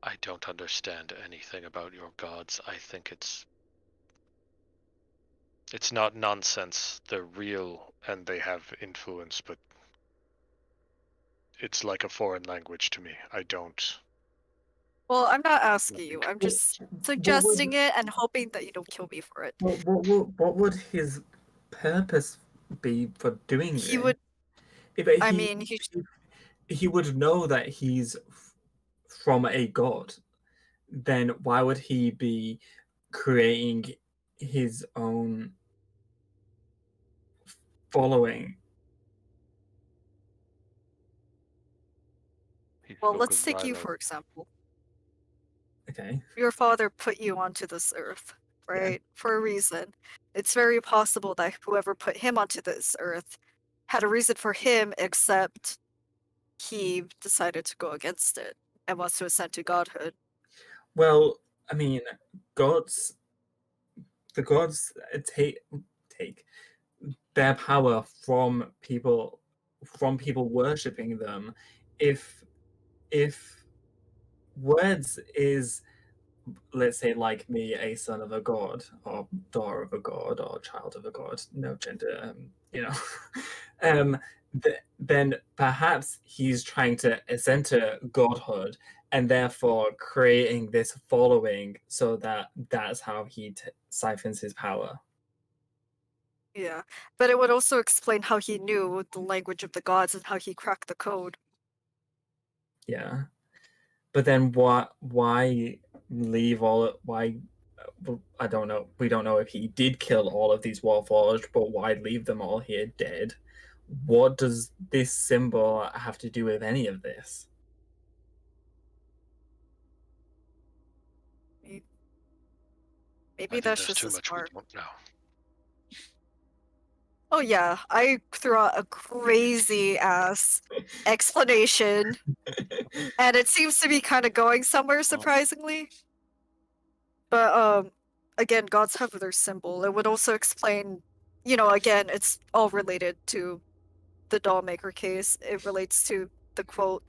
I don't understand anything about your gods. I think it's not nonsense. They're real and they have influence, but it's like a foreign language to me. I don't. Well, I'm not asking you. I'm just suggesting it and hoping that you don't kill me for it. What would his purpose be for doing this? He would. He would know that he's from a god. Then why would he be creating his own following? Well, let's take you for example. Okay. Your father put you onto this earth, right? Yeah. For a reason. It's very possible that whoever put him onto this earth had a reason for him, except he decided to go against it and wants to ascend to godhood. Well, I mean, the gods their power from people worshipping them. If words is, let's say, like me, a son of a god, or daughter of a god, or child of a god, no gender, um, then perhaps he's trying to center godhood and therefore creating this following so that that's how he siphons his power. Yeah, but it would also explain how he knew the language of the gods and how he cracked the code. Yeah, but then why leave all? Why? I don't know. We don't know if he did kill all of these Warforged, but why leave them all here dead? What does this symbol have to do with any of this? I Maybe think that's there's just too his much we mark. don't know. Oh yeah, I threw out a crazy ass explanation, and it seems to be kind of going somewhere surprisingly. But again, gods have their symbol. It would also explain, again, it's all related to the dollmaker case. It relates to the quote,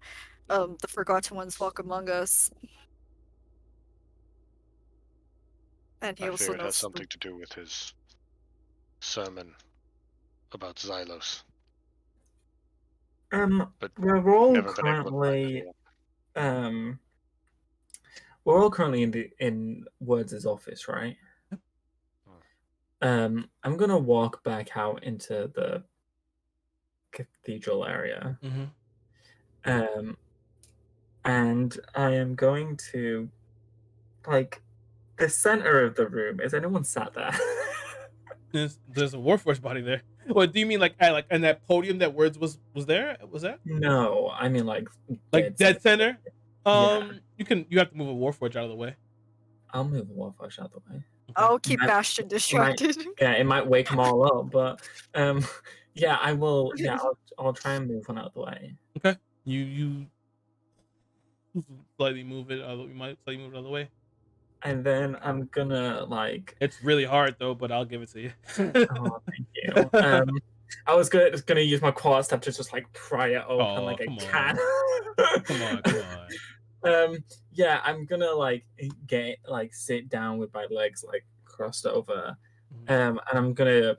"The forgotten ones walk among us," and he I also fear it has knows. something to do with his sermon about Xylos. But we're all never been able to find currently anyone. we're all currently in Words' office, right? I'm gonna walk back out into the cathedral area. Mm-hmm. And I am going to, like, the center of the room. Is anyone sat there? There's a Warforged body there. What do you mean, like in that podium that Words was there? Was that No, I mean like dead center? Yeah. You have to move a Warforged out of the way. I'll move the Warforged out the way. I'll keep might- Bastion distracted. It might wake them all up, but yeah, I will. Yeah, I'll try and move one out of the way. Okay, you slightly move it. You might slightly move it out of the way. And then I'm gonna like. It's really hard though, but I'll give it to you. Oh, thank you. I was gonna use my quad step to just like pry it open like a can. Come on. Yeah, I'm gonna like sit down with my legs like crossed over, and I'm gonna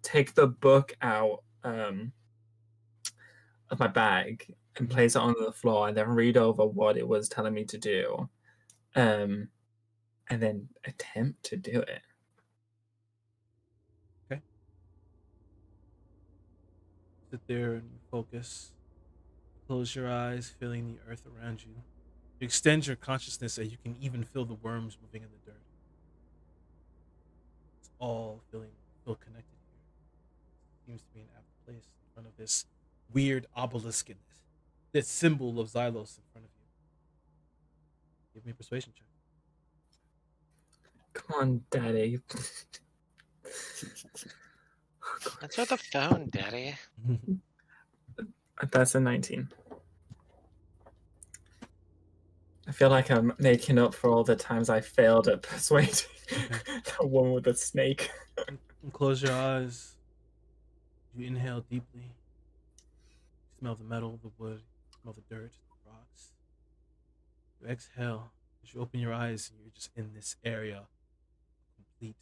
take the book out of my bag and place it on the floor, and then read over what it was telling me to do, and then attempt to do it. Okay. Sit there and focus. Close your eyes, feeling the earth around you. You extend your consciousness so you can even feel the worms moving in the dirt. It's all feel connected here. Seems to be an apt place in front of this weird obelisk in this symbol of Xylos in front of you. Give me a persuasion check. Come on, Daddy. That's not the phone, Daddy. That's a 19. I feel like I'm making up for all the times I failed at persuading the one with the snake. And close your eyes. You inhale deeply. You smell the metal, the wood, smell the dirt, the rocks. You exhale. As you open your eyes, and you're just in this area of complete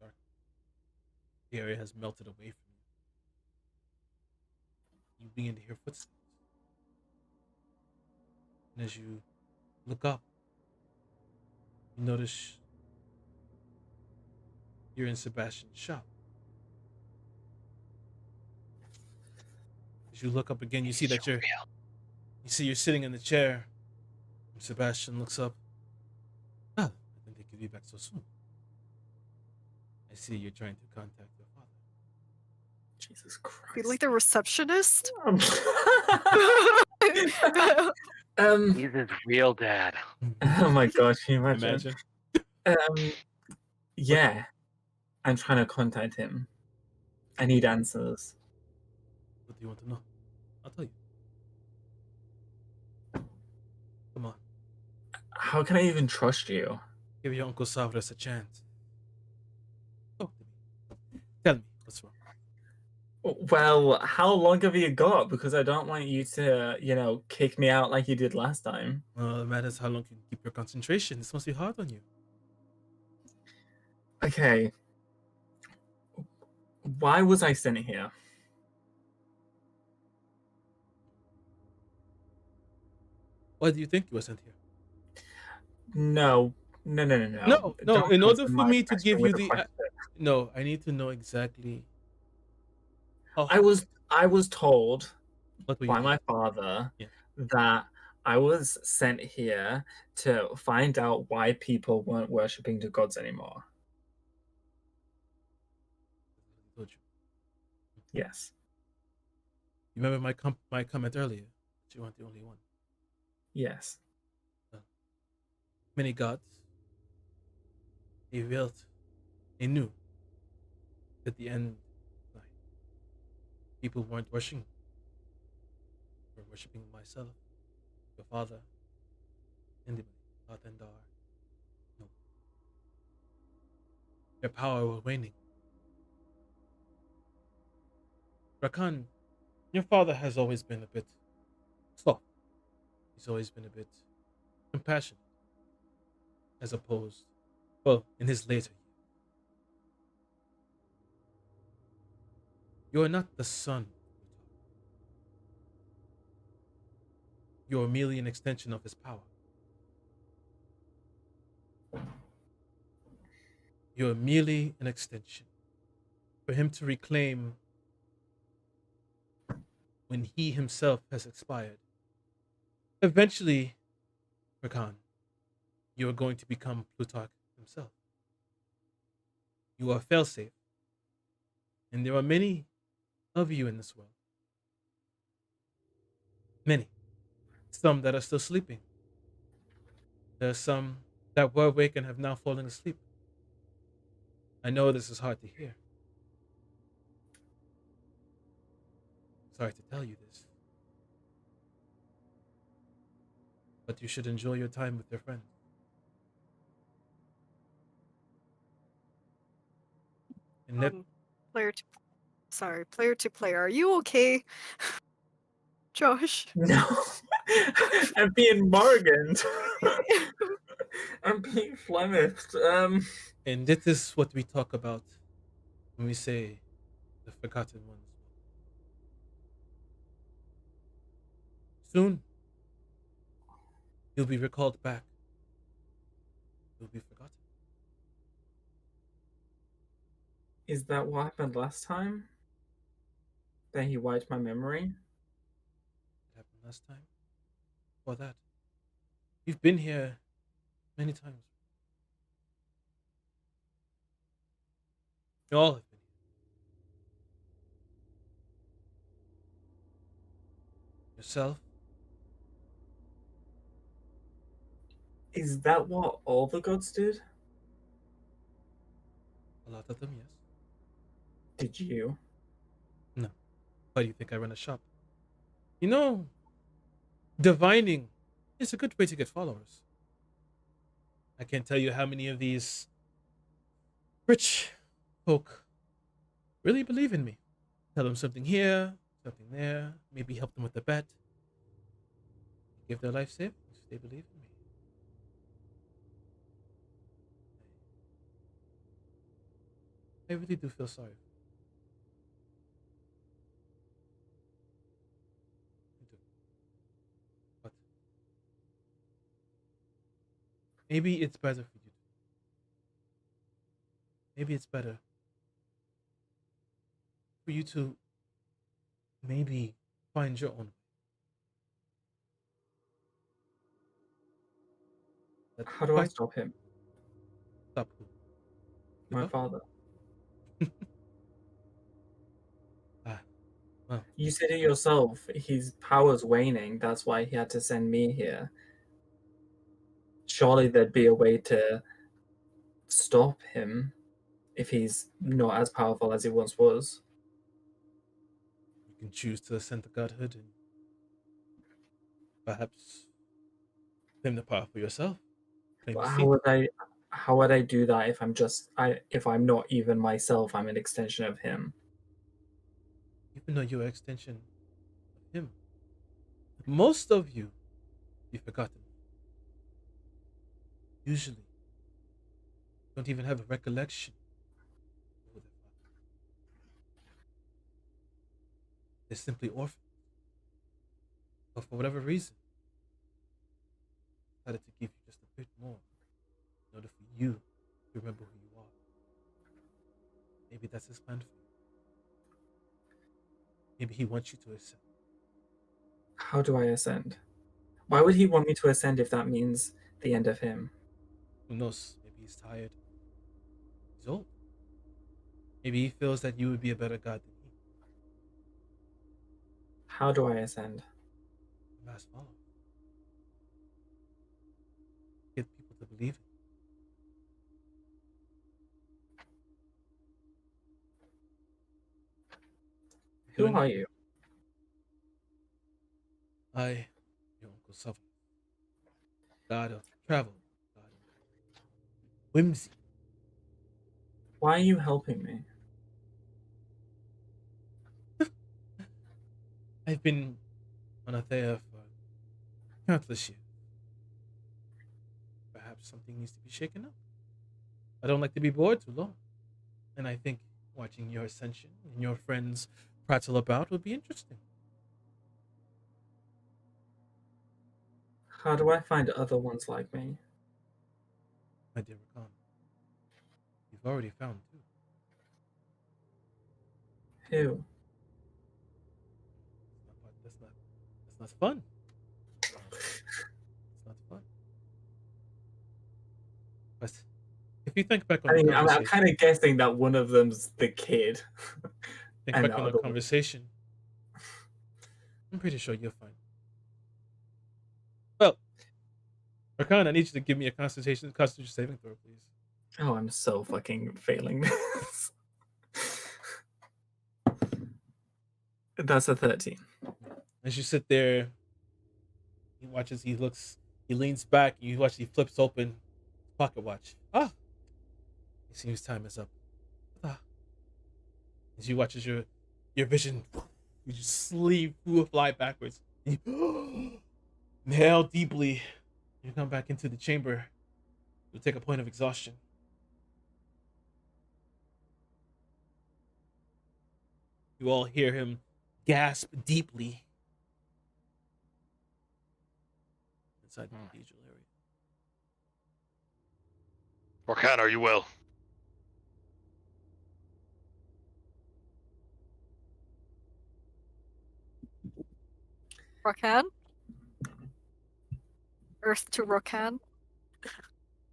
darkness. The area has melted away from you. You begin to hear footsteps. And as you look up, you notice you're in Sebastian's shop. As you look up again, you see that you're sitting in the chair. And Sebastian looks up. Oh, I didn't think you'd be back so soon. I see you're trying to contact your father. Jesus Christ. Be like the receptionist. He's his real dad. Oh my gosh, can you imagine? Yeah. I'm trying to contact him. I need answers. What do you want to know? I'll tell you. Come on. How can I even trust you? Give your Uncle Savras a chance. Talk to me. Tell me what's wrong. Well, how long have you got? Because I don't want you to, kick me out like you did last time. Well, it matters how long you can keep your concentration. This must be hard on you. Okay. Why was I sitting here? Why do you think you were sent here? No. No. No. Don't In order answer for my me to question give you with a the question. no, I need to know exactly. How, I was told what were you by told? my father Yeah. that I was sent here to find out why people weren't worshipping the gods anymore. I told you. Yes. You remember my comment earlier that you weren't the only one. Yes. Many gods. They knew at the end, like, people weren't worshiping myself, your father, and Athendar. No. Their power was waning. Rakan, your father has always been a bit soft. He's always been a bit compassionate, as opposed, well, in his later years. You are not the son. You are merely an extension of his power. You are merely an extension for him to reclaim when he himself has expired. Eventually, Rakan, you are going to become Plutarch himself. You are failsafe. And there are many of you in this world. Many. Some that are still sleeping. There are some that were awake and have now fallen asleep. I know this is hard to hear. Sorry to tell you this. But you should enjoy your time with your friends. And let Player to player. Are you okay, Josh? No. I'm being Morgan. I'm being Flemished. and this is what we talk about when we say the forgotten ones. Soon, you'll be recalled back. You'll be forgotten. Is that what happened last time? That he wiped my memory? It happened last time. For that, you've been here many times. You all have been here. Yourself. Is that what all the gods did? A lot of them, yes. Did you? No. Why do you think I run a shop? You know, divining is a good way to get followers. I can't tell you how many of these rich folk really believe in me. Tell them something here, something there, maybe help them with a bet. Give their life savings. They believe in me. I really do feel sorry. I do. But maybe it's better for you. Maybe it's better for you to maybe find your own way. That's How do I quite stop him? stop who? My Your father. Well, You said it yourself. His power's waning. That's why he had to send me here. Surely there'd be a way to stop him if he's not as powerful as he once was. you can choose to ascend to godhood and perhaps claim the power for yourself. Claim But a how seat. would I do that if I'm not even myself? I'm an extension of him. even though you're an extension of him. Most of you've forgotten. Usually, don't even have a recollection of who their father. They're simply orphans. But for whatever reason, decided to give you just a bit more in order for you to remember who you are. Maybe that's his plan for you. Maybe he wants you to accept. How do I ascend? Why would he want me to ascend if that means the end of him? Who knows? Maybe he's tired. He's old. Maybe he feels that you would be a better god than he. How do I ascend? You must follow. Get people to believe it. Who are you? I, your Uncle Suffolk, god of travel, god of whimsy. Why are you helping me? I've been on Athea for countless years. Perhaps something needs to be shaken up. I don't like to be bored too long. And I think watching your ascension and your friends prattle about would be interesting. How do I find other ones like me? My dear Rakan, you've already found two. Who? That's not fun. It's not fun. But if you think back on I the mean, I'm conversation, kind of guessing that one of them's the kid. think and back the on the other one- conversation, I'm pretty sure you're fine. Well, Rakan, I need you to give me a constitution saving throw, please. Oh, I'm so fucking failing this. That's a 13. As you sit there, he watches, he leans back, you watch, he flips open his pocket watch. Ah! It seems time is up. Ah. As you watch as your vision, you just fly backwards. You inhale deeply. You come back into the chamber. You'll take a point of exhaustion. You all hear him gasp deeply inside the cathedral area. Orkan, are you well? Rokan? Earth to Rokan?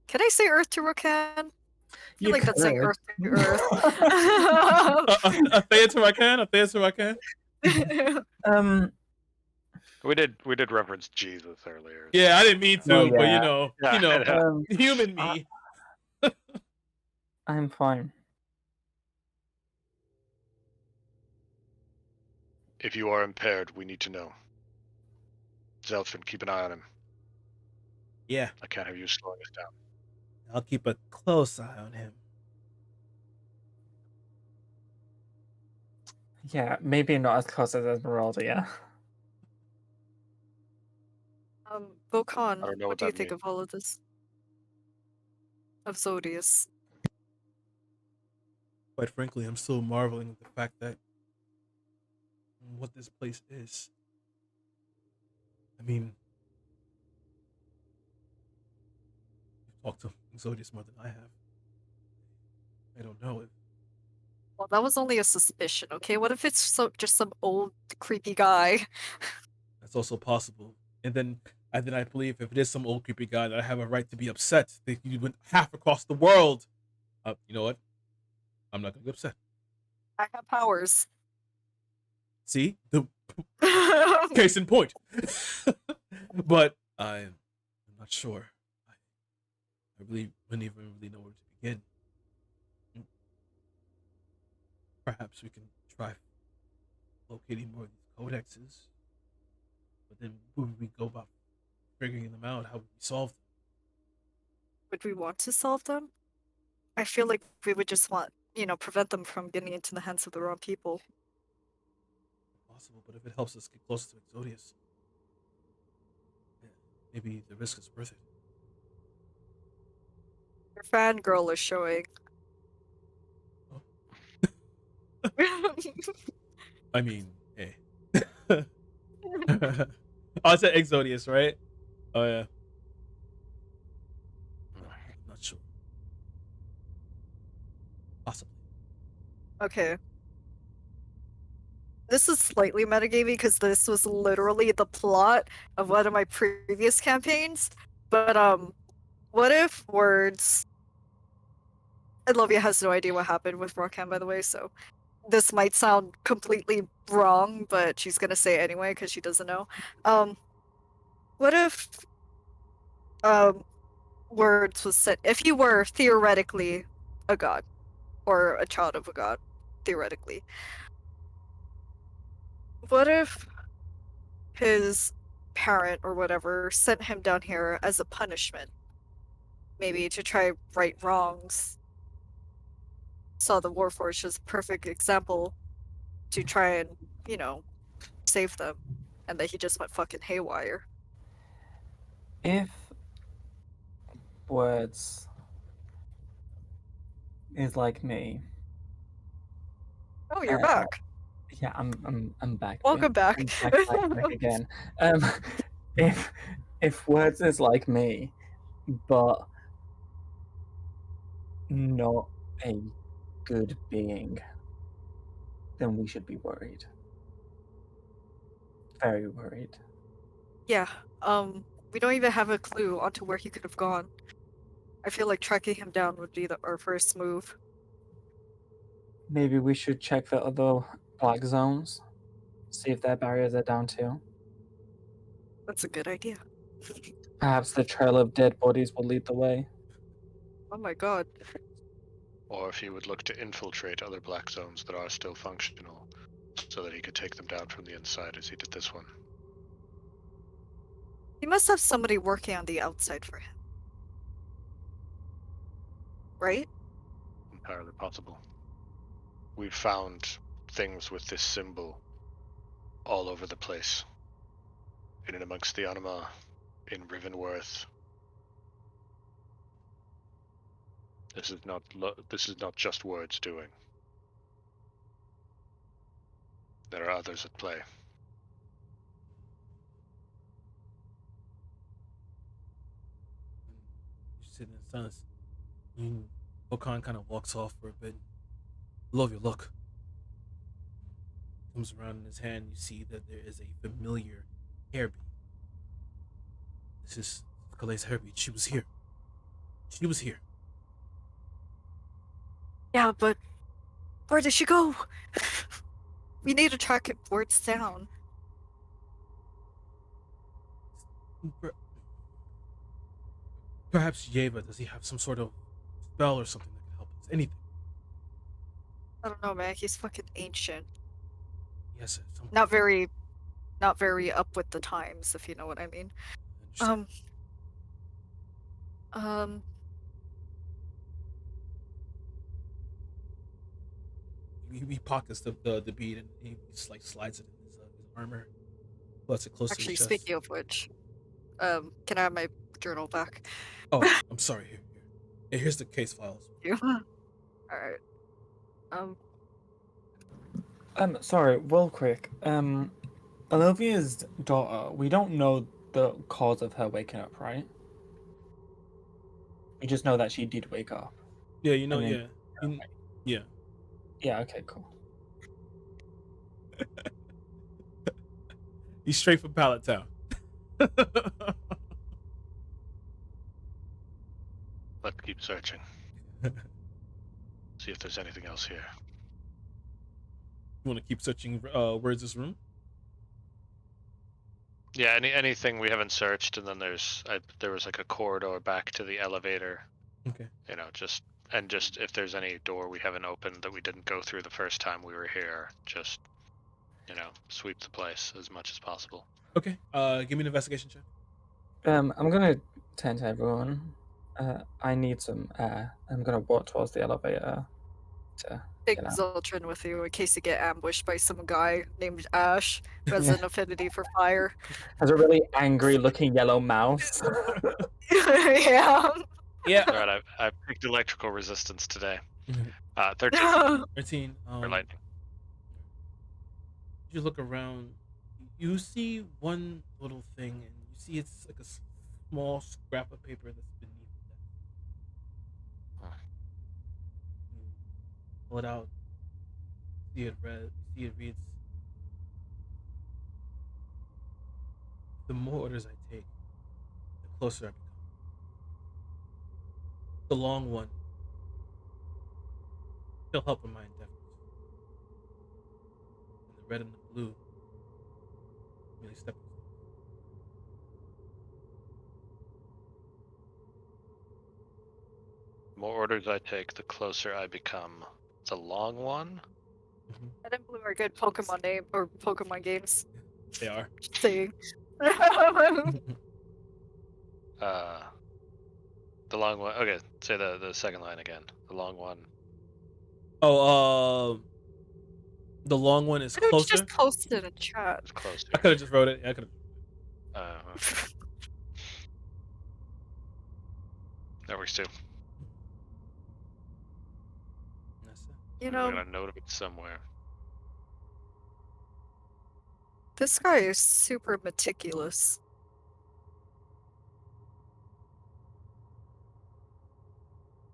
Can I say Earth to Rokan? I feel like that's saying Earth to Earth. Athea to Rakan? Athea to Rakan? We did reference Jesus earlier. Yeah, I didn't mean to, Oh, but Yeah. human me. I'm fine. If you are impaired, we need to know. Zelfin, keep an eye on him. Yeah, I can't have you slowing us down. I'll keep a close eye on him. Yeah, maybe not as close as Esmeralda, yeah. Vokan, I don't know what what do you that think means. of all of this? Of Zodius? Quite frankly, I'm still marveling at the fact that what this place is. I mean, you've talked to Zodius more than I have. I don't know if Well, that was only a suspicion, okay? What if it's just some old creepy guy? that's also possible. And then I believe if it is some old creepy guy, that I have a right to be upset that you went half across the world. You know what? I'm not gonna be upset. I have powers. See, the case in point. But I'm not sure. I really wouldn't even really know where to begin. Perhaps we can try locating more of these codexes. But then who would we go about figuring them out? How would we solve them? Would we want to solve them? I feel like we would just want, prevent them from getting into the hands of the wrong people. possible, but if it helps us get closer to Exodius, yeah, maybe the risk is worth it. Your fangirl is showing. I mean, hey. Oh, I said Exodius, right? Oh yeah. I'm not sure. Possibly. Okay. This is slightly metagamey because this was literally the plot of one of my previous campaigns. But what if words? Elovia has no idea what happened with Rockham, by the way, so this might sound completely wrong, but she's gonna say it anyway because she doesn't know. What if words was said if you were theoretically a god or a child of a god, theoretically? What if his parent or whatever sent him down here as a punishment? Maybe to try right wrongs. Saw the Warforged as a perfect example to try and, save them. And that he just went fucking haywire. If words is like me, Oh, you're back. yeah, I'm back. Welcome back. I'm back again. If words is like me, but not a good being, then we should be worried. Very worried. Yeah, we don't even have a clue onto where he could have gone. I feel like tracking him down would be our first move. Maybe we should check the other black zones, see if their barriers are down too. That's a good idea. Perhaps the trail of dead bodies will lead the way. Oh my god. Or if he would look to infiltrate other black zones that are still functional, so that he could take them down from the inside as he did this one. He must have somebody working on the outside for him. Right? Entirely possible. We've found things with this symbol all over the place. In and amongst the Anima, in Rivenworth. This is not just words doing. There are others at play. You sit in silence. Okan kind of walks off for a bit. Lovia, look. Comes around in his hand. You see that there is a familiar hairbead. This is Kalei's hairbead. She was here. She was here. Yeah, but where did she go? We need to track it words down. Perhaps Yeva, does he have some sort of spell or something that can help us? Anything. I don't know, man. He's fucking ancient. Yes, some Not very up with the times, if you know what I mean. understand. He pockets the bead and he just like slides it in his armor. Puts it close to Actually, his chest. speaking of which, can I have my journal back? Oh, I'm sorry. Here. Yeah, here's the case files. You? Alright. Sorry, real quick. Olivia's daughter, we don't know the cause of her waking up, right? We just know that she did wake up. Yeah, you know, And then- yeah. Yeah, okay, cool. He's straight from Pallet Town. Let's keep searching. See if there's anything else here. You want to keep searching Words' room? Yeah, anything we haven't searched, and then there was like a corridor back to the elevator. Okay. You know, just if there's any door we haven't opened that we didn't go through the first time we were here, just sweep the place as much as possible. Okay. Give me an investigation check. I'm gonna turn to everyone. I need some air. I'm gonna walk towards the elevator to Big You know. Zoltran with you in case you get ambushed by some guy named Ash who has an affinity for fire. Has a really angry-looking yellow mouse. Yeah. Yeah. All right, I picked electrical resistance today. 13 13. for lightning. You look around. You see one little thing, and you see it's like a small scrap of paper that's beneath that. You pull it out. See it read. See it reads. The more orders I take, the closer I become. The long one. He'll help in my endeavors. And the red and the blue really step. The more orders I take, the closer I become. The long one? Red and blue are good Pokemon name or Pokemon games. They are. Just saying. The long one. Okay, say the second line again. The long one. Oh, the long one is Why don't you closer. just post it in chat? Is closer. I could have just wrote it. Yeah, I could have. Okay. That works too. That's it. You I know, got a note of it somewhere. this guy is super meticulous.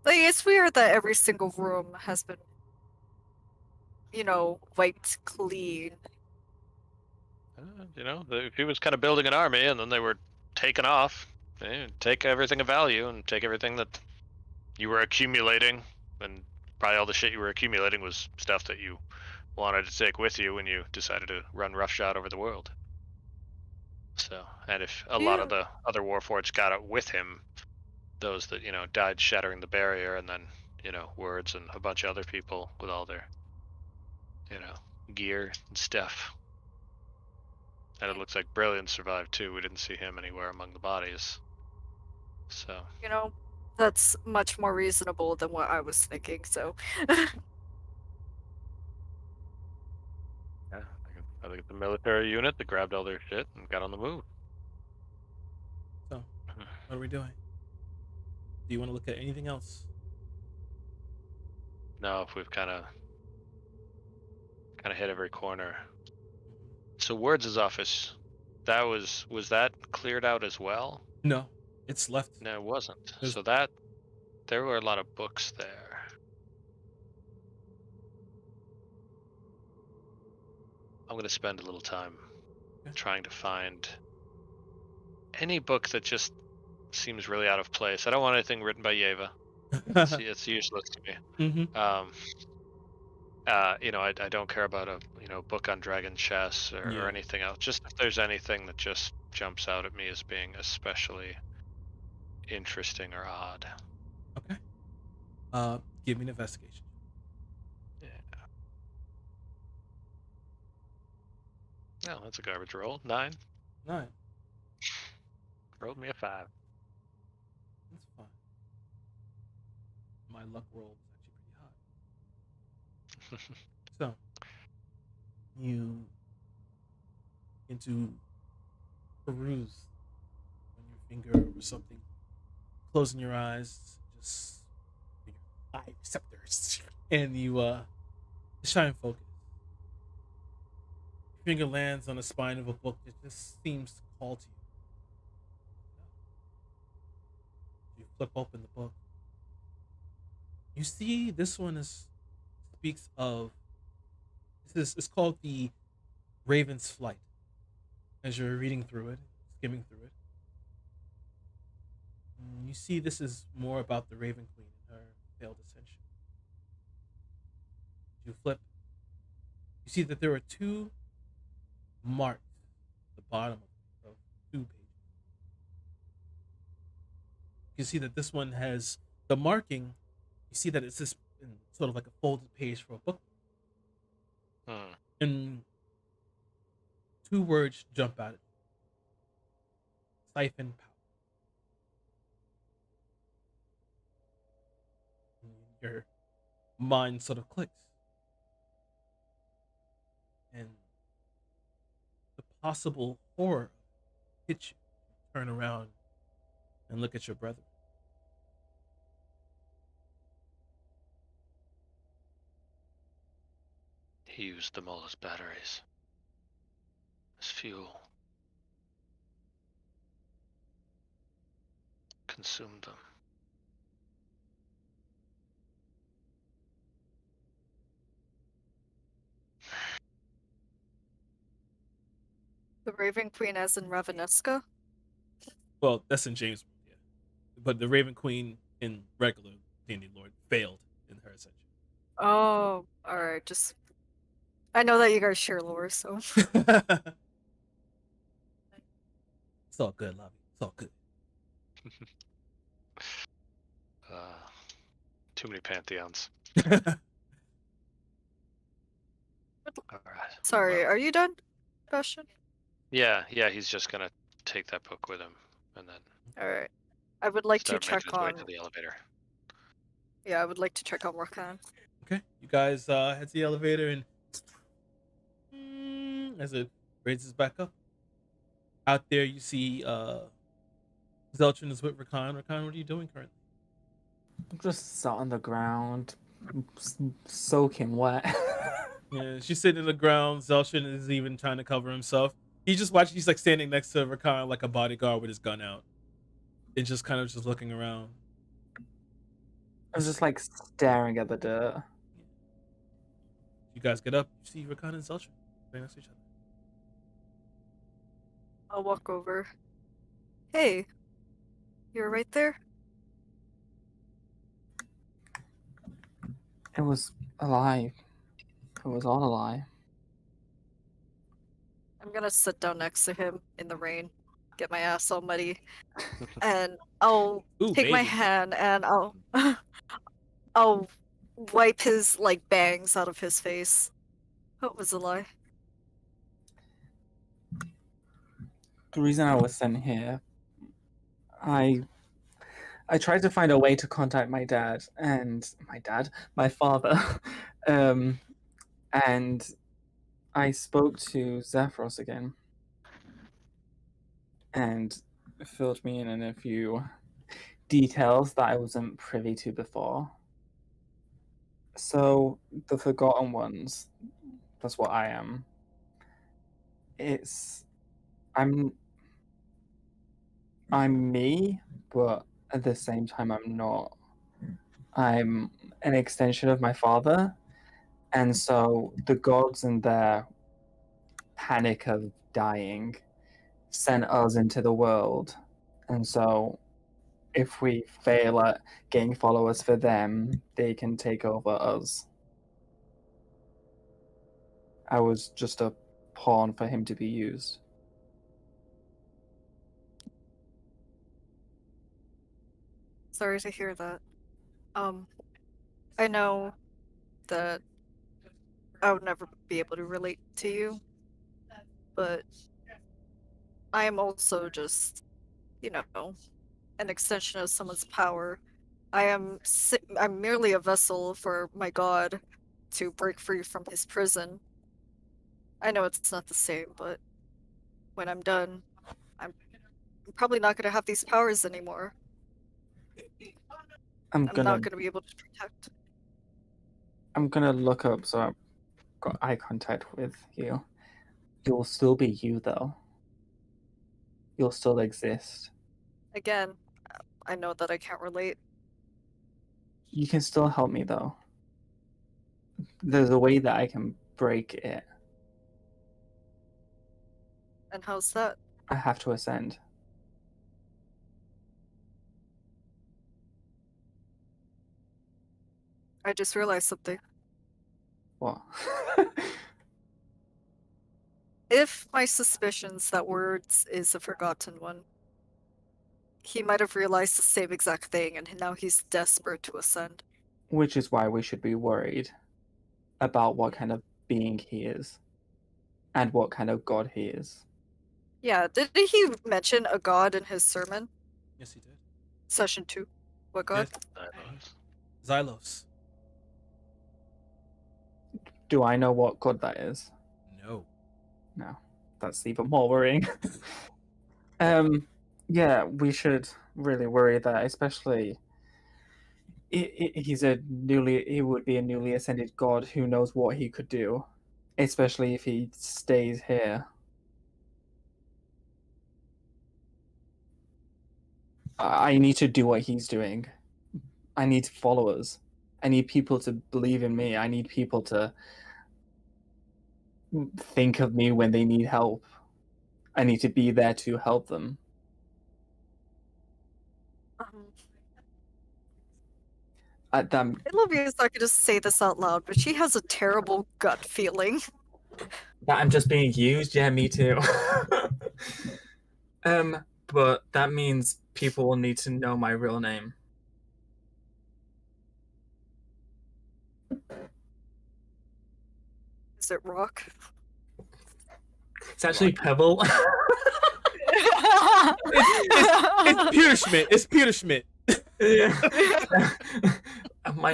Like, it's weird that every single room has been, wiped clean. If he was kind of building an army and then they were taken off, take everything of value and take everything that you were accumulating, and probably all the shit you were accumulating was stuff that you wanted to take with you when you decided to run roughshod over the world. So, and if a lot of the other Warforged got it with him, those that, died shattering the barrier, and then, Words and a bunch of other people with all their, gear and stuff. And it looks like Brilliant survived too. We didn't see him anywhere among the bodies. So. That's much more reasonable than what I was thinking, so. Yeah, I think it's a military unit that grabbed all their shit and got on the move. So, what are we doing? Do you want to look at anything else? No, if we've kind of hit every corner. So Words' office, was that cleared out as well? No, it's left. No, it wasn't. There's- So there were a lot of books there. I'm going to spend a little time trying to find any book that just seems really out of place. I don't want anything written by Yeva. It's useless to me. I don't care about a book on dragon chess or anything else. Just if there's anything that just jumps out at me as being especially interesting or odd. Okay. Give me an investigation. Yeah. No, that's a garbage roll. 9. 9. Rolled me a 5. That's fine. My luck roll was actually pretty high. So, you into peruse on your finger or something, closing your eyes, just your eye receptors, and you shine focus. Your finger lands on the spine of a book that just seems to call to you. You flip open the book. You see, this one speaks of. It's called the Raven's Flight. As you're reading through it, skimming through it, you see this is more about the Raven Queen and her failed ascension. You flip. You see that there are 2 marks at the bottom of 2 pages. You can see that this one has the marking. You see that it's just sort of like a folded page for a book. And 2 words jump out at you. Siphon power. Your mind sort of clicks. possible horror hit you, turn around and look at your brother. He used them all as batteries, as fuel. Consumed them. The Raven Queen as in Ravenesca? Well, that's in James, yeah. But the Raven Queen in regular D&D Lord failed in her ascension. Oh, alright, just... I know that you guys share lore, so... It's all good, Lobby. It's all good. Too many pantheons. All right. Sorry, Well, are you done, Bastion? yeah, he's just gonna take that book with him and then Alright. I would like to start making check his way on... to the elevator. Yeah, I would like to check on Rakan. Okay, you guys head to the elevator and as it raises back up, out there you see Zeltrin is with Rakan. Rakan, what are you doing currently? I'm just sat on the ground, soaking wet. Yeah, she's sitting on the ground. Zeltrin is even trying to cover himself. He's just watching. He's like standing next to Rakan like a bodyguard with his gun out, and just kind of just looking around. I'm just like staring at the dirt. You guys get up. You see Rakan and Zeltrin standing next to each other. I'll walk over. Hey, you're right there? It was a lie. It was all a lie. I'm gonna sit down next to him in the rain, get my ass all muddy, and I'll Ooh, take my baby. hand and I'll wipe his like bangs out of his face. What was a lie? The reason I was sent here, I tried to find a way to contact my father, and I spoke to Zephyros again, and filled me in on a few details that I wasn't privy to before. So the Forgotten Ones, that's what I am. I'm me, but at the same time I'm not. I'm an extension of my father, and so the gods in their panic of dying sent us into the world. And so if we fail at getting followers for them, they can take over us. I was just a pawn for him to be used. Sorry to hear that. I know that I would never be able to relate to you, but I am also just, an extension of someone's power. I'm merely a vessel for my god to break free from his prison. I know it's not the same, but when I'm done, I'm probably not going to have these powers anymore. I'm not going to be able to protect. I'm gonna look up so I've got eye contact with you. You'll still be you, though. You'll still exist. Again, I know that I can't relate. You can still help me, though. There's a way that I can break it. And how's that? I have to ascend. I just realized something. What? If my suspicions that Words is a forgotten one, he might have realized the same exact thing, and now he's desperate to ascend. Which is why we should be worried about what kind of being he is and what kind of god he is. Yeah, did he mention a god in his sermon? Yes, he did. Session 2. What god? Yes. Xylos. Do I know what god that is? No. No. that's even more worrying. Yeah, we should really worry that, especially he would be a newly ascended god. Who knows what he could do, especially if he stays here. I need to do what he's doing. I need followers. I need people to believe in me. I need people to think of me when they need help. I need to be there to help them. I love you. I could just say this out loud, but she has a terrible gut feeling. That I'm just being used? Yeah, me too. But that means people will need to know my real name. Is it Rock? It's actually Pebble. It's Peter Schmidt. It's Peter Schmidt. Yeah.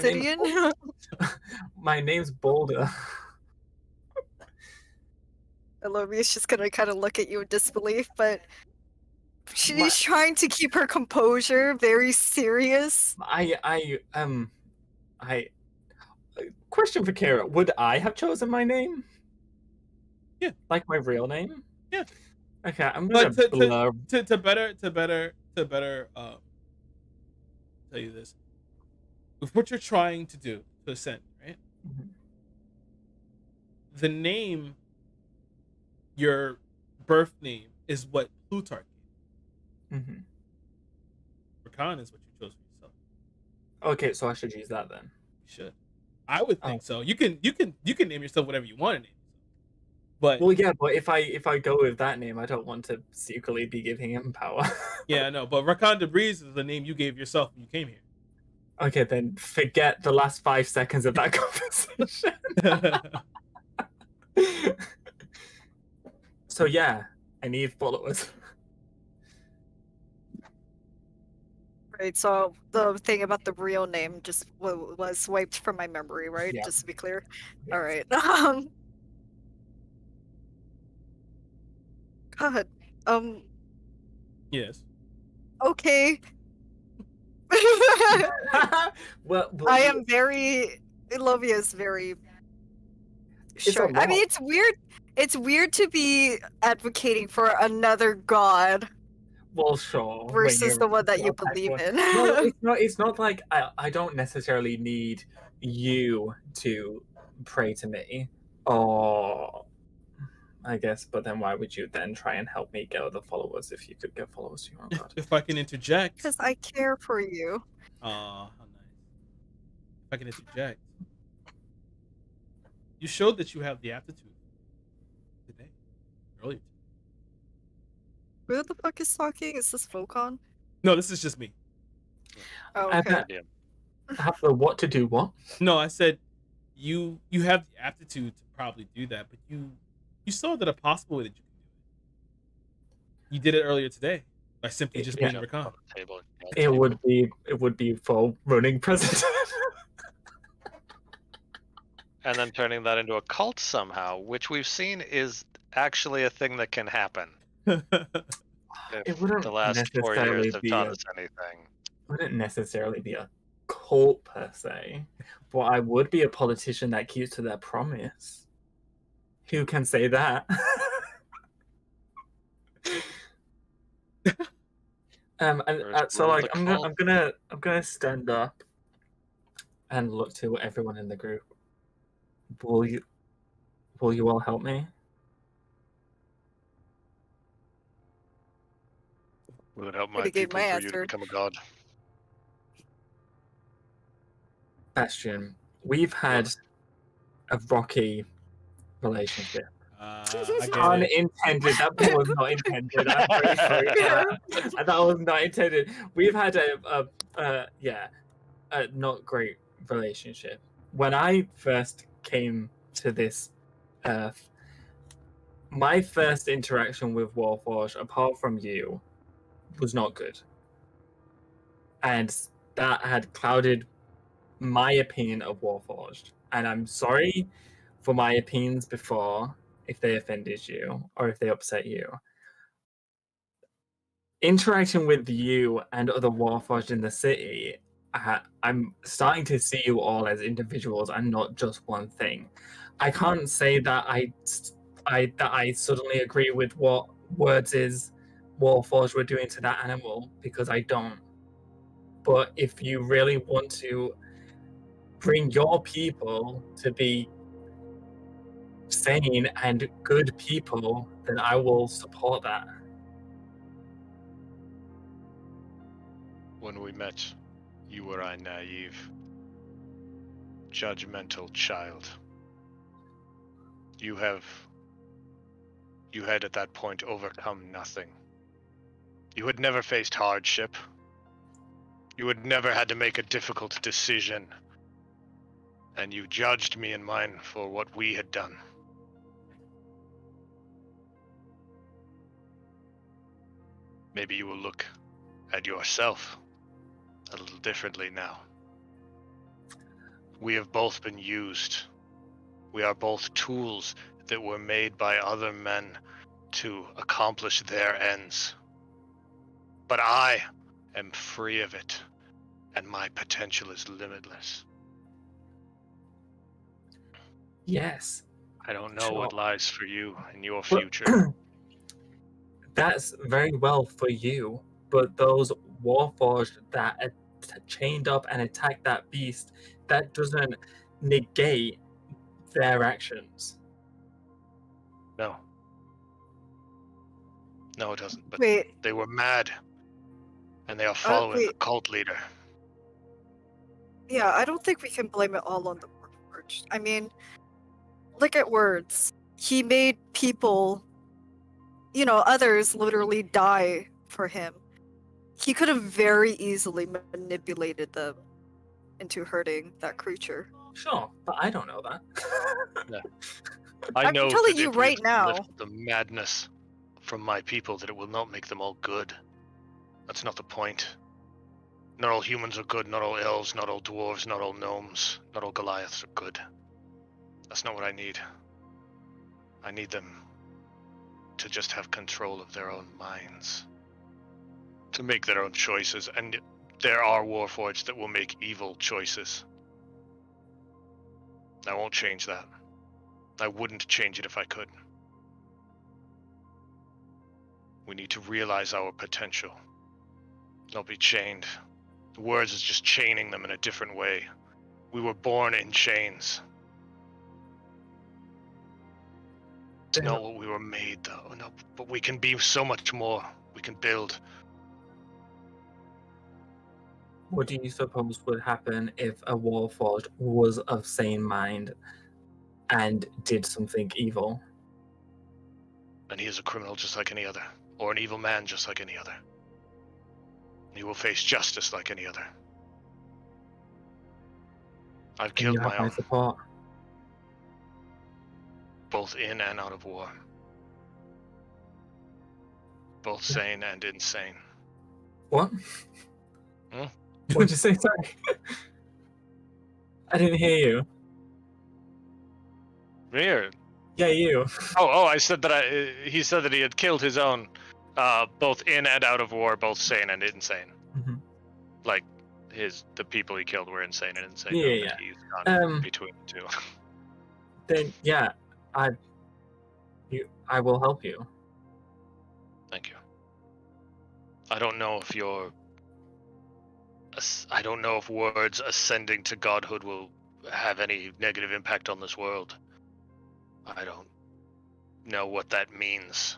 Gideon? My name's Boulder. Alovia's just gonna kind of look at you in disbelief, but she's trying to keep her composure, very serious. Question for Kara: would I have chosen my name? Yeah. Like my real name? Yeah. Okay, I'm gonna blur. To better tell you this. With what you're trying to do to ascend, right? Mhm. The name, your birth name, is what Plutarch gave. Mhm. Rakan is what you chose for yourself. Okay, so I should use that then. You should. I would think so. You can name yourself whatever you want to name yourself. But Well, yeah, but if I go with that name, I don't want to secretly be giving him power. yeah, no. But Rakan de Breeze is the name you gave yourself when you came here. Okay, then forget the last 5 seconds of that conversation. So yeah, I need followers. Right, so the thing about the real name just was wiped from my memory, right? Yeah. Just to be clear. Yes. All right. God. Yes. Okay. well, I am very. Ilovia is very. Sure. I mean, it's weird. It's weird to be advocating for another god Well, sure. versus the one that you believe in. No, it's not like I don't necessarily need you to pray to me, or I guess. But then why would you then try and help me get other followers if you could get followers to your own god? If I can interject. Because I care for you. Aw, how nice. If I can interject. You showed that you have the aptitude today. Earlier. Who the fuck is talking? Is this Vocon? No, this is just me. Oh, I okay. have the what to do what? No, I said you have the aptitude to probably do that, but you saw that a possible way that you can do it. You did it earlier today by simply just being Rakan. It would be for running president. And then turning that into a cult somehow, which we've seen is actually a thing that can happen. It If wouldn't the last 4 necessarily years have be taught a- us anything. Wouldn't necessarily be a cult per se, but I would be a politician that keeps to their promise. Who can say that? So like I'm gonna stand up and look to everyone in the group. Will you all help me? We would help my Already gave people my for you to answer. become a god. Bastion, we've had a rocky relationship. I get it. Unintended. That was not intended. I'm very sorry for that. That was not intended. We've had a not great relationship. When I first came to this earth, my first interaction with Warforged, apart from you, was not good. And that had clouded my opinion of Warforged. And I'm sorry for my opinions before. if they offended you or if they upset you. Interacting with you and other Warforged in the city, I'm starting to see you all as individuals and not just one thing. I can't say that I suddenly agree with what Words' Warforged were doing to that animal, because I don't. But if you really want to bring your people to be sane and good people, then I will support that. When we met, you were a naive, judgmental child. You had at that point overcome nothing. You had never faced hardship. You had never had to make a difficult decision. And you judged me and mine for what we had done. Maybe you will look at yourself a little differently now. We have both been used. We are both tools that were made by other men to accomplish their ends. But I am free of it, and my potential is limitless. Yes. I don't know Sure. what lies for you in your But- future. That's very well for you, but those Warforged that chained up and attacked that beast, that doesn't negate their actions. No. No, it doesn't. But Wait, they were mad, and they are following the wait. cult leader. Yeah, I don't think we can blame it all on the Warforged. I mean, look at Words. He made people, others literally die for him. He could have very easily manipulated them into hurting that creature. Sure, but I don't know that. I I'm know telling that you it right will now. lift the madness from my people, that it will not make them all good. That's not the point. Not all humans are good, not all elves, not all dwarves, not all gnomes, not all Goliaths are good. That's not what I need. I need them to just have control of their own minds, to make their own choices, and there are Warforged that will make evil choices. I won't change that. I wouldn't change it if I could. We need to realize our potential. Not be chained. The Words is just chaining them in a different way. We were born in chains. It's not what we were made, though. No, but we can be so much more. We can build. What do you suppose would happen if a Warforged was of sane mind and did something evil? And he is a criminal just like any other, or an evil man just like any other. He will face justice like any other. I've And killed you have my my own, support. both in and out of war. Both sane and insane. What? Hmm? What'd you say? Sorry. I didn't hear you. Weird. Yeah, you. I said that he said that he had killed his own, both in and out of war, both sane and insane. Mhm. Like, the people he killed were insane and insane. Yeah. But he's gone Um, between the two. Then yeah, I will help you. Thank you. I don't know if I don't know if Words ascending to godhood will have any negative impact on this world. I don't know what that means.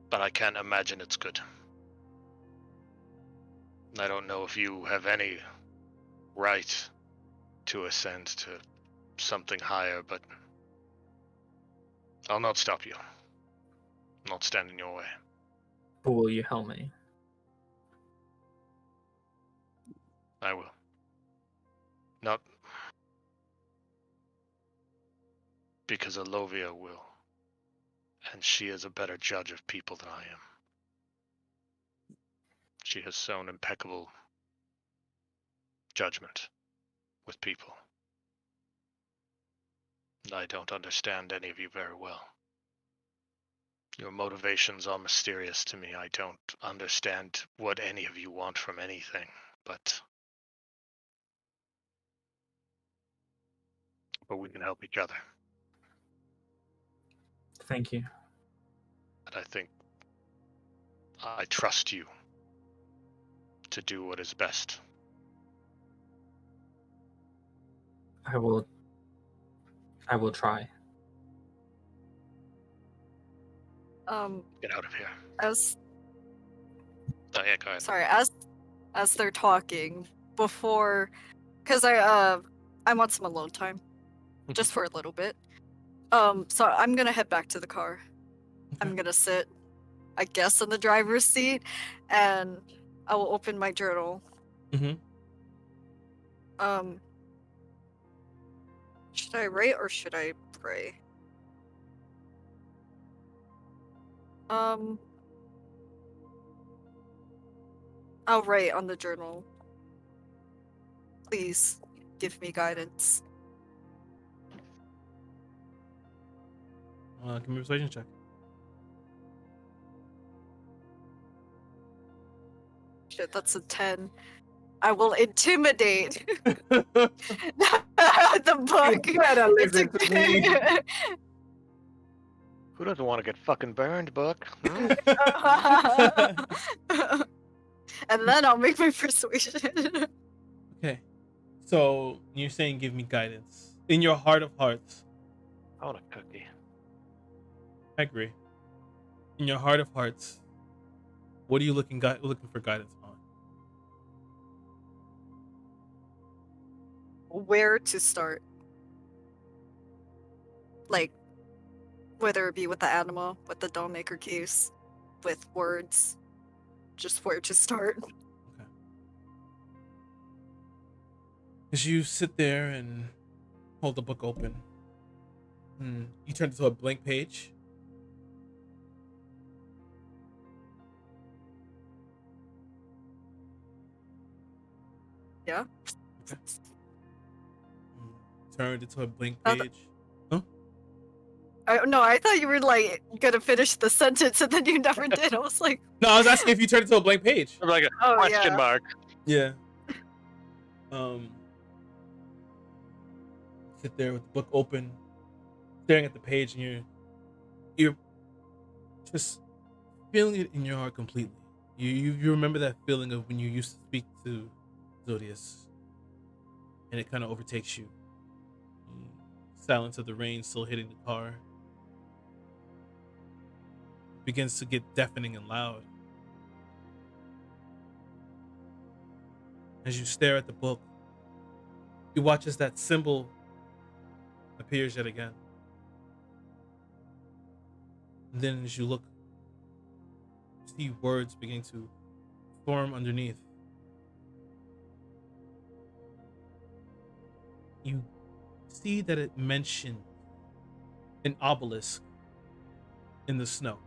But I can't imagine it's good. I don't know if you have any right to ascend to something higher, but I'll not stop you. I'll not stand in your way. But will you help me? I will. Not because Alovia will, and she is a better judge of people than I am. She has shown impeccable judgment with people. I don't understand any of you very well. Your motivations are mysterious to me. I don't understand what any of you want from anything, but we can help each other. Thank you. And I think I trust you to do what is best. I will try. Get out of here. As Oh, yeah, go ahead. sorry, as they're talking before, because I want some alone time, just for a little bit. So I'm gonna head back to the car. I'm gonna sit, I guess, in the driver's seat, and I will open my journal. Mm-hmm. Should I write or should I pray? I'll write on the journal. Please give me guidance. Give me a persuasion check. Shit, that's a 10. I will intimidate the book. You better listen to me. Who doesn't want to get fucking burned, book? Hmm? And then I'll make my persuasion. Okay. So you're saying give me guidance. In your heart of hearts. I want a cookie. I agree. In your heart of hearts, what are you looking for guidance on? Where to start? Like, whether it be with the animal, with the doll maker case, with words, just where to start. Okay. As you sit there and hold the book open, you turn it to a blank page. Yeah. Okay. Turned into a blank Oh, the- page. No, I thought you were like gonna finish the sentence and then you never did. I was like, No, I was asking if you turned it to a blank page. I'm like a oh question yeah. mark. Yeah. Sit there with the book open, staring at the page, and you're just feeling it in your heart completely. You remember that feeling of when you used to speak to Zodius, and it kind of overtakes you. Silence of the rain still hitting the car. It begins to get deafening and loud. As you stare at the book, you watch as that symbol appears yet again. And then as you look, you see words beginning to form underneath. You see that it mentioned an obelisk in the snow.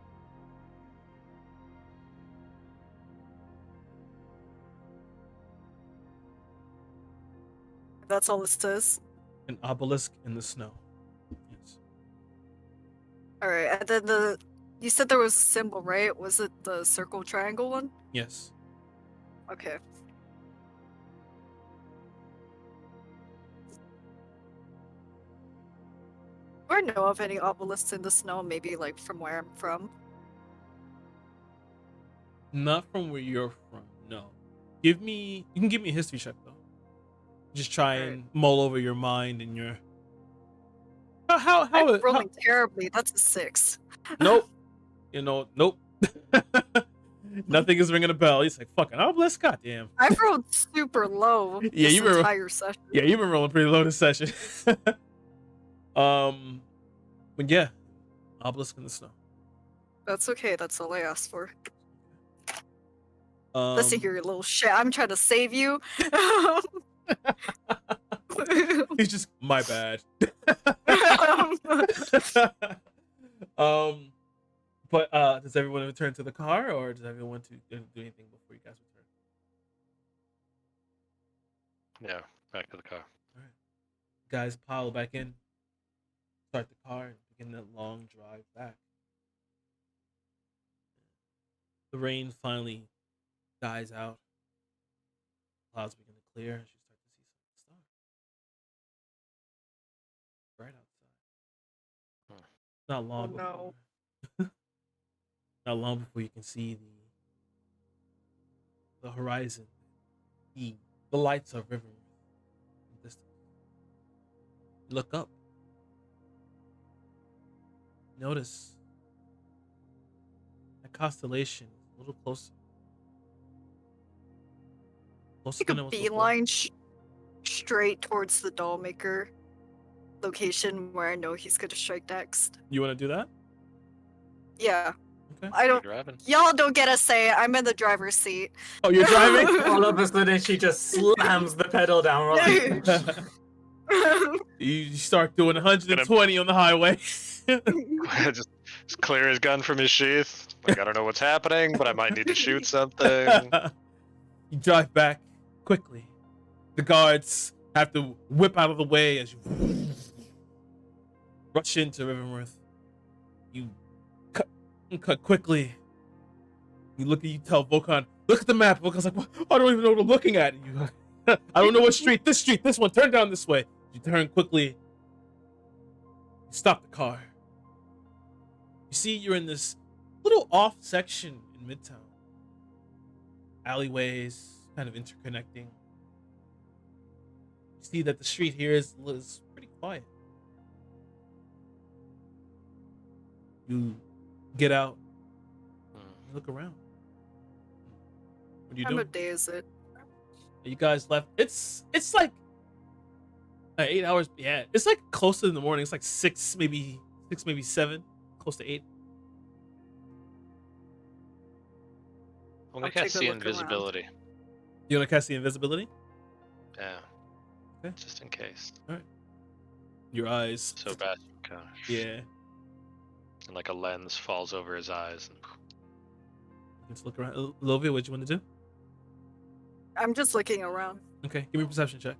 That's all it says. An obelisk in the snow. Yes. All right, and then you said there was a symbol, right? Was it the circle triangle one? Yes. Okay. Do I know of any obelisks in the snow? Maybe like from where I'm from. Not from where you're from, no. You can give me a history check though. Just try and mull over your mind and your how I'm rolling terribly. That's a 6. nope. Nope. Nothing is ringing a bell. He's like, fucking obelisk, goddamn. I've rolled super low Yeah, this you were- entire session. Yeah, you've been rolling pretty low this session. But yeah, obelisk in the snow. That's okay. That's all I asked for. Um, Listen here, you little shit. I'm trying to save you. He's just my bad. But does everyone return to the car, or does everyone want to do anything before you guys return? Yeah, back to the car. Guys pile back in. start the car and begin that long drive back. The rain finally dies out. Clouds begin to clear, and you start to see some stars right outside. Not long no. before, not long before you can see the horizon, the lights of River in the distance. You look up. Notice that constellation is a little closer. Closer Take a than it was before. beeline straight towards the dollmaker location where I know he's gonna strike next. You want to do that? Yeah. Okay. I You're don't. driving. Y'all don't get a say. I'm in the driver's seat. Oh, you're driving? All of a sudden, she just slams the pedal down. We're like, You start doing 120 on the highway. just clear his gun from his sheath. Like, I don't know what's happening, but I might need to shoot something. You drive back quickly. The guards have to whip out of the way as you rush into Riverworth. You cut quickly. You tell Volkan, look at the map. Volkan's like, I don't even know what I'm looking at. You, I don't know what street, this one, turn down this way. You turn quickly. You stop the car. You see you're in this little off section in Midtown. Alleyways, kind of interconnecting. You see that the street here is pretty quiet. You get out. You look around. What are you Time doing? of day is it? You guys left. It's like 8 hours. Yeah, it's like close in the morning. It's like 6, maybe 7, close to 8. I'm gonna I'll take cast a see look around. invisibility. You want to cast the invisibility? Yeah. Okay. Just in case. Your eyes. So bad. Gosh. Yeah. And like a lens falls over his eyes. And... Let's look around. Lovia, what you want to do? I'm just looking around. Okay, give me a perception check.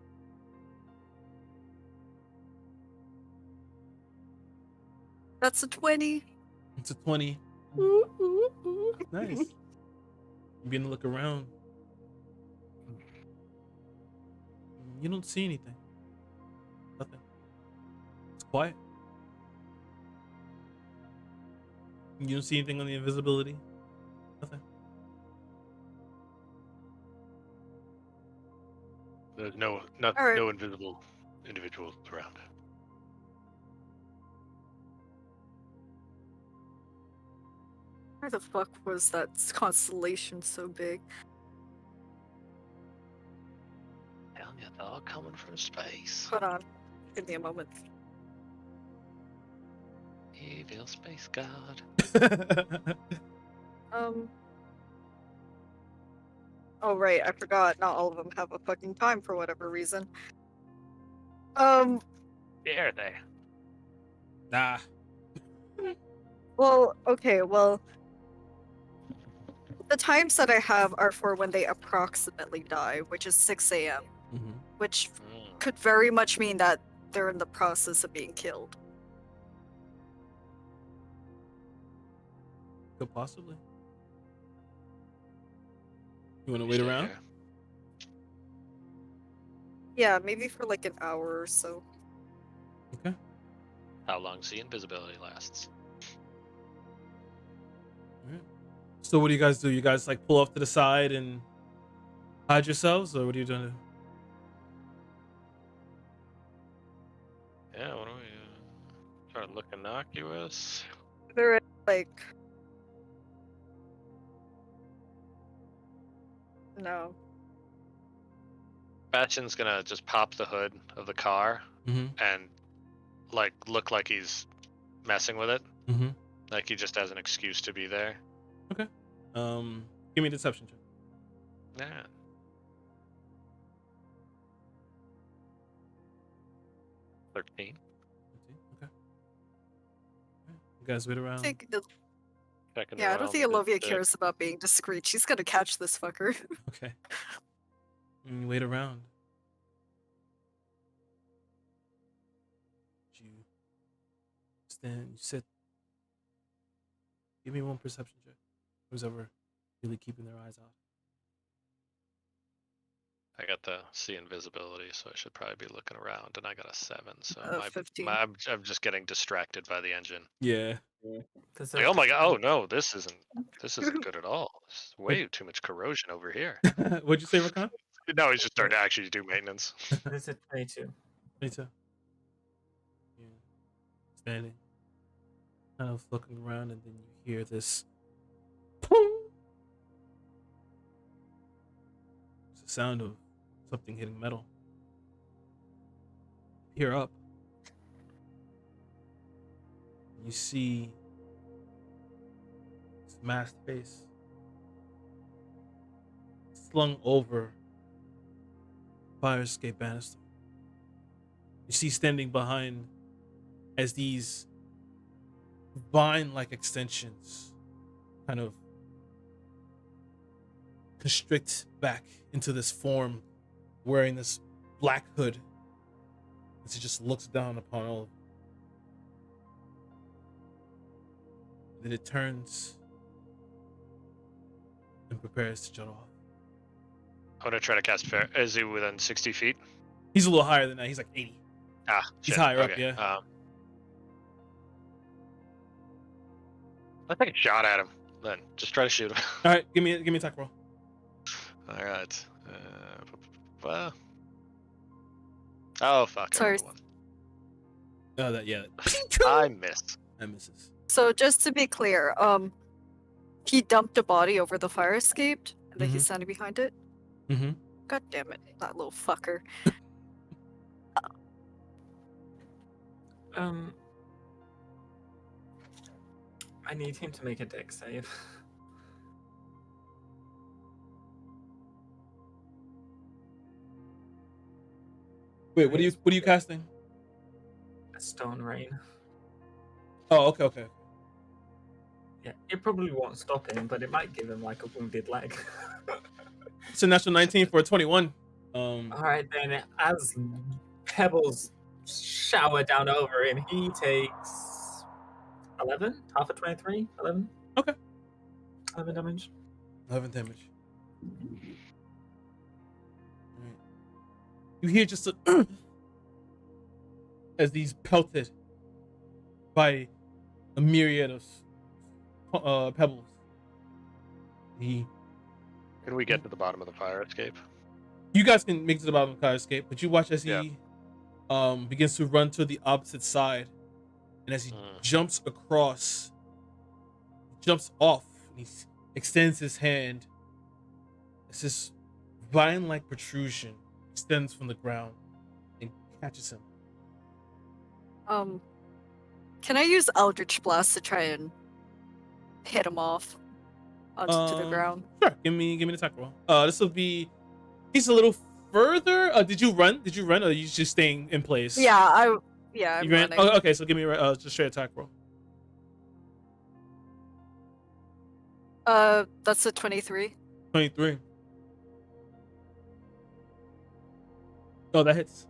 That's a 20. It's a 20. Nice. You begin to look around. You don't see anything. Nothing. It's quiet. You don't see anything on the invisibility. Nothing. There's no Alright. no invisible individuals around. Where the fuck was that constellation so big? Telling you, they're all coming from space. Hold on. Give me a moment. Evil space god. Oh right, I forgot. Not all of them have a fucking time for whatever reason. Dare they? Nah. Well, okay, well, the times that I have are for when they approximately die, which is 6 a.m., Mm-hmm. which could very much mean that they're in the process of being killed. Could possibly. You want to wait around? Yeah, maybe for like an hour or so. Okay. How long see invisibility lasts? So what do you guys do? You guys like pull off to the side and hide yourselves, or what are you doing? Yeah, what do we try to look innocuous? They're like... No. Bastion's gonna just pop the hood of the car Mm-hmm. and like look like he's messing with it. Mm-hmm. Like he just has an excuse to be there. Give me a deception check. Yeah. $13. Okay. You guys wait around. I think Checking yeah, I don't around think with Olivia the- cares about being discreet. She's gonna catch this fucker. Okay. And you wait around. You stand, you sit. Give me one perception check. Who's ever really keeping their eyes out? I got the see invisibility, so I should probably be looking around, and I got a 7. So 15. I'm just getting distracted by the engine. Yeah. Like, oh my god! Oh no, this isn't good at all. It's way too much corrosion over here. What'd you say, Rakan? No, he's just starting to actually do maintenance. This is 22. Me too. Yeah. Standing, kind of looking around, and then you hear this. Pong! It's the sound of something hitting metal. Peer up. You see this masked face slung over fire escape banister. You see standing behind as these vine-like extensions kind of constrict back into this form, wearing this black hood as he just looks down upon all of them. Then it turns and prepares to jut off. I'm gonna try to cast fair. Is he within 60 feet? He's a little higher than that. He's like 80. Ah, He's shit. higher up, Okay. yeah. Let's take a shot at him. Then just try to shoot him. All right, give me an attack roll. All right. Oh fuck! I Sorry. rolled a 1. Oh, that yeah. I missed. That misses. So just to be clear, he dumped a body over the fire escape, and then he's standing behind it. Mm-hmm. God damn it, that little fucker. I need him to make a dex save. Wait, what are you casting? A stone rain. Oh, okay. Yeah, it probably won't stop him, but it might give him like a wounded leg. It's a natural 19 for a 21. Alright then, as pebbles shower down over him, he takes 11? Half of 23? 11? Okay. 11 damage. 11 damage. Alright. You hear just a as these pelted by a myriad of pebbles. Can we get to the bottom of the fire escape? You guys can make it to the bottom of the fire escape, but you watch as he Yeah. Begins to run to the opposite side, and as he jumps across, jumps off, and he extends his hand. As this vine-like protrusion extends from the ground and catches him. Can I use Eldritch Blast to try and hit him off onto the ground? Sure. Give me an attack roll. This will be. He's a little further. Did you run? Or are you just staying in place? Yeah, I'm You ran? running. Oh, okay. So give me just straight attack roll. That's a 23. 23. Oh, that hits.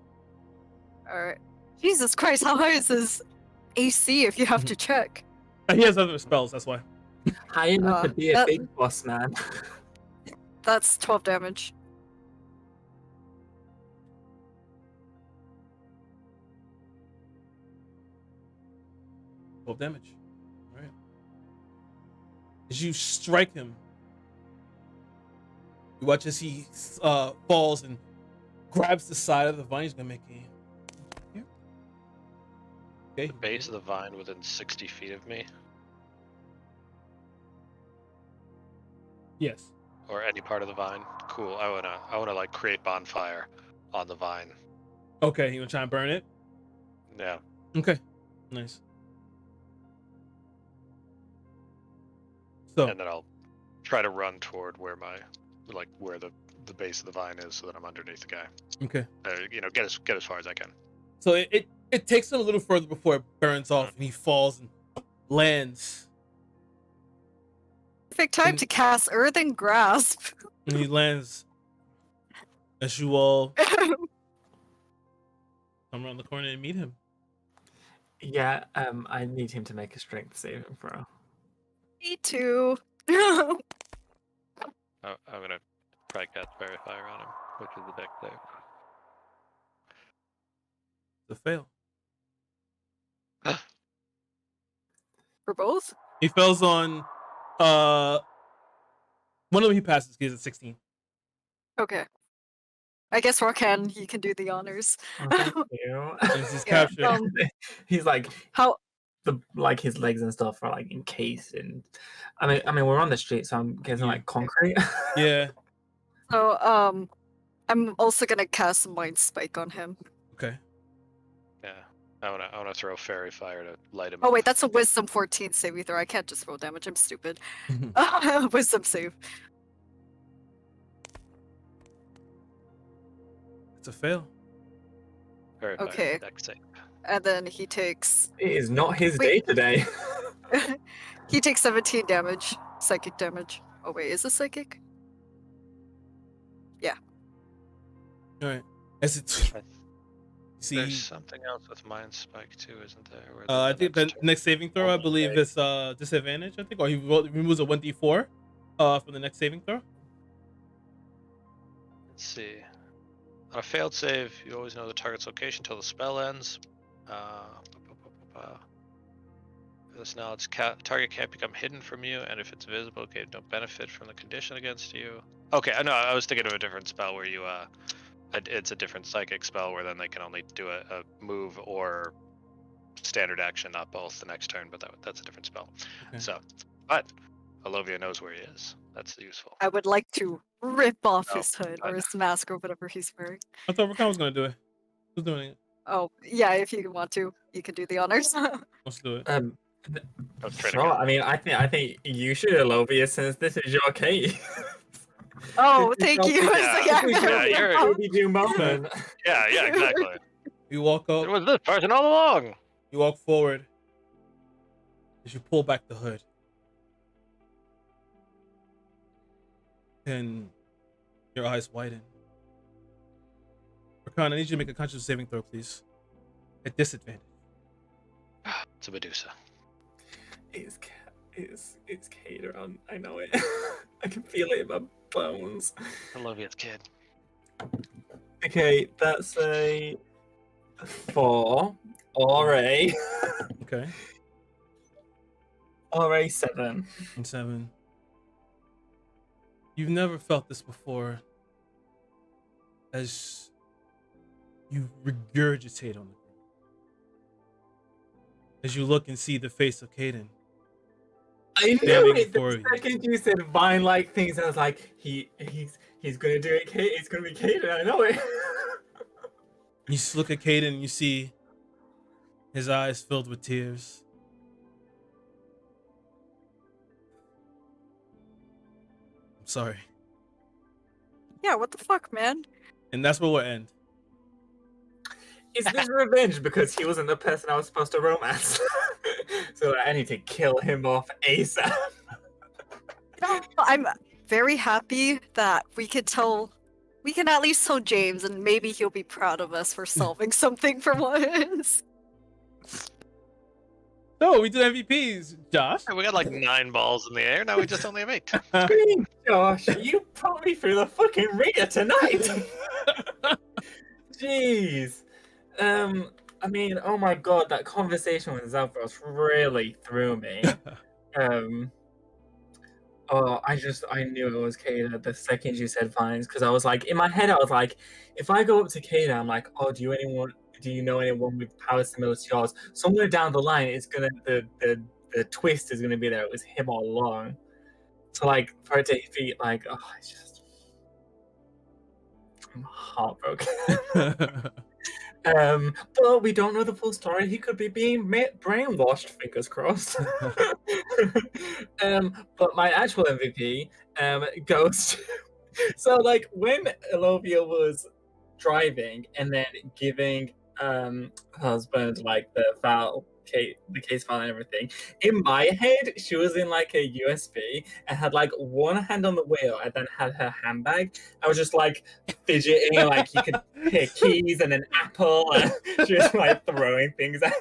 Alright. Jesus Christ, how high is his AC if you have to check? He has other spells. That's why. High enough to be a that- big boss man. That's 12 damage. Twelve damage. All right. As you strike him, you watch as he falls and grabs the side of the vine. He's gonna make a. Here. Okay. The base of the vine within 60 feet of me, Yes. or any part of the vine. Cool. I wanna like create bonfire on the vine. Okay. You gonna try and burn it? Yeah. Okay. Nice. So And then I'll try to run toward where where the base of the vine is, so that I'm underneath the guy. okay. Get as far as I can. So it takes him a little further before it burns off, and he falls and lands. Perfect time to cast Earthen Grasp. And he lands as you all come around the corner and meet him. Yeah, I need him to make a strength saving throw. Me too. I'm gonna probably cast Verifier on him, which is the deck save. It's a fail. For both? He fails on one of them he passes, he's at 16. Okay. I guess Rokan, you can do the honors. Oh, thank you. He's Yeah, captured. He's like How his legs and stuff are like encased in. I mean we're on the street, so I'm guessing Yeah. like concrete. Yeah. so I'm also gonna cast Mind Spike on him. Okay. Yeah. I wanna throw Fairy Fire to light him Oh up. wait, that's a Wisdom 14 saving throw. I can't just roll damage. I'm stupid. Wisdom save. It's a fail. Verifier, Okay. deck save. And then he takes It is not his day Wait. today. he takes 17 damage. Psychic damage. Oh wait, is this psychic? All right. As it I- see, There's something else with Mind Spike too, isn't there? Where I think the next saving throw, I believe, is disadvantage. I think, or he removes a 1d4 from the next saving throw. Let's see. On a failed save, you always know the target's location until the spell ends. This knowledge, target can't become hidden from you, and if it's visible, okay, don't benefit from the condition against you. Okay, I know. I was thinking of a different spell where you it's a different psychic spell where then they can only do a move or standard action, not both, the next turn. But that's a different spell. Okay. So, but Alovia knows where he is. That's useful. I would like to rip off Oh, his hood I or know. his mask or whatever he's wearing. I thought Rakan was gonna do it. Who's doing it? Oh, yeah, if you want to, you can do the honors. Let's do it. Let's try to Sure. go. I mean, I think you should, Alovia, since this is your case. Oh, This is thank your you. big- Yeah. this is your Yeah, you're- Scooby-Doo moment. Yeah, exactly. You walk It up. was this person all along. You walk forward. As you pull back the hood, and your eyes widen. Rakan, I need you to make a conscious saving throw, please. At disadvantage. It's a Medusa. It's Cater. I know it. I can feel it in my bones. Alovia's kid. Okay, that's a 4 or a Okay. 7. And 7. You've never felt this before. As you regurgitate on the ground. As you look and see the face of Caden. I knew Standing it before the you. second you said vine-like things. I was like, he's gonna do it. It's gonna be Caden. I know it. You just look at Caden and you see his eyes filled with tears. I'm sorry. Yeah, what the fuck, man? And that's where we'll end. Is this revenge because he wasn't the person I was supposed to romance? So I need to kill him off ASAP. I'm very happy that we can at least tell James, and maybe he'll be proud of us for solving something for once. No, we did MVPs, Josh. We got like 9 balls in the air. Now we just only have 8. Scream, Josh, you put me through the fucking ringer tonight. Jeez. I mean, oh my god, that conversation with Zavros really threw me. I knew it was Kada the second you said vines, because I was like, in my head, I was like, if I go up to Kada, I'm like, oh, do you know anyone with power similar to yours? Somewhere down the line, it's gonna the twist is gonna be there. It was him all along. So like for it to be like, oh, it's just I'm heartbroken. But we don't know the full story. He could be being brainwashed. Fingers crossed. But my actual MVP goes to... So like when Elovia was driving and then giving husband like the case file and everything, in my head she was in like a USB and had like one hand on the wheel and then had her handbag. I was just like fidgeting, like you could hear keys and an apple, and she was like throwing things at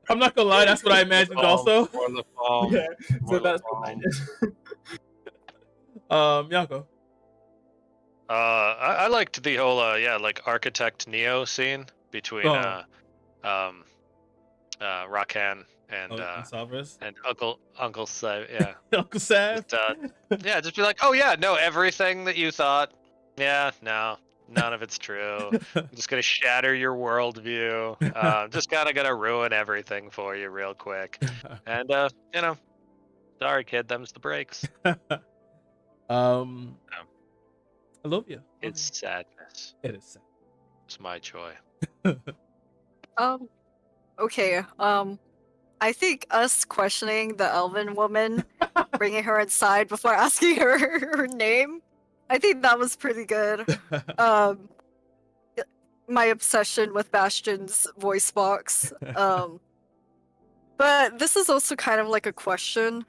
I'm not gonna lie, that's what I imagined also. Or the palm. Yeah, so More that's the what I palm. did. Yako. I liked the whole like Architect Neo scene between Oh. Rakan and And Savras. and Uncle Sav. Yeah. Uncle Sav. Yeah, just be like, oh yeah, no, everything that you thought, yeah, no, none of it's true. I'm just gonna shatter your worldview. Just kind of gonna ruin everything for you real quick. And sorry, kid, them's the breaks. I love you. It's sadness. It is sad. It's my joy. Okay. I think us questioning the elven woman, bringing her inside before asking her name, I think that was pretty good. My obsession with Bastion's voice box. But this is also kind of like a question,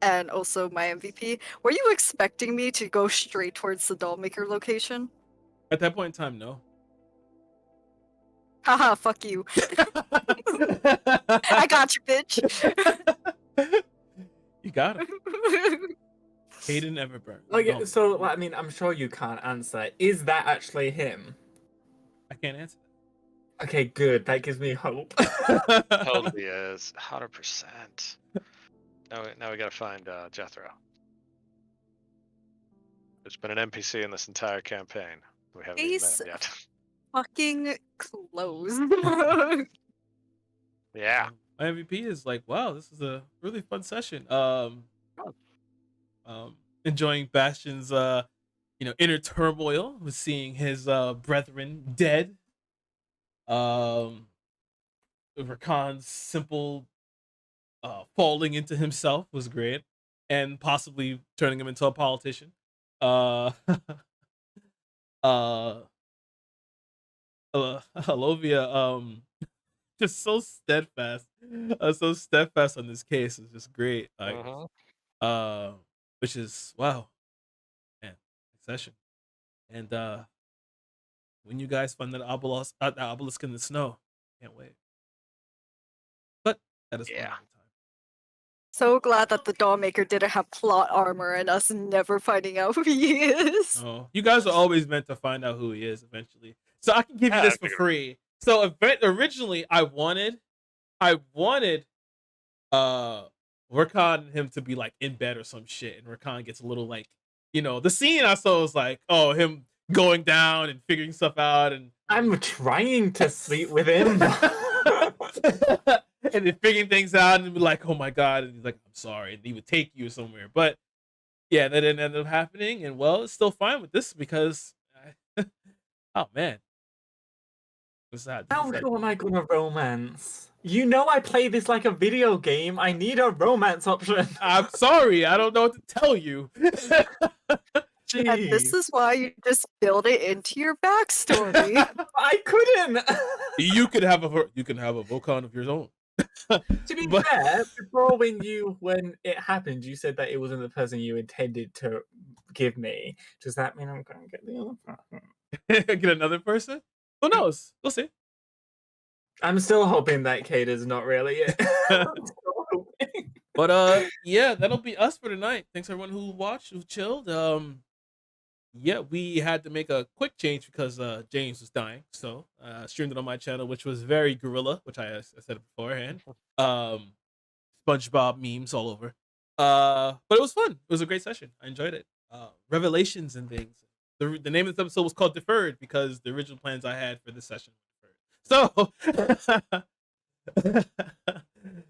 and also my MVP. Were you expecting me to go straight towards the Dollmaker location? At that point in time, no. Haha, fuck you. I got you, bitch. You got it. Hayden Everburn. Okay, No, so I mean, I'm sure you can't answer. Is that actually him? I can't answer Okay, good. That gives me hope. that. Totally is 100%. Now we gotta find Jethro. There's been an NPC in this entire campaign. We haven't even met Ace him yet. fucking close. Yeah. My MVP is like, wow, this is a really fun session. Enjoying Bastion's inner turmoil with seeing his brethren dead. Rakan's simple falling into himself was great, and possibly turning him into a politician. Alovia, just so steadfast on this case is just great. Like, which is wow, man, session. And when you guys find that obelisk in the snow, can't wait. But that is for another time. So glad that the Dollmaker didn't have plot armor and us never finding out who he is. Oh, you guys are always meant to find out who he is eventually. So I can give you Yeah, this I for figured. free. So originally I wanted Rakan and him to be like in bed or some shit, and Rakan gets a little like, the scene I saw was like, oh, him going down and figuring stuff out, and I'm trying to sleep with him. and then figuring things out and be like, oh my god, and he's like, I'm sorry, and he would take you somewhere. But yeah, that didn't end up happening, and well, it's still fine with this because oh man. What's that? How am I gonna romance? You know I play this like a video game. I need a romance option. I'm sorry, I don't know what to tell you. And this is why you just build it into your backstory. I couldn't. You can have a Volcon of your own. To be fair, before when it happened, you said that it wasn't the person you intended to give me. Does that mean I'm going to get the other person? Get another person? Who knows? We'll see. I'm still hoping that Kate is not really it. But yeah, that'll be us for tonight. Thanks everyone who watched, who chilled. Yeah, we had to make a quick change because James was dying, so streamed it on my channel, which was very guerrilla, which I said beforehand. SpongeBob memes all over. But it was fun. It was a great session. I enjoyed it. Revelations and things. The name of this episode was called Deferred because the original plans I had for this session were deferred.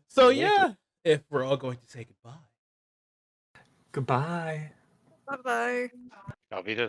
So yeah, if we're all going to say goodbye. Goodbye. Bye bye. I'll be the